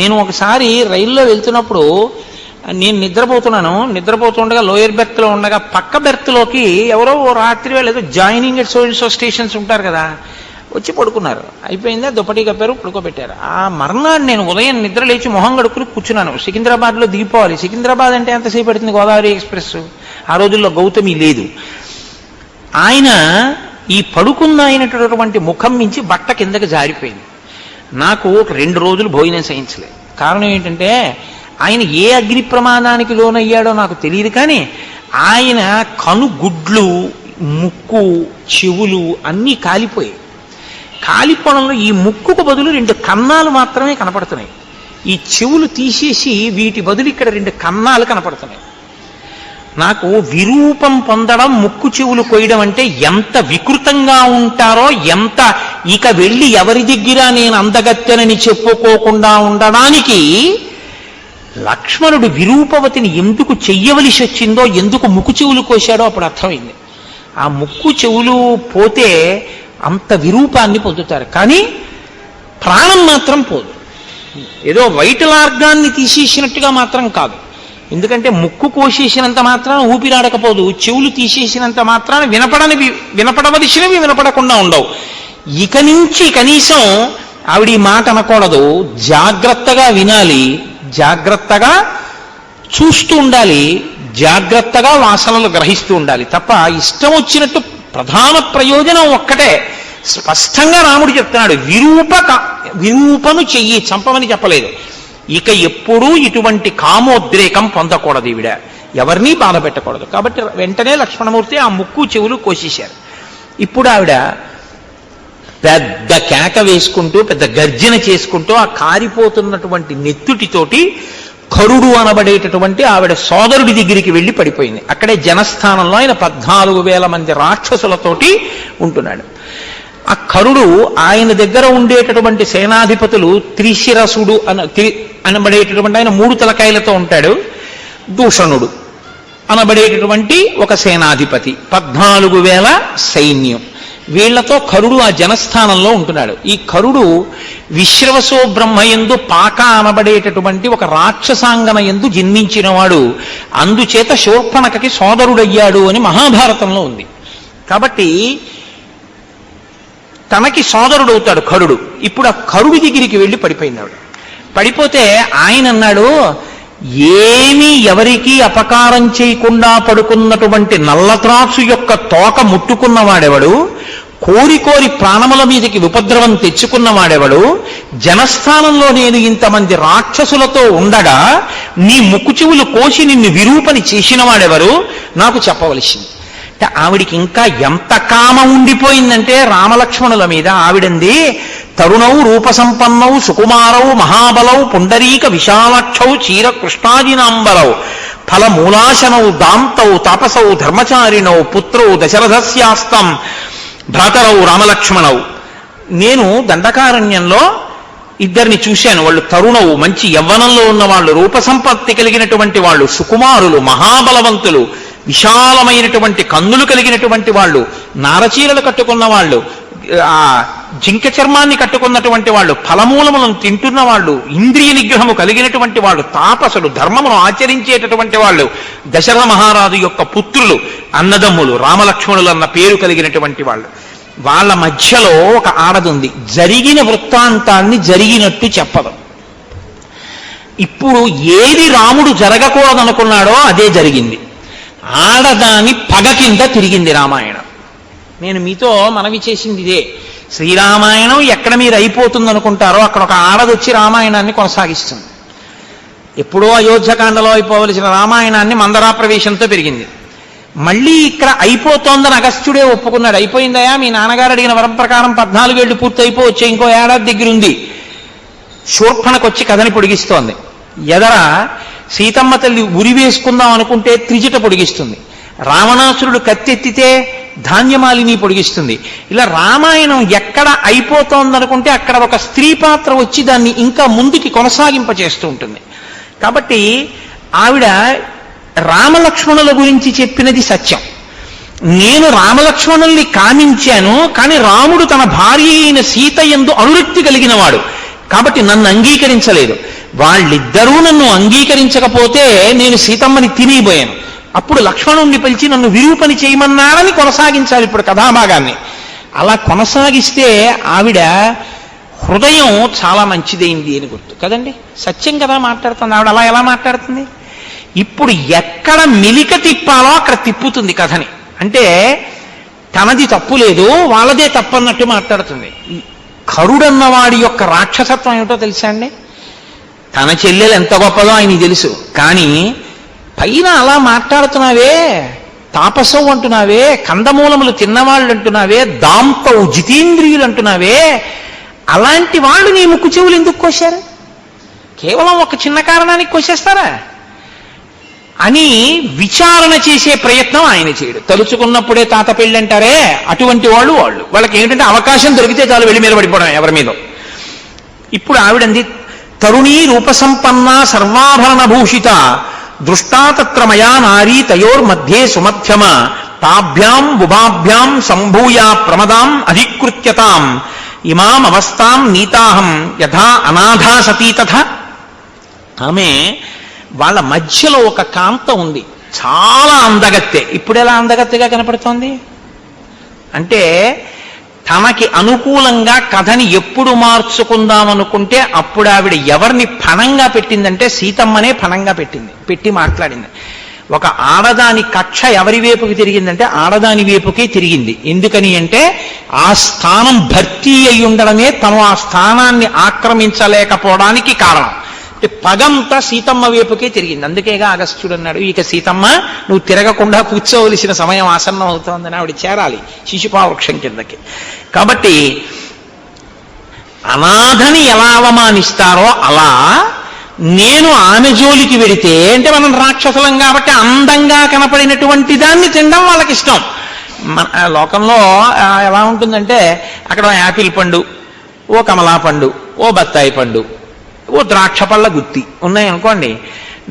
నేను ఒకసారి రైల్లో వెళ్తున్నప్పుడు నేను నిద్రపోతుండగా లోయర్ బెర్త్లో ఉండగా పక్క బెర్త్లోకి ఎవరో రాత్రి వేళ ఏదో జాయినింగ్ ఎట్ సో స్టేషన్స్ ఉంటారు కదా, వచ్చి పడుకున్నారు. అయిపోయిందా, దుప్పటి కప్పారు, పడుకోబెట్టారు. ఆ మర్నాడు నేను ఉదయం నిద్ర లేచి మొహం గడుక్కుని కూర్చున్నాను. సికింద్రాబాద్లో దిగిపోవాలి. సికింద్రాబాద్ అంటే ఎంతసేపు పడుతుంది? గోదావరి ఎక్స్ప్రెస్. ఆ రోజుల్లో గౌతమి లేదు. ఆయన ఈ పడుకున్న అయినటువంటి ముఖం మించి బట్ట కిందకి జారిపోయింది. నాకు 2 రోజులు భోజనం సహించలేదు. కారణం ఏంటంటే ఆయన ఏ అగ్ని ప్రమాదానికి లోనయ్యాడో నాకు తెలియదు, కానీ ఆయన కనుగుడ్లు, ముక్కు, చెవులు అన్నీ కాలిపోయాయి. కాలిపోవడంలో ఈ ముక్కుకు బదులు 2 కన్నాలు మాత్రమే కనపడుతున్నాయి. ఈ చెవులు తీసేసి వీటి బదులు ఇక్కడ 2 కన్నాలు కనపడుతున్నాయి. నాకు విరూపం పొందడం, ముక్కు చెవులు కొయ్యడం అంటే ఎంత వికృతంగా ఉంటారో, ఎంత ఇక వెళ్ళి ఎవరి దగ్గర నేను అందగత్తెనని చెప్పుకోకుండా ఉండడానికి లక్ష్మణుడు విరూపవతిని ఎందుకు చెయ్యవలసి వచ్చిందో, ఎందుకు ముక్కు చెవులు కోశాడో అప్పుడు అర్థమైంది. ఆ ముక్కు చెవులు పోతే అంత విరూపాన్ని పొందుతారు, కానీ ప్రాణం మాత్రం పోదు. ఏదో వైటల్ ఆర్గాన్ని తీసేసినట్టుగా మాత్రం కాదు. ఎందుకంటే ముక్కు కోసేసినంత మాత్రాన ఊపిరాడకపోదు, చెవులు తీసేసినంత మాత్రాన వినపడవలసినవి వినపడకుండా ఉండవు. ఇక నుంచి కనీసం ఆవిడ ఈ మాట అనకూడదు, జాగ్రత్తగా వినాలి, జాగ్రత్తగా చూస్తూ ఉండాలి, జాగ్రత్తగా వాసనలు గ్రహిస్తూ ఉండాలి. తప్ప ఇష్టం వచ్చినట్టు ప్రధాన ప్రయోజనం ఒక్కటే, స్పష్టంగా రాముడు చెప్తున్నాడు, విరూపను చెయ్యి, చంపమని చెప్పలేదు. ఇక ఎప్పుడూ ఇటువంటి కామోద్రేకం పొందకూడదు ఈవిడ, ఎవరినీ బాధ పెట్టకూడదు. కాబట్టి వెంటనే లక్ష్మణమూర్తి ఆ ముక్కు చెవులు కోసేశారు. ఇప్పుడు ఆవిడ పెద్ద కేక వేసుకుంటూ, పెద్ద గర్జన చేసుకుంటూ, ఆ కారిపోతున్నటువంటి నెత్తుటితోటి కరుడు అనబడేటటువంటి ఆవిడ సోదరుడి దగ్గరికి వెళ్ళి పడిపోయింది. అక్కడే జనస్థానంలో ఆయన 14,000 మంది రాక్షసులతోటి ఉంటున్నాడు. ఆ కరుడు ఆయన దగ్గర ఉండేటటువంటి సేనాధిపతులు త్రిశిరసుడు అనబడేటటువంటి ఆయన 3 తలకాయలతో ఉంటాడు. దూషణుడు అనబడేటటువంటి ఒక సేనాధిపతి, 14,000 సైన్యం, వీళ్లతో కరుడు ఆ జనస్థానంలో ఉంటున్నాడు. ఈ కరుడు విశ్రవసో బ్రహ్మయందు పాక అనబడేటటువంటి ఒక రాక్షసాంగన యందు జన్మించినవాడు, అందుచేత శూర్పణఖకి సోదరుడయ్యాడు అని మహాభారతంలో ఉంది. కాబట్టి తనకి సోదరుడవుతాడు కరుడు. ఇప్పుడు ఆ కరుడి దగ్గరికి వెళ్ళి పడిపోయింది ఆవిడ. పడిపోతే ఆయన అన్నాడు, ఏమీ ఎవరికీ అపకారం చేయకుండా పడుకున్నటువంటి నల్లత్రాసు యొక్క తోక ముట్టుకున్నవాడెవడు, కోరి కోరి ప్రాణముల మీదకి ఉపద్రవం తెచ్చుకున్నవాడెవడు, జనస్థానంలో నేను ఇంతమంది రాక్షసులతో ఉండగా నీ ముక్కు చెవులు కోసి నిన్ను విరూపని చేసిన వాడెవరు, నాకు చెప్పవలసింది. అంటే ఆవిడికి ఇంకా ఎంత కామం ఉండిపోయిందంటే రామలక్ష్మణుల మీద. ఆవిడంది, తరుణౌ రూపసంపన్నౌ సుకుమారౌ మహాబలౌ పుండరీక విశాలక్షౌ చీర కృష్ణాదినాంబరౌ ఫలమూలాశనౌ దాంతౌ తాపసౌ ధర్మచారిణౌ పుత్రౌ దశరథస్యాస్తం భ్రాతరౌ రామలక్ష్మణౌ. నేను దండకారణ్యంలో ఇద్దరిని చూశాను. వాళ్ళు తరుణవు, మంచి యవ్వనంలో ఉన్న వాళ్ళు, రూపసంపత్తి కలిగినటువంటి వాళ్ళు, సుకుమారులు, మహాబలవంతులు, విశాలమైనటువంటి కన్నులు కలిగినటువంటి వాళ్ళు, నారచీరలు కట్టుకున్న వాళ్ళు, ఆ జింక చర్మాన్ని కట్టుకున్నటువంటి వాళ్ళు, ఫలమూలములను తింటున్న వాళ్ళు, ఇంద్రియ నిగ్రహము కలిగినటువంటి వాళ్ళు, తాపసులు, ధర్మమును ఆచరించేటటువంటి వాళ్ళు, దశరథ మహారాజు యొక్క పుత్రులు, అన్నదమ్ములు, రామలక్ష్మణులు అన్న పేరు కలిగినటువంటి వాళ్ళు. వాళ్ళ మధ్యలో ఒక ఆడదుంది, జరిగిన వృత్తాంతాన్ని జరిగినట్టు చెప్పదు. ఇప్పుడు ఏది రాముడు జరగకూడదనుకున్నాడో అదే జరిగింది. ఆడదాని పగ కింద తిరిగింది రామాయణం. నేను మీతో మనవి చేసింది ఇదే. శ్రీరామాయణం ఎక్కడ మీరు అయిపోతుంది అనుకుంటారో అక్కడ ఒక ఆడదొచ్చి రామాయణాన్ని కొనసాగిస్తుంది. ఎప్పుడో అయోధ్యకాండలో అయిపోవలసిన రామాయణాన్ని మందరా ప్రవేశంతో పెరిగింది. మళ్ళీ ఇక్కడ అయిపోతోందని అగస్త్యుడే ఒప్పుకున్నాడు. అయిపోయిందయా, మీ నాన్నగారు అడిగిన వరం ప్రకారం 14 ఏళ్ళు పూర్తి అయిపోవచ్చు, ఇంకో ఏడాది దగ్గర ఉంది. శూర్పణకొచ్చి కథని పొడిగిస్తోంది. ఎదర సీతమ్మ తల్లి ఉరి వేసుకుందాం అనుకుంటే త్రిజట పొడిగిస్తుంది. రావణాసురుడు కత్తెత్తితే ధాన్యమాలిని పొడిగిస్తుంది. ఇలా రామాయణం ఎక్కడ అయిపోతోందనుకుంటే అక్కడ ఒక స్త్రీ పాత్ర వచ్చి దాన్ని ఇంకా ముందుకి కొనసాగింపచేస్తూ ఉంటుంది. కాబట్టి ఆవిడ రామలక్ష్మణుల గురించి చెప్పినది సత్యం. నేను రామలక్ష్మణుల్ని కామించాను, కానీ రాముడు తన భార్య అయిన సీత యందు అనురక్తి కలిగినవాడు కాబట్టి నన్ను అంగీకరించలేదు. వాళ్ళిద్దరూ నన్ను అంగీకరించకపోతే నేను సీతమ్మని తినిపోయాను. అప్పుడు లక్ష్మణుణ్ణి పిలిచి నన్ను విరూపని చేయమన్నాడని కొనసాగించాలి ఇప్పుడు కథాభాగాన్ని. అలా కొనసాగిస్తే ఆవిడ హృదయం చాలా మంచిదైంది అని గుర్తు కదండి. సత్యం కదా మాట్లాడుతుంది ఆవిడ. అలా ఎలా మాట్లాడుతుంది? ఇప్పుడు ఎక్కడ మెలిక తిప్పాలో అక్కడ తిప్పుతుంది కథని. అంటే తనది తప్పు లేదు, వాళ్ళదే తప్పన్నట్టు మాట్లాడుతుంది. కరుడన్నవాడి యొక్క రాక్షసత్వం ఏమిటో తెలుసా అండి? తన చెల్లెలు ఎంత గొప్పదో ఆయనకి తెలుసు, కానీ పైన అలా మాట్లాడుతున్నావే, తాపసం అంటున్నావే, కందమూలములు తిన్నవాళ్ళు అంటున్నావే, దాంతవు జితేంద్రియులు అంటున్నావే, అలాంటి వాళ్ళు నీ ముక్కు చెవులు ఎందుకు కోశారు? కేవలం ఒక చిన్న కారణానికి కోసేస్తారా అని విచారణ చేసే ప్రయత్నం ఆయన చేయడు. తలుచుకున్నప్పుడే తాత పెళ్ళి అంటారే, అటువంటి వాళ్ళకి ఏంటంటే అవకాశం దొరికితే చాలు వెళ్ళి మీద పడిపోవడం ఎవరి మీద. ఇప్పుడు ఆవిడంది, తరుణీ రూపసంపన్న సర్వాభరణ భూషిత దృష్టా తత్ర మయా నారీ తయోర్మధ్యే సుమధ్యమ తాభ్యాం బుభాభ్యాం సంభూయ ప్రమదాం అధికృత్యతాం ఇమాం అవస్థాం నీతాహం యథా అనాథా సతీ తథా. ఆమె వాళ్ళ మధ్యలో ఒక కాంత ఉంది, చాలా అందగత్తె. ఇప్పుడు ఎలా అందగత్తెగా కనపడుతోంది అంటే, తనకి అనుకూలంగా కథని ఎప్పుడు మార్చుకుందామనుకుంటే అప్పుడు ఆవిడ ఎవరిని ఫణంగా పెట్టిందంటే సీతమ్మనే ఫణంగా పెట్టి మాట్లాడింది. ఒక ఆడదాని కక్ష ఎవరి వైపుకి తిరిగిందంటే ఆడదాని వైపుకే తిరిగింది. ఎందుకని అంటే ఆ స్థానం భర్తీ అయి ఉండడమే తను ఆ స్థానాన్ని ఆక్రమించలేకపోవడానికి కారణం. అంటే పగంతా సీతమ్మ వైపుకే తిరిగింది. అందుకేగా అగస్త్యుడు అన్నాడు, ఇక సీతమ్మ నువ్వు తిరగకుండా కూర్చోవలసిన సమయం ఆసన్నం అవుతోందని ఆవిడ చేరాలి శిశుపావృక్షం కిందకి. కాబట్టి అనాథని ఎలా అవమానిస్తారో అలా నేను ఆమె జోలికి వెడితే, అంటే మనం రాక్షసులం కాబట్టి అందంగా కనపడినటువంటి దాన్ని తినడం వాళ్ళకి ఇష్టం. మన లోకంలో ఎలా ఉంటుందంటే అక్కడ యాపిల్ పండు, ఓ కమలా పండు, ఓ బత్తాయి పండు, ఓ ద్రాక్ష పళ్ళ గుత్తి ఉన్నాయనుకోండి,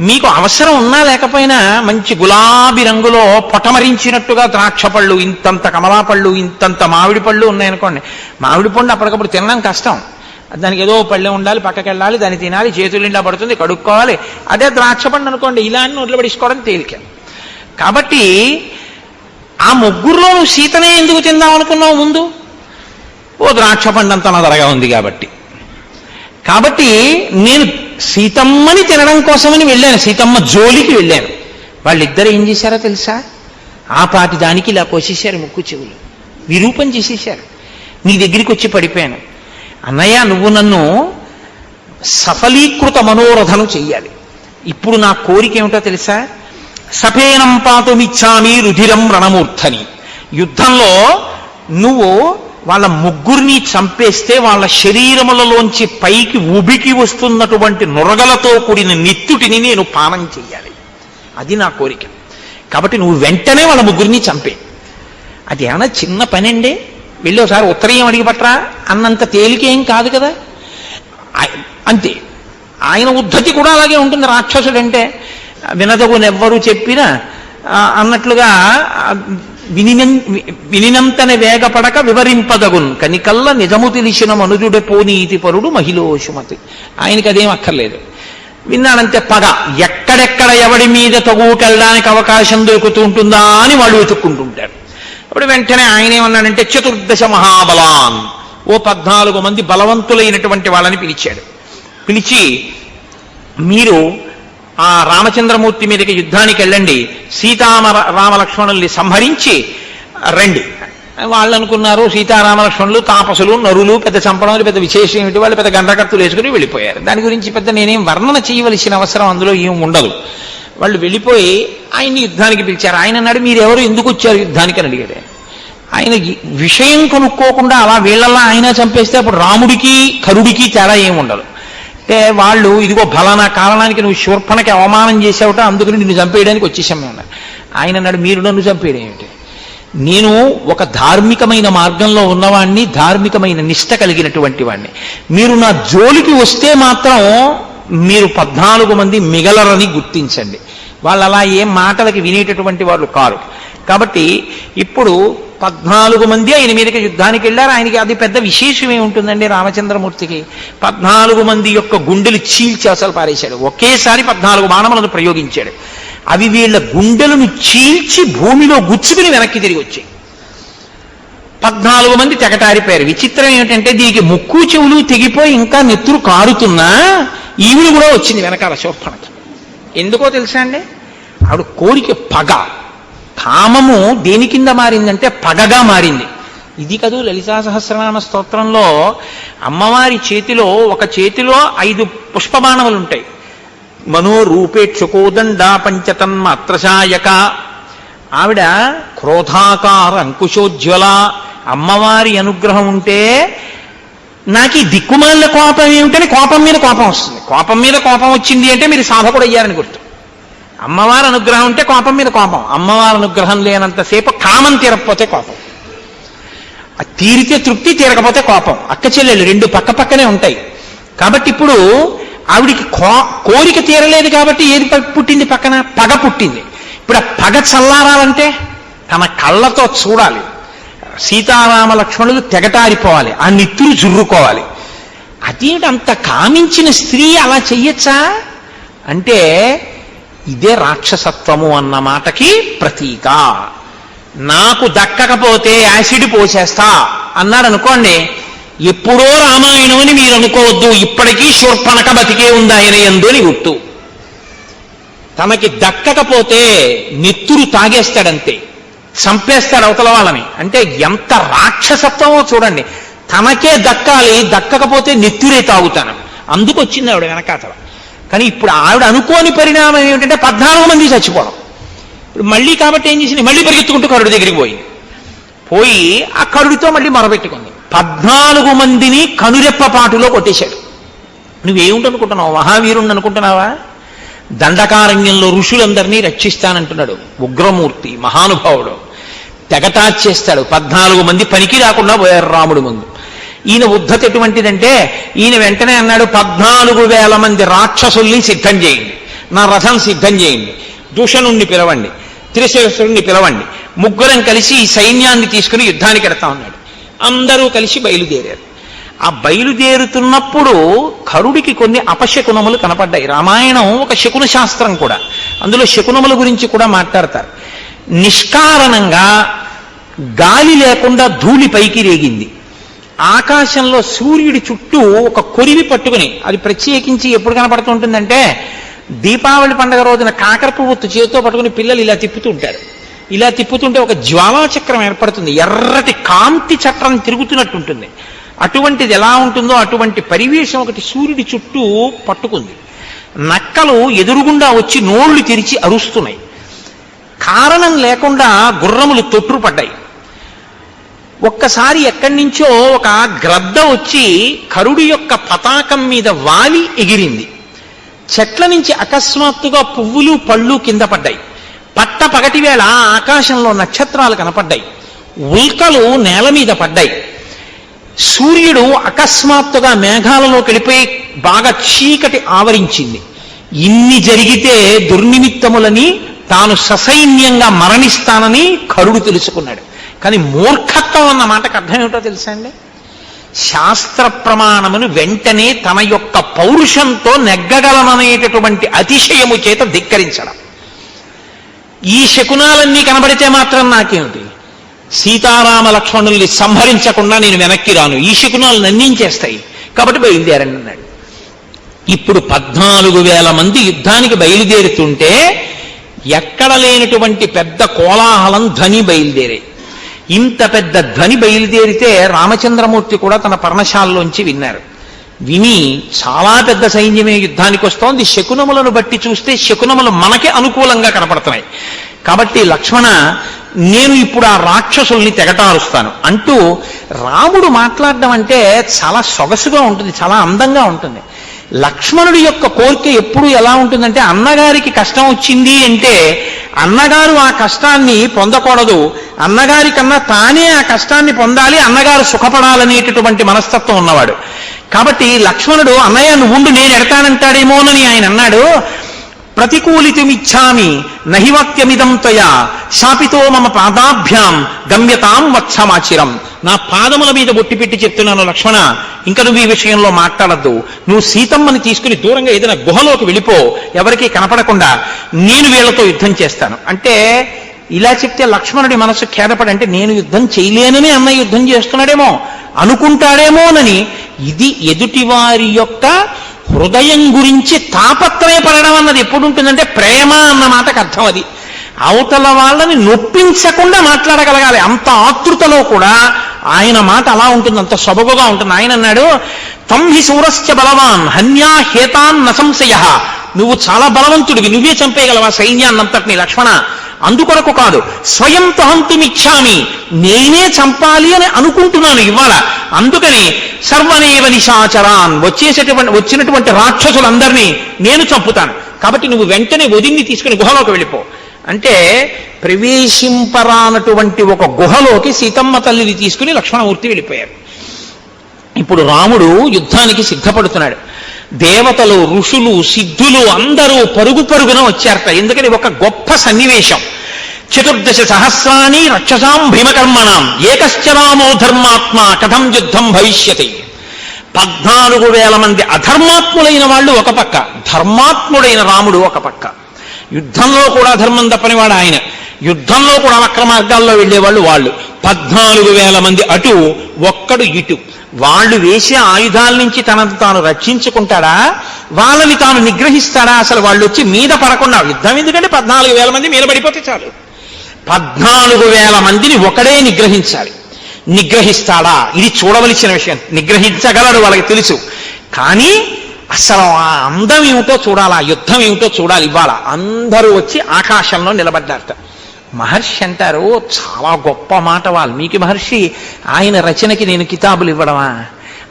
మీకు అవసరం ఉన్నా లేకపోయినా మంచి గులాబీ రంగులో పొటమరించినట్టుగా ద్రాక్ష పళ్ళు, ఇంతంత కమలా పళ్ళు, ఇంతంత మామిడి పళ్ళు ఉన్నాయనుకోండి, మామిడి పండు అప్పటికప్పుడు తినడం కష్టం. దానికి ఏదో పళ్ళె ఉండాలి, పక్కకి వెళ్ళాలి, దాన్ని తినాలి, చేతులు నిండా పడుతుంది, కడుక్కోవాలి. అదే ద్రాక్ష పండు అనుకోండి, ఇలా అని నోట్లో పడిసుకోవడం తేలిక. కాబట్టి ఆ ముగ్గురులో నువ్వు సీతనే ఎందుకు తిందాం అనుకున్నావు ముందు? ఓ ద్రాక్ష పండు అంత నదరగా ఉంది కాబట్టి. కాబట్టి నేను సీతమ్మని తినడం కోసమని వెళ్ళాను, సీతమ్మ జోలికి వెళ్ళాను. వాళ్ళిద్దరు ఏం చేశారో తెలుసా? ఆ పాటి దానికి ఇలా కోసేశారు ముక్కు చెవులు, విరూపం చేసేశారు. నీ దగ్గరికి వచ్చి పడిపోయాను, అన్నయ్య నువ్వు నన్ను సఫలీకృత మనోరథను చెయ్యాలి. ఇప్పుడు నా కోరిక ఏమిటో తెలుసా? సఫేనం పాతుమిచ్చామి రుధిరం రణమూర్ధని. యుద్ధంలో నువ్వు వాళ్ళ ముగ్గురిని చంపేస్తే వాళ్ళ శరీరములలోంచి పైకి ఉబికి వస్తున్నటువంటి నొరగలతో కూడిన నెత్తుటిని నేను పానం చెయ్యాలి. అది నా కోరిక. కాబట్టి నువ్వు వెంటనే వాళ్ళ ముగ్గురిని చంపే. అది ఏమన్నా చిన్న పని అండి, వెళ్ళి ఒకసారి ఉత్తరీయం అడిగి పట్రా అన్నంత తేలికేం కాదు కదా. అంతే, ఆయన ఉద్ధతి కూడా అలాగే ఉంటుంది. రాక్షసుడంటే వినదగునెవ్వరూ చెప్పినా అన్నట్లుగా వినినంతనే వేగపడక వివరింపదగున్ కనికల్ల నిజము తెలిసిన మనుజుడే పోనీతి పరుడు మహిళోషుమతి. ఆయనకి అదేం అక్కర్లేదు, విన్నాడంతే. పగ ఎక్కడెక్కడ ఎవడి మీద తగుకెళ్ళడానికి అవకాశం దొరుకుతూ ఉంటుందా అని వాళ్ళు వెతుక్కుంటుంటారు. అప్పుడు వెంటనే ఆయన ఏమన్నాడంటే 14 మహాబలాన్, ఓ 14 మంది బలవంతులైనటువంటి వాళ్ళని పిలిచాడు. పిలిచి మీరు ఆ రామచంద్రమూర్తి మీదకి యుద్ధానికి వెళ్ళండి, రామలక్ష్మణుల్ని సంహరించి రండి. వాళ్ళు అనుకున్నారు సీతారామలక్ష్మణులు తాపసులు నరులు, పెద్ద చంపడం పెద్ద విశేషం ఏమిటి, వాళ్ళు పెద్ద గండ్రకత్తులు వేసుకుని వెళ్ళిపోయారు. దాని గురించి పెద్ద నేనేం వర్ణన చేయవలసిన అవసరం అందులో ఏం ఉండదు. వాళ్ళు వెళ్ళిపోయి ఆయన్ని యుద్ధానికి పిలిచారు. ఆయన అన్నాడు, మీరెవరు, ఎందుకు వచ్చారు యుద్ధానికి అని అడిగాడు. ఆయన విషయం కనుక్కోకుండా అలా వీళ్ళల్లా ఆయన చంపేస్తే అప్పుడు రాముడికి కరుడికి తేడా ఏమి ఉండదు. అంటే వాళ్ళు ఇదిగో ఫలానా కారణానికి నువ్వు శూర్పణకి అవమానం చేసావుట, అందుకని నిన్ను చంపేయడానికి వచ్చేసాం అన్నారు. ఆయన అన్నాడు, మీరు నన్ను చంపేయడం ఏమిటి? నేను ఒక ధార్మికమైన మార్గంలో ఉన్నవాణ్ణి, ధార్మికమైన నిష్ట కలిగినటువంటి వాణ్ణి. మీరు నా జోలికి వస్తే మాత్రం మీరు 14 మంది మిగలరని గుర్తించండి. వాళ్ళు అలా ఏం మాటలకి వినేటటువంటి వాళ్ళు కారు. కాబట్టి ఇప్పుడు 14 మంది ఆయన మీదకి యుద్ధానికి వెళ్ళారు. ఆయనకి అది పెద్ద విశేషం ఏముంటుందండి రామచంద్రమూర్తికి? 14 మంది యొక్క గుండెలు చీల్చి అసలు పారేశాడు. ఒకేసారి 14 బాణములను ప్రయోగించాడు. అవి వీళ్ళ గుండెలను చీల్చి భూమిలో గుచ్చుకుని వెనక్కి తిరిగి వచ్చాయి. 14 మంది తెగటారిపోయారు. విచిత్రం ఏమిటంటే దీనికి ముక్కు చెవులు తెగిపోయి ఇంకా నెత్తురు కారుతున్నా ఈవిడ కూడా వచ్చింది వెనకాల శూర్పణకి. ఎందుకో తెలుసా అండి? ఆవిడ కోరిక పగ, కామము దేని కింద మారిందంటే పగగా మారింది. ఇది కదూ లలితా సహస్రనామ స్తోత్రంలో అమ్మవారి చేతిలో ఒక చేతిలో 5 పుష్పబాణములు ఉంటాయి. మనోరూపేక్షుకోదండ పంచతన్మాత్రశాయక. ఆవిడ క్రోధాకార అంకుశోజ్వల. అమ్మవారి అనుగ్రహం ఉంటే నాకు ఈ దిక్కుమాల కోపం ఏమిటని కోపం మీద కోపం వస్తుంది. కోపం మీద కోపం వచ్చింది అంటే మీరు సాధకుడు అయ్యారని గుర్తు. అమ్మవారి అనుగ్రహం ఉంటే కోపం మీద కోపం, అమ్మవారి అనుగ్రహం లేనంతసేపు కామం తీరకపోతే కోపం, తీరితే తృప్తి, తీరకపోతే కోపం. అక్క చెల్లెళ్ళు 2 పక్క పక్కనే ఉంటాయి. కాబట్టి ఇప్పుడు ఆవిడికి కోరిక తీరలేదు కాబట్టి ఏది పుట్టింది? పక్కన పగ పుట్టింది. ఇప్పుడు ఆ పగ చల్లారాలంటే తన కళ్ళతో చూడాలి. సీతారామ లక్ష్మణులు తెగటారిపోవాలి, ఆ నిత్తులు జుర్రుకోవాలి. అదేంటి అంత కామించిన స్త్రీ అలా చెయ్యొచ్చా అంటే ఇదే రాక్షసత్వము అన్న మాటకి ప్రతీక. నాకు దక్కకపోతే యాసిడ్ పోసేస్తా అన్నాడు అనుకోండి, ఎప్పుడో రామాయణం అని మీరు అనుకోవద్దు. ఇప్పటికీ శూర్పణఖ బతికే ఉంది ఆయన యందు అని గుర్తు. తనకి దక్కకపోతే నెత్తురు తాగేస్తాడంతే, చంపేస్తాడు అవతల వాళ్ళని. అంటే ఎంత రాక్షసత్వమో చూడండి. తనకే దక్కాలి, దక్కకపోతే నెత్తురే తాగుతాను. అందుకు వచ్చింది ఆవిడ వెనకాతల. కానీ ఇప్పుడు ఆవిడ అనుకోని పరిణామం ఏమిటంటే 14 మంది చచ్చిపోవడం. ఇప్పుడు మళ్ళీ కాబట్టి ఏం చేసింది, మళ్ళీ పరిగెత్తుకుంటూ కరుడి దగ్గరికి పోయి ఆ కరుడితో మళ్ళీ మొరబెట్టుకుంది. 14 మందిని కనురెప్పపాటులో కొట్టేశాడు. నువ్వేమిటనుకుంటున్నావు, మహావీరుణ్ణి అనుకుంటున్నావా? దండకారణ్యంలో ఋషులందరినీ రక్షిస్తానంటున్నాడు. ఉగ్రమూర్తి, మహానుభావుడు, తెగటాచేస్తాడు. 14 మంది పనికి రాకుండా పోయారు రాముడు ముందు. ఈయన ఉద్ధత ఎటువంటిదంటే ఈయన వెంటనే అన్నాడు, 14,000 మంది రాక్షసుల్ని సిద్ధం చేయండి, నా రథం సిద్ధం చేయండి, దూషణుణ్ణి పిలవండి, త్రిశేషుణ్ణి పిలవండి, ముగ్గురం కలిసి ఈ సైన్యాన్ని తీసుకుని యుద్ధానికి వెడతా ఉన్నాడు. అందరూ కలిసి బయలుదేరారు. ఆ బయలుదేరుతున్నప్పుడు కరుడికి కొన్ని అపశకునములు కనపడ్డాయి. రామాయణం ఒక శకున శాస్త్రం కూడా, అందులో శకునముల గురించి కూడా మాట్లాడతారు. నిష్కారణంగా గాలి లేకుండా ధూళి పైకి రేగింది. ఆకాశంలో సూర్యుడి చుట్టూ ఒక కొరివి పట్టుకుని, అది ప్రత్యేకించి ఎప్పుడు కనపడుతుంటుందంటే దీపావళి పండుగ రోజున కాకర పువ్వు చేతితో పట్టుకుని పిల్లలు ఇలా తిప్పుతూ ఉంటారు. ఇలా తిప్పుతుంటే ఒక జ్వాలాచక్రం ఏర్పడుతుంది, ఎర్రటి కాంతి చక్రం తిరుగుతున్నట్టుంటుంది. అటువంటిది ఎలా ఉంటుందో అటువంటి పరివేశం ఒకటి సూర్యుడి చుట్టూ పట్టుకుంది. నక్కలు ఎదురుగుండా వచ్చి నోళ్లు తెరిచి అరుస్తున్నాయి. కారణం లేకుండా గుర్రములు తొట్టుపడ్డాయి. ఒక్కసారి ఎక్కడి నుంచో ఒక గ్రద్ద వచ్చి కరుడి యొక్క పతాకం మీద వాలి ఎగిరింది. చెట్ల నుంచి అకస్మాత్తుగా పువ్వులు పళ్ళు కింద పడ్డాయి. పట్ట పగటి వేళ ఆకాశంలో నక్షత్రాలు కనపడ్డాయి. ఉల్కలు నేల మీద పడ్డాయి. సూర్యుడు అకస్మాత్తుగా మేఘాలలోకి వెళ్ళిపోయి బాగా చీకటి ఆవరించింది. ఇన్ని జరిగితే దుర్నిమిత్తములని తాను ససైన్యంగా మరణిస్తానని కరుడు తెలుసుకున్నాడు. కానీ మూర్ఖత్వం అన్న మాటకు అర్థం ఏమిటో తెలుసా అండి? శాస్త్ర ప్రమాణమును వెంటనే తన యొక్క పౌరుషంతో నెగ్గగలమనేటటువంటి అతిశయము చేత ధిక్కరించడం. ఈ శకునాలన్నీ కనబడితే మాత్రం నాకేమిటి, సీతారామ లక్ష్మణుల్ని సంహరించకుండా నేను వెనక్కి రాను, ఈ శకునాలు నన్నించేస్తాయి, కాబట్టి బయలుదేరండి అన్నాడు. ఇప్పుడు 14,000 మంది యుద్ధానికి బయలుదేరుతుంటే ఎక్కడ లేనటువంటి పెద్ద కోలాహలం ధ్వని బయలుదేరే. ఇంత పెద్ద ధ్వని బయలుదేరితే రామచంద్రమూర్తి కూడా తన పర్ణశాలలోంచి విన్నారు. విని చాలా పెద్ద సైన్యమే యుద్ధానికి వస్తోంది. శకునములను బట్టి చూస్తే శకునములు మనకే అనుకూలంగా కనపడుతున్నాయి. కాబట్టి లక్ష్మణ, నేను ఇప్పుడు ఆ రాక్షసుల్ని తెగటారుస్తాను అంటూ రాముడు మాట్లాడడం అంటే చాలా సొగసుగా ఉంటుంది, చాలా అందంగా ఉంటుంది. లక్ష్మణుడి యొక్క కోరిక ఎప్పుడు ఎలా ఉంటుందంటే, అన్నగారికి కష్టం వచ్చింది అంటే అన్నగారు ఆ కష్టాన్ని పొందకూడదు, అన్నగారి కన్నా తానే ఆ కష్టాన్ని పొందాలి, అన్నగారు సుఖపడాలనేటటువంటి మనస్తత్వం ఉన్నవాడు. కాబట్టి లక్ష్మణుడు, అన్నయ్య నువ్వు నేను ఎడతానంటాడేమోనని ఆయన అన్నాడు. ప్రతికూలితుమిచ్చామి నహివాక్యమిదం త్వయా శాపితో మమ పాదాభ్యాం గమ్యతాం వత్సమాచిరం. నా పాదముల మీద బొట్టి పెట్టి చెప్తున్నాను లక్ష్మణ, ఇంకా నువ్వు ఈ విషయంలో మాట్లాడద్దు. నువ్వు సీతమ్మని తీసుకుని దూరంగా ఏదైనా గుహలోకి వెళ్ళిపో, ఎవరికీ కనపడకుండా, నేను వీళ్లతో యుద్ధం చేస్తాను అంటే. ఇలా చెప్తే లక్ష్మణుడి మనసు ఖేదపడి, అంటే నేను యుద్ధం చేయలేనని అన్న యుద్ధం చేస్తున్నాడేమో అనుకుంటాడేమోనని. ఇది ఎదుటివారి యొక్క హృదయం గురించి తాపత్రయపడడం అన్నది ఎప్పుడు ఉంటుందంటే ప్రేమ అన్న మాటకు అర్థం అది. అవతల వాళ్ళని నొప్పించకుండా మాట్లాడగలగాలి. అంత ఆతృతలో కూడా ఆయన మాట అలా ఉంటుంది, అంత సొబగుగా ఉంటుంది. ఆయన అన్నాడు, తం హి శూరశ్చ బలవాన్ హన్యా హేతాన్ న సంశయ. నువ్వు చాలా బలవంతుడివి, నువ్వే చంపేయగలవా సైన్యాన్నంతటిని లక్ష్మణ. అందుకొరకు కాదు, స్వయం తుహంతుమిచ్చామి, నేనే చంపాలి అని అనుకుంటున్నాను ఇవాళ. అందుకని సర్వనేవ నిశాచరాన్, వచ్చినటువంటి రాక్షసులందరినీ నేను చంపుతాను. కాబట్టి నువ్వు వెంటనే వదిన్ని తీసుకుని గుహలోకి వెళ్ళిపో అంటే, ప్రవేశింపరానటువంటి ఒక గుహలోకి సీతమ్మ తల్లిని తీసుకుని లక్ష్మణమూర్తి వెళ్ళిపోయారు. ఇప్పుడు రాముడు యుద్ధానికి సిద్ధపడుతున్నాడు. దేవతలు, ఋషులు, సిద్ధులు అందరూ పరుగు పరుగున వచ్చారట. ఎందుకని ఒక గొప్ప సన్నివేశం. 14 సహస్రాణి రక్షసాం భీమకర్మణాం ఏకశ్చ రామో ధర్మాత్మ కథం యుద్ధం భవిష్యతి. 14,000 మంది అధర్మాత్ములైన వాళ్ళు ఒక పక్క, ధర్మాత్ముడైన రాముడు ఒక పక్క. యుద్ధంలో కూడా ధర్మం తప్పనివాడు ఆయన, యుద్ధంలో కూడా వక్ర మార్గాల్లో వెళ్ళేవాళ్ళు వాళ్ళు. 14,000 మంది అటు, ఒక్కడు ఇటు. వాళ్ళు వేసే ఆయుధాల నుంచి తనను తాను రక్షించుకుంటాడా, వాళ్ళని తాను నిగ్రహిస్తాడా? అసలు వాళ్ళు వచ్చి మీద పడకుండా, యుద్ధం ఎందుకంటే 14,000 మంది మీద పడిపోతే చాలు. 14,000 మందిని ఒకడే నిగ్రహించాలి. నిగ్రహిస్తాడా? ఇది చూడవలసిన విషయం. నిగ్రహించగలడు, వాళ్ళకి తెలుసు. కానీ అసలు ఆ అందం ఏమిటో చూడాలి, ఆ యుద్ధం ఏమిటో చూడాలి. ఇవాళ అందరూ వచ్చి ఆకాశంలో నిలబడ్డారట. మహర్షి అంటారు, చాలా గొప్ప మాట వాల్మీకి మహర్షి, ఆయన రచనకి నేను కితాబులు ఇవ్వడమా?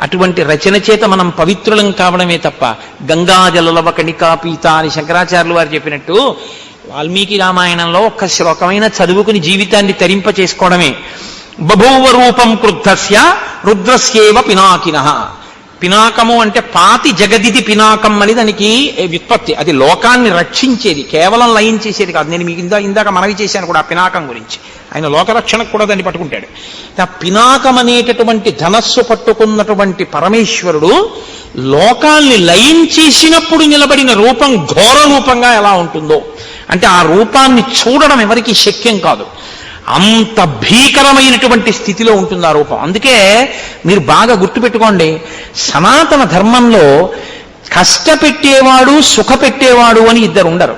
అటువంటి రచన చేత మనం పవిత్రులం కావడమే తప్ప గంగాజలలవ కణికా పీత అని శంకరాచార్యులు వారు చెప్పినట్టు వాల్మీకి రామాయణంలో ఒక్క శ్లోకమైన చదువుకుని జీవితాన్ని తరింప చేసుకోవడమే. బభూవ రూపం క్రుద్ధస్య రుద్రస్యేవ పినాకినః. పినాకము అంటే పాతి జగదిది పినాకం అని దానికి వ్యుత్పత్తి. అది లోకాన్ని రక్షించేది, కేవలం లయం చేసేది కాదు. నేను మీకు ఇందాక మనవి చేశాను కూడా ఆ పినాకం గురించి. ఆయన లోకరక్షణకు కూడా దాన్ని పట్టుకుంటాడు. ఆ పినాకం అనేటటువంటి ధనస్సు పట్టుకున్నటువంటి పరమేశ్వరుడు లోకాల్ని లయం చేసినప్పుడు నిలబడిన రూపం ఘోర రూపంగా ఎలా ఉంటుందో అంటే ఆ రూపాన్ని చూడడం ఎవరికి శక్యం కాదు. అంత భీకరమైనటువంటి స్థితిలో ఉంటుంది ఆ రూపం. అందుకే మీరు బాగా గుర్తుపెట్టుకోండి, సనాతన ధర్మంలో కష్టపెట్టేవాడు సుఖపెట్టేవాడు అని ఇద్దరు ఉండరు.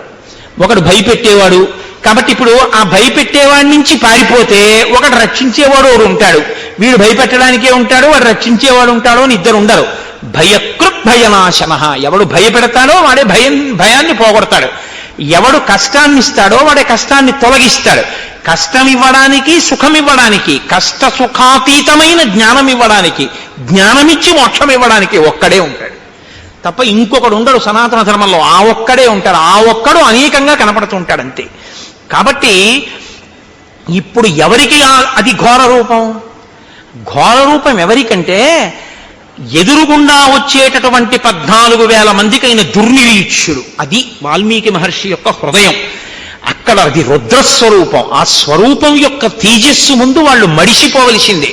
ఒకడు భయపెట్టేవాడు, కాబట్టి ఇప్పుడు ఆ భయపెట్టేవాడి నుంచి పారిపోతే ఒకడు రక్షించేవాడు ఒకడు ఉంటాడు. వీడు భయపెట్టడానికే ఉంటాడు, వాడు రక్షించేవాడు ఉంటాడు అని ఇద్దరు ఉండరు. భయకృత్ భయనాశన. ఎవడు భయపెడతాడో వాడే భయాన్ని పోగొడతాడు. ఎవడు కష్టాన్ని ఇస్తాడో వాడే కష్టాన్ని తొలగిస్తాడు. కష్టం ఇవ్వడానికి, సుఖం ఇవ్వడానికి, కష్ట సుఖాతీతమైన జ్ఞానం ఇవ్వడానికి, జ్ఞానమిచ్చి మోక్షం ఇవ్వడానికి ఒక్కడే ఉంటాడు తప్ప ఇంకొకడు ఉండడు సనాతన ధర్మంలో. ఆ ఒక్కడే ఉంటాడు. ఆ ఒక్కడు అనేకంగా కనపడుతుంటాడు అంతే. కాబట్టి ఇప్పుడు ఎవరికి అది ఘోర రూపం? ఘోర రూపం ఎవరికంటే ఎదురుగుండా వచ్చేటటువంటి 14,000 మందికైన దుర్నిరీక్షుడు. అది వాల్మీకి మహర్షి యొక్క హృదయం. అక్కడ అది రుద్రస్వరూపం. ఆ స్వరూపం యొక్క తేజస్సు ముందు వాళ్ళు మడిసిపోవలసిందే.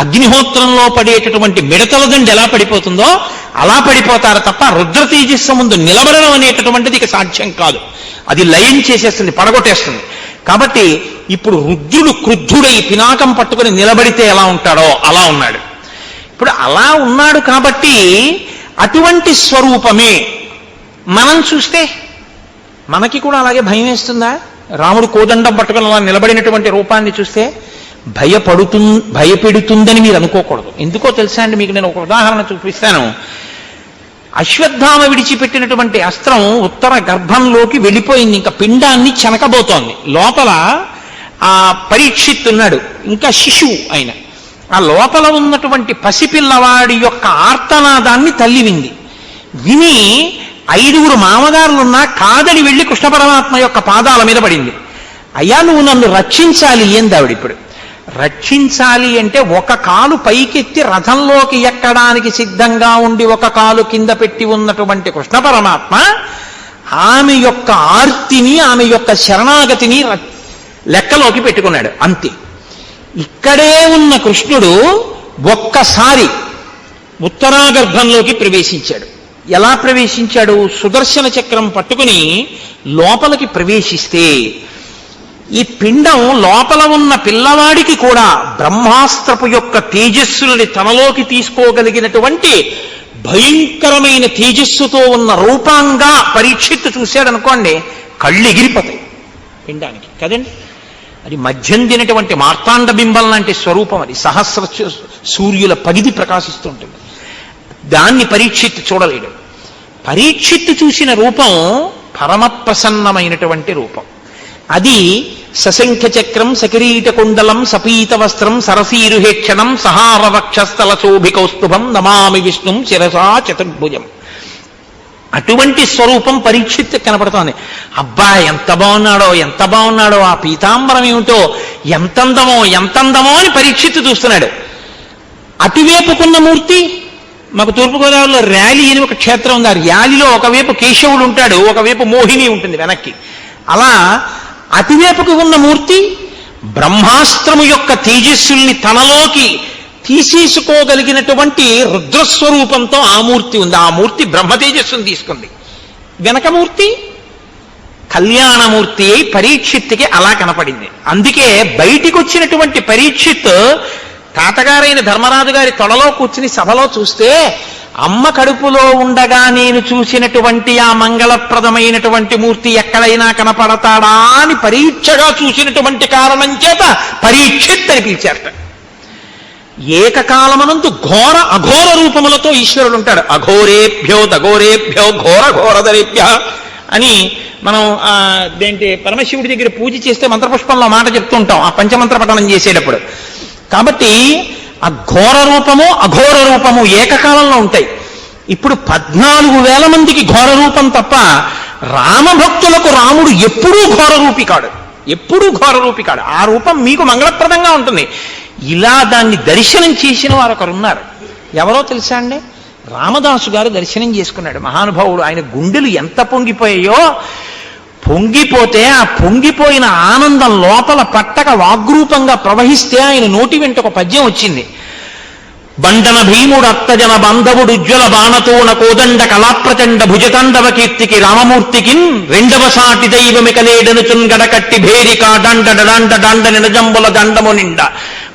అగ్నిహోత్రంలో పడేటటువంటి మిడతల దండి ఎలా పడిపోతుందో అలా పడిపోతారు తప్ప రుద్ర తేజస్సు ముందు నిలబడడం అనేటటువంటిది ఇక సాధ్యం కాదు. అది లయం చేసేస్తుంది, పడగొట్టేస్తుంది. కాబట్టి ఇప్పుడు రుద్రుడు క్రుద్ధుడై పినాకం పట్టుకుని నిలబడితే ఎలా ఉంటాడో అలా ఉన్నాడు. ఇప్పుడు అలా ఉన్నాడు కాబట్టి అటువంటి స్వరూపమే మనం చూస్తే మనకి కూడా అలాగే భయం వేస్తుందా? రాముడు కోదండం పట్టుకుని అలా నిలబడినటువంటి రూపాన్ని చూస్తే భయపెడుతుందని మీరు అనుకోకూడదు. ఎందుకో తెలుసా అండి, మీకు నేను ఒక ఉదాహరణ చూపిస్తాను. అశ్వత్థామ విడిచిపెట్టినటువంటి అస్త్రం ఉత్తర గర్భంలోకి వెళ్ళిపోయింది, ఇంకా పిండాన్ని చెనకబోతోంది. లోపల ఆ పరీక్షిత్తున్నాడు, ఇంకా శిశువు ఆయన. ఆ లోపల ఉన్నటువంటి పసిపిల్లవాడి యొక్క ఆర్తనాదాన్ని తల్లి వింది. విని 5 మామగారులున్నా కాదని వెళ్ళి కృష్ణ పరమాత్మ యొక్క పాదాల మీద పడింది. అయ్యా నువ్వు నన్ను రక్షించాలి ఏంది ఆవిడ. ఇప్పుడు రక్షించాలి అంటే ఒక కాలు పైకెత్తి రథంలోకి ఎక్కడానికి సిద్ధంగా ఉండి ఒక కాలు కింద పెట్టి ఉన్నటువంటి కృష్ణ పరమాత్మ ఆమె యొక్క ఆర్తిని, ఆమె యొక్క శరణాగతిని లెక్కలోకి పెట్టుకున్నాడు అంతే. ఇక్కడే ఉన్న కృష్ణుడు ఒక్కసారి ఉత్తరాగర్భంలోకి ప్రవేశించాడు. ఎలా ప్రవేశించాడు? సుదర్శన చక్రం పట్టుకుని లోపలికి ప్రవేశిస్తే ఈ పిండం లోపల ఉన్న పిల్లవాడికి కూడా బ్రహ్మాస్త్రపు యొక్క తేజస్సులని తనలోకి తీసుకోగలిగినటువంటి భయంకరమైన తేజస్సుతో ఉన్న రూపంగా పరీక్షిత్తు చూశాడనుకోండి, కళ్ళు ఎగిరిపోతాయి పిండానికి కదండి. అది మధ్యం తినటువంటి మార్తాండ బింబం లాంటి స్వరూపం. అది సహస్ర సూర్యుల పగిది ప్రకాశిస్తుంటుంది. దాన్ని పరీక్షిత్తు చూడలేడు. పరీక్షిత్తు చూసిన రూపం పరమ ప్రసన్నమైనటువంటి రూపం. అది సశంఖ చక్రం, సకిరీట కుండలం, సపీత వస్త్రం, సరసీరుహేక్షణం, సహార వక్షస్థల శోభికౌస్తుభం, నమామి విష్ణుం శిరసా చతుర్భుజం. అటువంటి స్వరూపం పరీక్షిత్తు కనపడుతోంది. అబ్బా ఎంత బాగున్నాడో, ఎంత బాగున్నాడో, ఆ పీతాంబరం ఏమిటో, ఎంతందమో అని పరీక్షిత్తు చూస్తున్నాడు. అటువైపుకున్న మూర్తి, మాకు తూర్పుగోదావరిలో ర్యాలీ అని ఒక క్షేత్రం ఉంది. ఆ ర్యాలీలో ఒకవైపు కేశవుడు ఉంటాడు, ఒకవైపు మోహిని ఉంటుంది వెనక్కి. అలా అటువైపుకు ఉన్న మూర్తి బ్రహ్మాస్త్రము యొక్క తేజస్సుల్ని తనలోకి తీసేసుకోగలిగినటువంటి రుద్రస్వరూపంతో ఆ మూర్తి ఉంది. ఆ మూర్తి బ్రహ్మ తేజస్సును తీసుకుంది. వెనకమూర్తి కళ్యాణమూర్తి పరీక్షిత్తుకి అలా కనపడింది. అందుకే బయటికి వచ్చినటువంటి పరీక్షిత్ తాతగారైన ధర్మరాజు గారి తొడలో కూర్చుని సభలో చూస్తే అమ్మ కడుపులో ఉండగా నేను చూసినటువంటి ఆ మంగళప్రదమైనటువంటి మూర్తి ఎక్కడైనా కనపడతాడా అని పరీక్షగా చూసినటువంటి కారణం చేత పరీక్షిత్ అని పిలిచారట. ఏకకాలమనందు ఘోర అఘోర రూపములతో ఈశ్వరుడు ఉంటాడు. అఘోరేభ్యో దఘోరేభ్యో ఘోర ఘోరధరేభ్య అని మనం దేంటి పరమశివుడి దగ్గర పూజ చేస్తే మంత్రపుష్పంలో మాట చెప్తుంటాం ఆ పంచమంత్ర పఠనం చేసేటప్పుడు. కాబట్టి ఆ ఘోర రూపము అఘోర రూపము ఏకకాలంలో ఉంటాయి. ఇప్పుడు 14,000 మందికి ఘోర రూపం తప్ప రామభక్తులకు రాముడు ఎప్పుడూ ఘోర రూపి కాడు, ఎప్పుడూ ఘోర రూపి కాడు. ఆ రూపం మీకు మంగళప్రదంగా ఉంటుంది. ఇలా దాన్ని దర్శనం చేసిన వారు ఒకరున్నారు. ఎవరో తెలుసా అండి? రామదాసు గారు దర్శనం చేసుకున్నాడు. మహానుభావుడు. ఆయన గుండెలు ఎంత పొంగిపోయాయో, పొంగిపోతే ఆ పొంగిపోయిన ఆనందం లోపల పట్టక వాగ్రూపంగా ప్రవహిస్తే ఆయన నోటి వెంట ఒక పద్యం వచ్చింది. బండన భీముడు అత్తజన బాంధవుడు ఉజ్వల బాణతోన కోదండ కళాప్రచండ భుజతాండవ కీర్తికి రామమూర్తికి రెండవ సాటి దైవమికలేడనుచున్ గడకట్టి భేరిక దండ డాండ డాండ నిడజంబుల దండము నిండ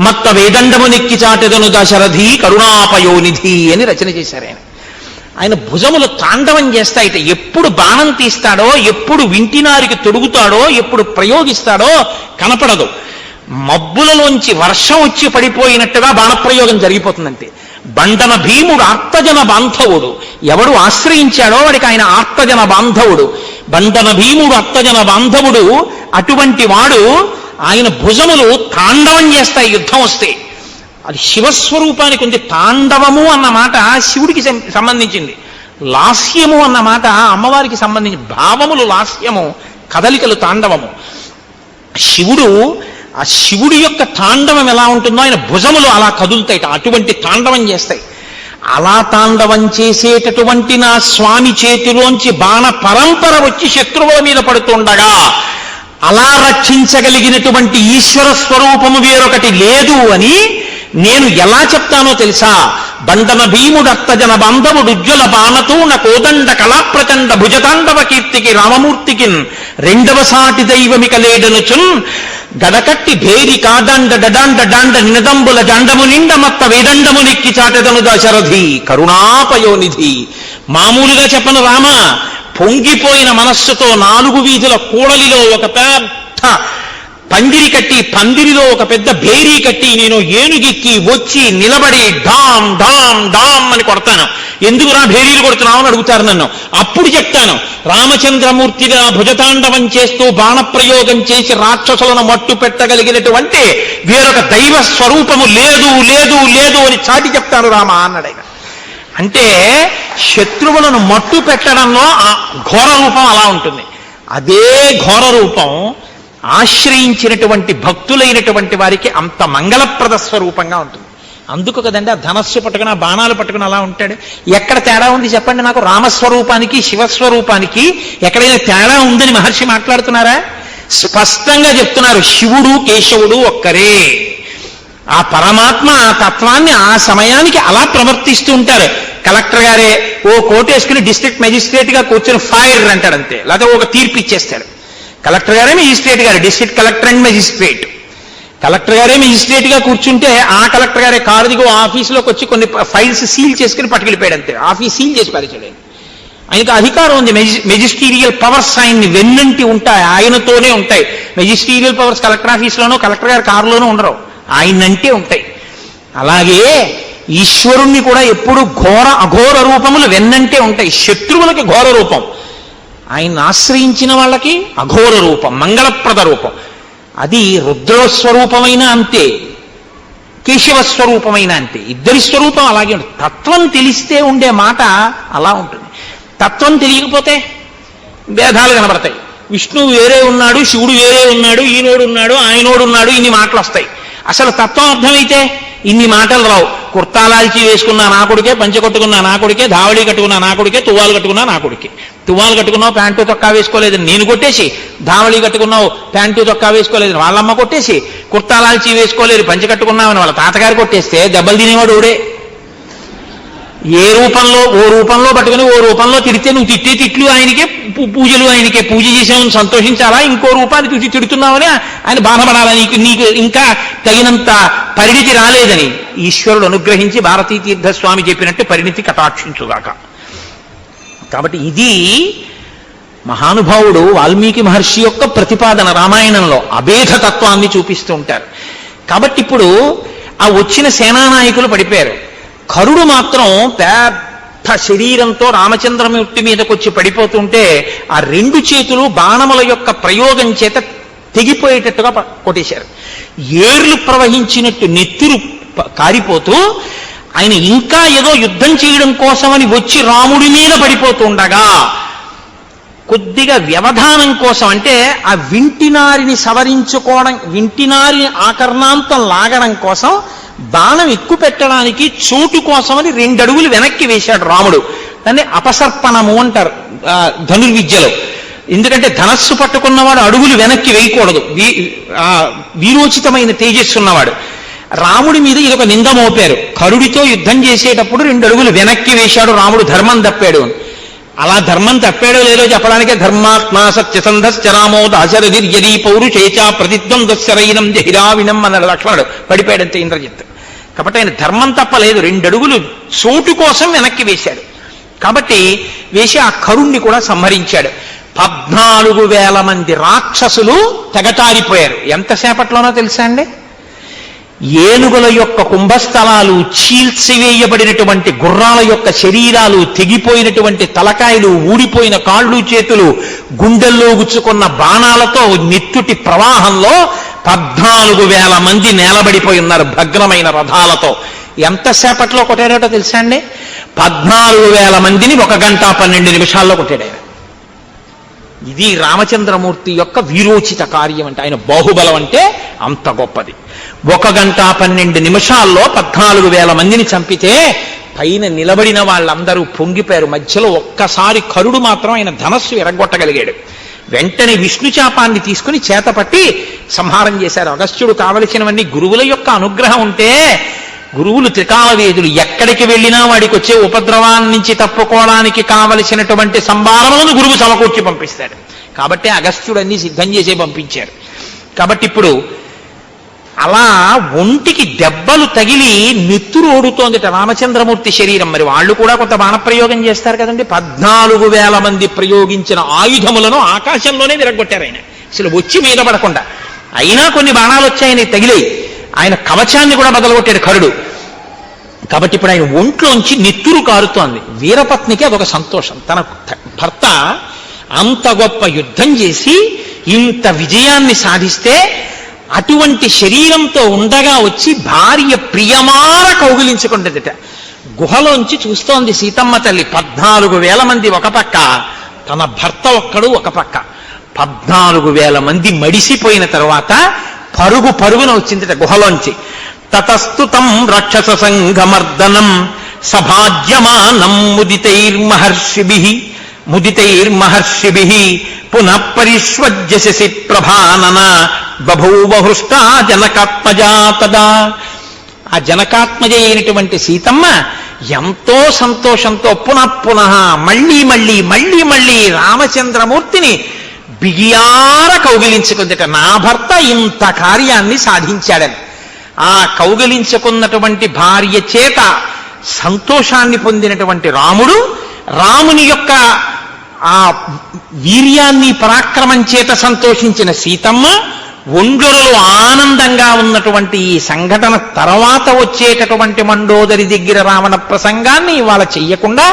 మత్త వేదండము నెక్కి చాటెదను దశరథి కరుణాపయోనిధి అని రచన చేశారు ఆయన. ఆయన భుజములు తాండవం చేస్తాయిట. ఎప్పుడు బాణం తీస్తాడో, ఎప్పుడు వింటినారికి తొడుగుతాడో, ఎప్పుడు ప్రయోగిస్తాడో కనపడదు. మబ్బులలోంచి వర్షం వచ్చి పడిపోయినట్టుగా బాణప్రయోగం జరిగిపోతుందంటే. బండన భీముడు ఆర్తజన బాంధవుడు. ఎవడు ఆశ్రయించాడో వాడికి ఆయన ఆర్తజన బాంధవుడు. బండన భీముడు అర్తజన బాంధవుడు. అటువంటి వాడు ఆయన భుజములు తాండవం చేస్తాయి యుద్ధం వస్తే. అది శివస్వరూపానికి ఉంది. తాండవము అన్న మాట శివుడికి సంబంధించింది, లాస్యము అన్న మాట అమ్మవారికి సంబంధించి. భావములు లాస్యము, కదలికలు తాండవము. శివుడు, ఆ శివుడి యొక్క తాండవం ఎలా ఉంటుందో ఆయన భుజములు అలా కదులుతాయిట, అటువంటి తాండవం చేస్తాయి. అలా తాండవం చేసేటటువంటి నా స్వామి చేతిలోంచి బాణ పరంపర వచ్చి శత్రువుల మీద పడుతుండగా అలా రక్షించగలిగినటువంటి ఈశ్వర స్వరూపము వేరొకటి లేదు అని నేను ఎలా చెప్తానో తెలుసా? బండన భీముడు అత్తజన బాంధవుడు ఉజ్వల బాణతోన కోదండ కళాప్రచండ భుజతాండవ కీర్తికి రామమూర్తికి రెండవ సాటి దైవమిక లేడనుచున్ గడకట్టి భేరిక దండ డాండ డాండ నినదంబుల దండము నిండ మత్త వేదండము నెక్కి చాటెదను దశరథి కరుణాపయోనిధి. మామూలుగా చెప్పను రామ, పొంగిపోయిన మనస్సుతో 4 వీధుల కూడలిలో ఒక పెద్ద పందిరి కట్టి, పందిరిలో ఒక పెద్ద భేరీ కట్టి నేను ఏనుగెక్కి వచ్చి నిలబడి డామ్ డామ్ డామ్ అని కొడతాను. ఎందుకురా భేరీలు కొడుతున్నావు అని అడుగుతారు నన్ను. అప్పుడు చెప్తాను, రామచంద్రమూర్తిగా భుజతాండవం చేస్తూ బాణప్రయోగం చేసి రాక్షసులను మట్టు పెట్టగలిగినటువంటి వేరొక దైవ స్వరూపము లేదు లేదు లేదు అని చాటి చెప్తాను రామ అన్నాడు ఆయన. అంటే శత్రువులను మట్టు పెట్టడంలో ఆ ఘోర రూపం అలా ఉంటుంది. అదే ఘోర రూపం ఆశ్రయించినటువంటి భక్తులైనటువంటి వారికి అంత మంగళప్రద స్వరూపంగా ఉంటుంది. అందుకు కదండి ఆ ధనస్సు పట్టుకుని ఆ బాణాలు పట్టుకుని అలా ఉంటాడు. ఎక్కడ తేడా ఉంది చెప్పండి నాకు? రామస్వరూపానికి శివస్వరూపానికి ఎక్కడైనా తేడా ఉందని మహర్షి మాట్లాడుతున్నారా? స్పష్టంగా చెప్తున్నారు, శివుడు కేశవుడు ఒక్కరే. ఆ పరమాత్మ ఆ తత్వాన్ని ఆ సమయానికి అలా ప్రవర్తిస్తూ ఉంటారు. కలెక్టర్ గారే ఓ కోటేసుకుని డిస్ట్రిక్ట్ మెజిస్ట్రేట్ గా కూర్చొని ఫైర్ అంటాడు అంతే, లేకపోతే ఒక తీర్పు ఇచ్చేస్తాడు. కలెక్టర్ గారే మెజిస్ట్రేట్ గారు, district collector and magistrate. Collector గారే మెజిస్ట్రేట్ గా కూర్చుంటే ఆ కలెక్టర్ గారే కారు దిగు ఆఫీసులోకి వచ్చి కొన్ని ఫైల్స్ సీల్ చేసుకుని పట్టుకెళ్ళిపోయాడు అంతే. ఆఫీస్ సీల్ చేసి పారేశాడు. ఆయనకు అధికారం ఉంది. మెజిస్టీరియల్ పవర్స్ ఆయన్ని వెన్నంటి ఉంటాయి, ఆయనతోనే ఉంటాయి. మెజిస్టీరియల్ పవర్స్ కలెక్టర్ ఆఫీస్లోనూ కలెక్టర్ గారి కారులోనూ ఉండరు, ఆయనంటే ఉంటాయి. అలాగే ఈశ్వరుణ్ణి కూడా ఎప్పుడు ఘోర అఘోర రూపములు వెన్నంటే ఉంటాయి. శత్రువులకి ఘోర రూపం, ఆయన్ని ఆశ్రయించిన వాళ్ళకి అఘోర రూపం, మంగళప్రద రూపం. అది రుద్రస్వరూపమైన అంతే, కేశవస్వరూపమైన అంతే. ఇద్దరి స్వరూపం అలాగే ఉంటుంది. తత్వం తెలిస్తే ఉండే మాట అలా ఉంటుంది. తత్వం తెలియకపోతే భేదాలు కనబడతాయి. విష్ణువు వేరే ఉన్నాడు, శివుడు వేరే ఉన్నాడు, ఈనోడు ఉన్నాడు, ఆయనోడు ఉన్నాడు, ఇన్ని మాటలు వస్తాయి. అసలు తత్వం అర్థమైతే ఇన్ని మాటలు రావు. కుర్తాలాల్చి వేసుకున్నా నా కొడుకే, పంచె కొట్టుకున్నా నా కొడుకే, ధావళి కట్టుకున్నా నా కొడుకే, తువ్వాలు కట్టుకున్నా నా కొడుకే. తువ్వాలు కట్టుకున్నావు ప్యాంటు తొక్కా వేసుకోలేదని నేను కొట్టేసి, ధావళి కట్టుకున్నావు ప్యాంటు తొక్కా వేసుకోలేదని వాళ్ళమ్మ కొట్టేసి, కుర్తాలాల్చి వేసుకోలేదు పంచె కట్టుకున్నామని వాళ్ళ తాతగారు కొట్టేస్తే దెబ్బలు తినేవాడు ఊడే. ఏ రూపంలో ఓ రూపంలో పట్టుకుని ఓ రూపంలో తిడితే నువ్వు తిట్టే తిట్లు ఆయనకే, పూజలు ఆయనకే, పూజ చేసామని సంతోషించాలా, ఇంకో రూపాన్ని చూసి తిడుతున్నావని ఆయన బాధపడాలా, నీకు ఇంకా తగినంత పరిణితి రాలేదని ఈశ్వరుడు అనుగ్రహించి భారతీ తీర్థస్వామి చెప్పినట్టు పరిణితి కటాక్షించుగాక. కాబట్టి ఇది మహానుభావుడు వాల్మీకి మహర్షి యొక్క ప్రతిపాదన. రామాయణంలో అభేదతత్వాన్ని చూపిస్తూ ఉంటారు. కాబట్టి ఇప్పుడు ఆ వచ్చిన సేనానాయకులు పడిపోయారు. కరుడు మాత్రం పెద్ద శరీరంతో రామచంద్రమూర్తి మీదకి వచ్చి పడిపోతుంటే ఆ రెండు చేతులు బాణముల యొక్క ప్రయోగం చేత తెగిపోయేటట్టుగా కొట్టేశారు. ఏర్లు ప్రవహించినట్టు నెత్తురు కారిపోతూ ఆయన ఇంకా ఏదో యుద్ధం చేయడం కోసమని వచ్చి రాముడి మీద పడిపోతుండగా కొద్దిగా వ్యవధానం కోసం, అంటే ఆ వింటినారిని సవరించుకోవడం, వింటినారిని ఆకర్ణాంతం లాగడం కోసం బాణం ఎక్కువ పెట్టడానికి చోటు కోసమని 2 అడుగులు వెనక్కి వేశాడు రాముడు. దాన్ని అపసర్పణము అంటారు ధనుర్విద్యలో. ఎందుకంటే ధనస్సు పట్టుకున్నవాడు అడుగులు వెనక్కి వేయకూడదు, వీరోచితమైన తేజస్సు ఉన్నవాడు. రాముడి మీద ఇదొక నింద మోపారు. కరుడితో యుద్ధం చేసేటప్పుడు 2 అడుగులు వెనక్కి వేశాడు రాముడు, ధర్మం తప్పాడు. అలా ధర్మం తప్పాడో లేదో చెప్పడానికే ధర్మాత్మా సత్యసంధశ్చ రామో దాశరథిర్యదీ పౌరుషేచా ప్రతిద్వంద్వశరైనం జహిరావినం అన్నాడు లక్ష్మణుడు. పడిపోయాడంతే ఇంద్రజిత్. కాబట్టి ఆయన ధర్మం తప్పలేదు, 2 అడుగులు చోటు కోసం వెనక్కి వేశాడు. కాబట్టి వేసి ఆ కరుణ్ణి కూడా సంహరించాడు. 14,000 మంది రాక్షసులు తెగటారిపోయారు. ఎంతసేపట్లోనో తెలుసా అండి? ఏనుగుల యొక్క కుంభస్థలాలు, చీల్చివేయబడినటువంటి గుర్రాల యొక్క శరీరాలు, తెగిపోయినటువంటి తలకాయలు, ఊడిపోయిన కాళ్ళు చేతులు, గుండెల్లో గుచ్చుకున్న బాణాలతో నెత్తుటి ప్రవాహంలో 14,000 మంది నేలబడిపోయి ఉన్నారు భగ్నమైన రథాలతో. ఎంతసేపట్లో కొట్టాడో తెలుసా అండి? 14,000 మందిని 1 గంట 12 నిమిషాల్లో కొట్టాడు ఆయన. ఇది రామచంద్రమూర్తి యొక్క వీరోచిత కార్యం. అంటే ఆయన బాహుబలం అంటే అంత గొప్పది. 1 గంట 12 నిమిషాల్లో 14,000 మందిని చంపితే పైన నిలబడిన వాళ్ళందరూ పొంగిపోయారు. మధ్యలో ఒక్కసారి కరుడు మాత్రం ఆయన ధనస్సు ఎరగొట్టగలిగాడు. వెంటనే విష్ణుచాపాన్ని తీసుకుని చేతపట్టి సంహారం చేశారు. అగస్త్యుడు కావలసినవన్నీ గురువుల యొక్క అనుగ్రహం ఉంటే, గురువులు త్రికాలవేదులు, ఎక్కడికి వెళ్ళినా వాడికి వచ్చే ఉపద్రవాన్ని నుంచి తప్పుకోవడానికి కావలసినటువంటి సంభారములను గురువు సమకూర్చి పంపిస్తాడు. కాబట్టి అగస్త్యుడు అన్ని సిద్ధం చేసే పంపించారు. కాబట్టి ఇప్పుడు అలా ఒంటికి దెబ్బలు తగిలి నెత్తురు ఓడుతోందిట రామచంద్రమూర్తి శరీరం. మరి వాళ్ళు కూడా కొంత బాణప్రయోగం చేస్తారు కదండి. 14,000 మంది ప్రయోగించిన ఆయుధములను ఆకాశంలోనే విరగొట్టారు ఆయన, అసలు వచ్చి మీద పడకుండా. అయినా కొన్ని బాణాలు వచ్చాయని తగిలాయి. ఆయన కవచాన్ని కూడా బదలగొట్టాడు కరుడు. కాబట్టి ఇప్పుడు ఆయన ఒంట్లోంచి నెత్తురు కారుతోంది. వీరపత్నికి అదొక సంతోషం. తన భర్త అంత గొప్ప యుద్ధం చేసి ఇంత విజయాన్ని సాధిస్తే అటువంటి శరీరంతో ఉండగా వచ్చి భార్య ప్రియమార కౌగిలించుకుంటుందట. గుహలోంచి చూస్తోంది సీతమ్మ తల్లి. 14,000 మంది ఒక పక్క, తన భర్త ఒక్కడు ఒక పక్క. 14,000 మంది మడిసిపోయిన తర్వాత పరుగున వచ్చిందట గుహలోంచి. తతస్తుతం రాక్షస సంఘమర్దనం సభాజ్యమానం ముదితైర్మహర్షిభిః పునః పరిష్వజ్య శశి ప్రభానన బభూవ హృష్టా జనకాత్మజా తదా. ఆ జనకాత్మజ అయినటువంటి సీతమ్మ ఎంతో సంతోషంతో పునః మళ్ళీ రామచంద్రమూర్తిని బిగియార కౌగిలించుకుందట. నా భర్త ఇంత కార్యాన్ని సాధించాడని. ఆ కౌగిలించుకున్నటువంటి భార్య చేత సంతోషాన్ని పొందినటువంటి రాముని యొక్క ఆ వీర్యాన్ని పరాక్రమం చేత సంతోషించిన సీతమ్మ ఒండ్రులో ఆనందంగా ఉన్నటువంటి ఈ సంఘటన తర్వాత వచ్చేటటువంటి మండోదరి దగ్గర రావణ ప్రసంగాన్ని ఇవాళ చెయ్యకుండా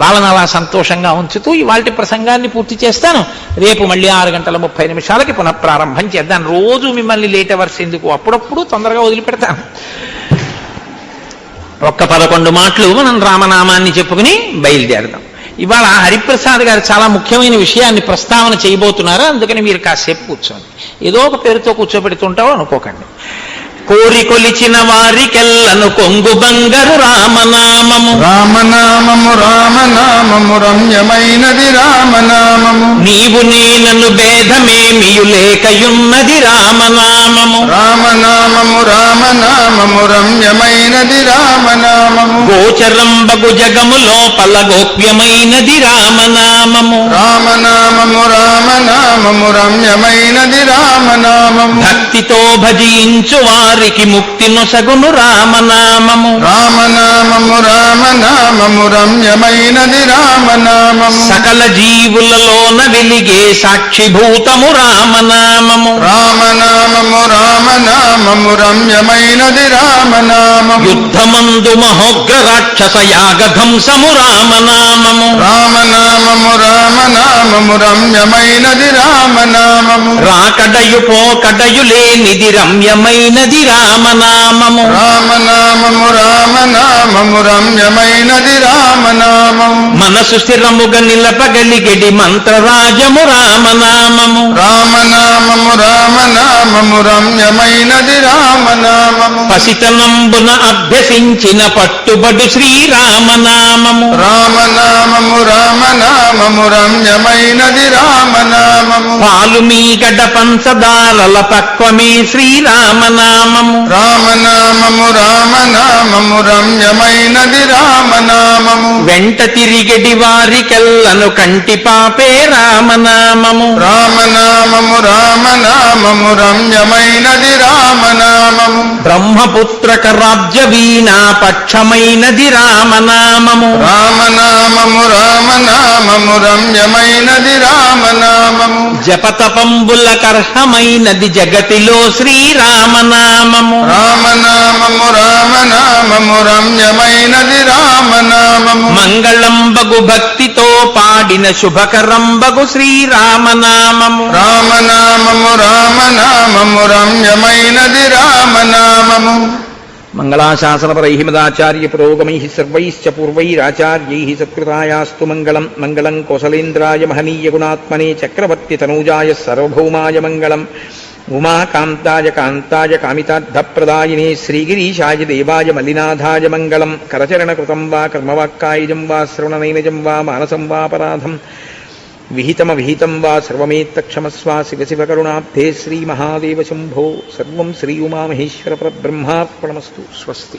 వాళ్ళని అలా సంతోషంగా ఉంచుతూ ఇవాళ ప్రసంగాన్ని పూర్తి చేస్తాను. రేపు మళ్ళీ 6:30 పునఃప్రారంభం చేద్దాం. రోజు మిమ్మల్ని లేట్ అవర్స్ ఎందుకు, అప్పుడప్పుడు తొందరగా వదిలిపెడతాను. ఒక్క 11 మాటలు మనం రామనామాన్ని చెప్పుకుని బయలుదేరదాం. ఇవాళ హరిప్రసాద్ గారు చాలా ముఖ్యమైన విషయాన్ని ప్రస్తావన చేయబోతున్నారు. అందుకని మీరు కాసేపు కూర్చోండి. ఏదో ఒక పేరుతో కూర్చోబెడుతుంటావో అనుకోకండి. కోరి కొలిచిన వారికెల్లను కొంగు బంగారు రామనామము. రామనామము రామనామము రమ్యమైనది రామనామము. నీవు నేనను భేదమేమియు లేకయున్నది రామనామము. రామనామము రామనామము రమ్యమైనది రామనామము. గోచరంబగు జగము లోపల గోప్యమైనది రామనామము. రామనామము రామనామము రమ్యమైనది రామనామము. భక్తితో భజించు వారికి ముక్తి నొసగును రామనామము. రామనామము రామనామము రమ్యమైనది రామనామము. సకల జీవులలోన వెలిగే సాక్షిభూతము రామనామము. రామనామము రామనామము రమ్యమైనది రామనామము. యుద్ధమందు మహోగ్ర రాక్షస యాగధ్వంసము రామనామము. రామనామము రామనామము రమ్యమైనది రామనామము. రాకడయు పోకడయు లేనిది రమ్యమైనది రామనామము. రామనామము రామనామము రమ్యమైనది రామనామము. మనసు స్థిరముగా నిలపగలిగెడి మంత్రరాజము రామనామము. రామనామము రామనామము రమ్యమైనది రామనామము. పసితనంబున అభ్యసించిన పట్టుబడు శ్రీరామనామము. రామనామము రామనామము రమ్యమైనది రామనామము. పాలు మీగడ పంచదారల పక్వమే శ్రీరామనామము. రామనామము రామనామము రమ్యమైనది రామనామము. వెంట తిరిగెడి వారికెల్లను కంటి పాపే రామనామము. రామనామము రామనామము రమ్యమైనది రామనామము. బ్రహ్మపుత్రక రాజ్య వీణా పక్షమైనది రామనామము. రామనామము రామనామము రమ్యమైనది రామనామము. జపతపంబుల కర్హమైనది జగతిలో శ్రీరామనామము. రామనామము రామనామము రమ్యమైనది రామనామము. మంగళంబగు భక్తితో పాడిన శుభకరంబగు శ్రీరామనామము. రామనామము రామనామము రమ్యమైనది రామనామము. మంగళాశాసనపరై మదాచార్య పురోగమై సర్వైశ్చ పూర్వైరాచార్యై సత్కృతాయాస్తు మంగళం. మంగళం కోసలేంద్రాయ మహనీయ గుణాత్మనే చక్రవర్తి తనూజాయ సార్వభౌమాయ మంగళం. ఉమాకాంతాయ కాంతాయ కామితార్థప్రదాయినే శ్రీగిరీశాయ దేవాయ మల్లినాథాయ మంగళం. కరచరణకృతం వా కర్మవాక్కాయజం వా శ్రవణనైనజం వా మానసం వాపరాధం విహితమవిహితం వా సర్వమేత్తక్షమస్వ. శివ శివ కరుణాబ్ధే శ్రీమహాదేవ శంభో. సర్వం శ్రీ ఉమామహేశ్వర పరబ్రహ్మార్పణమస్తు. స్వస్తి.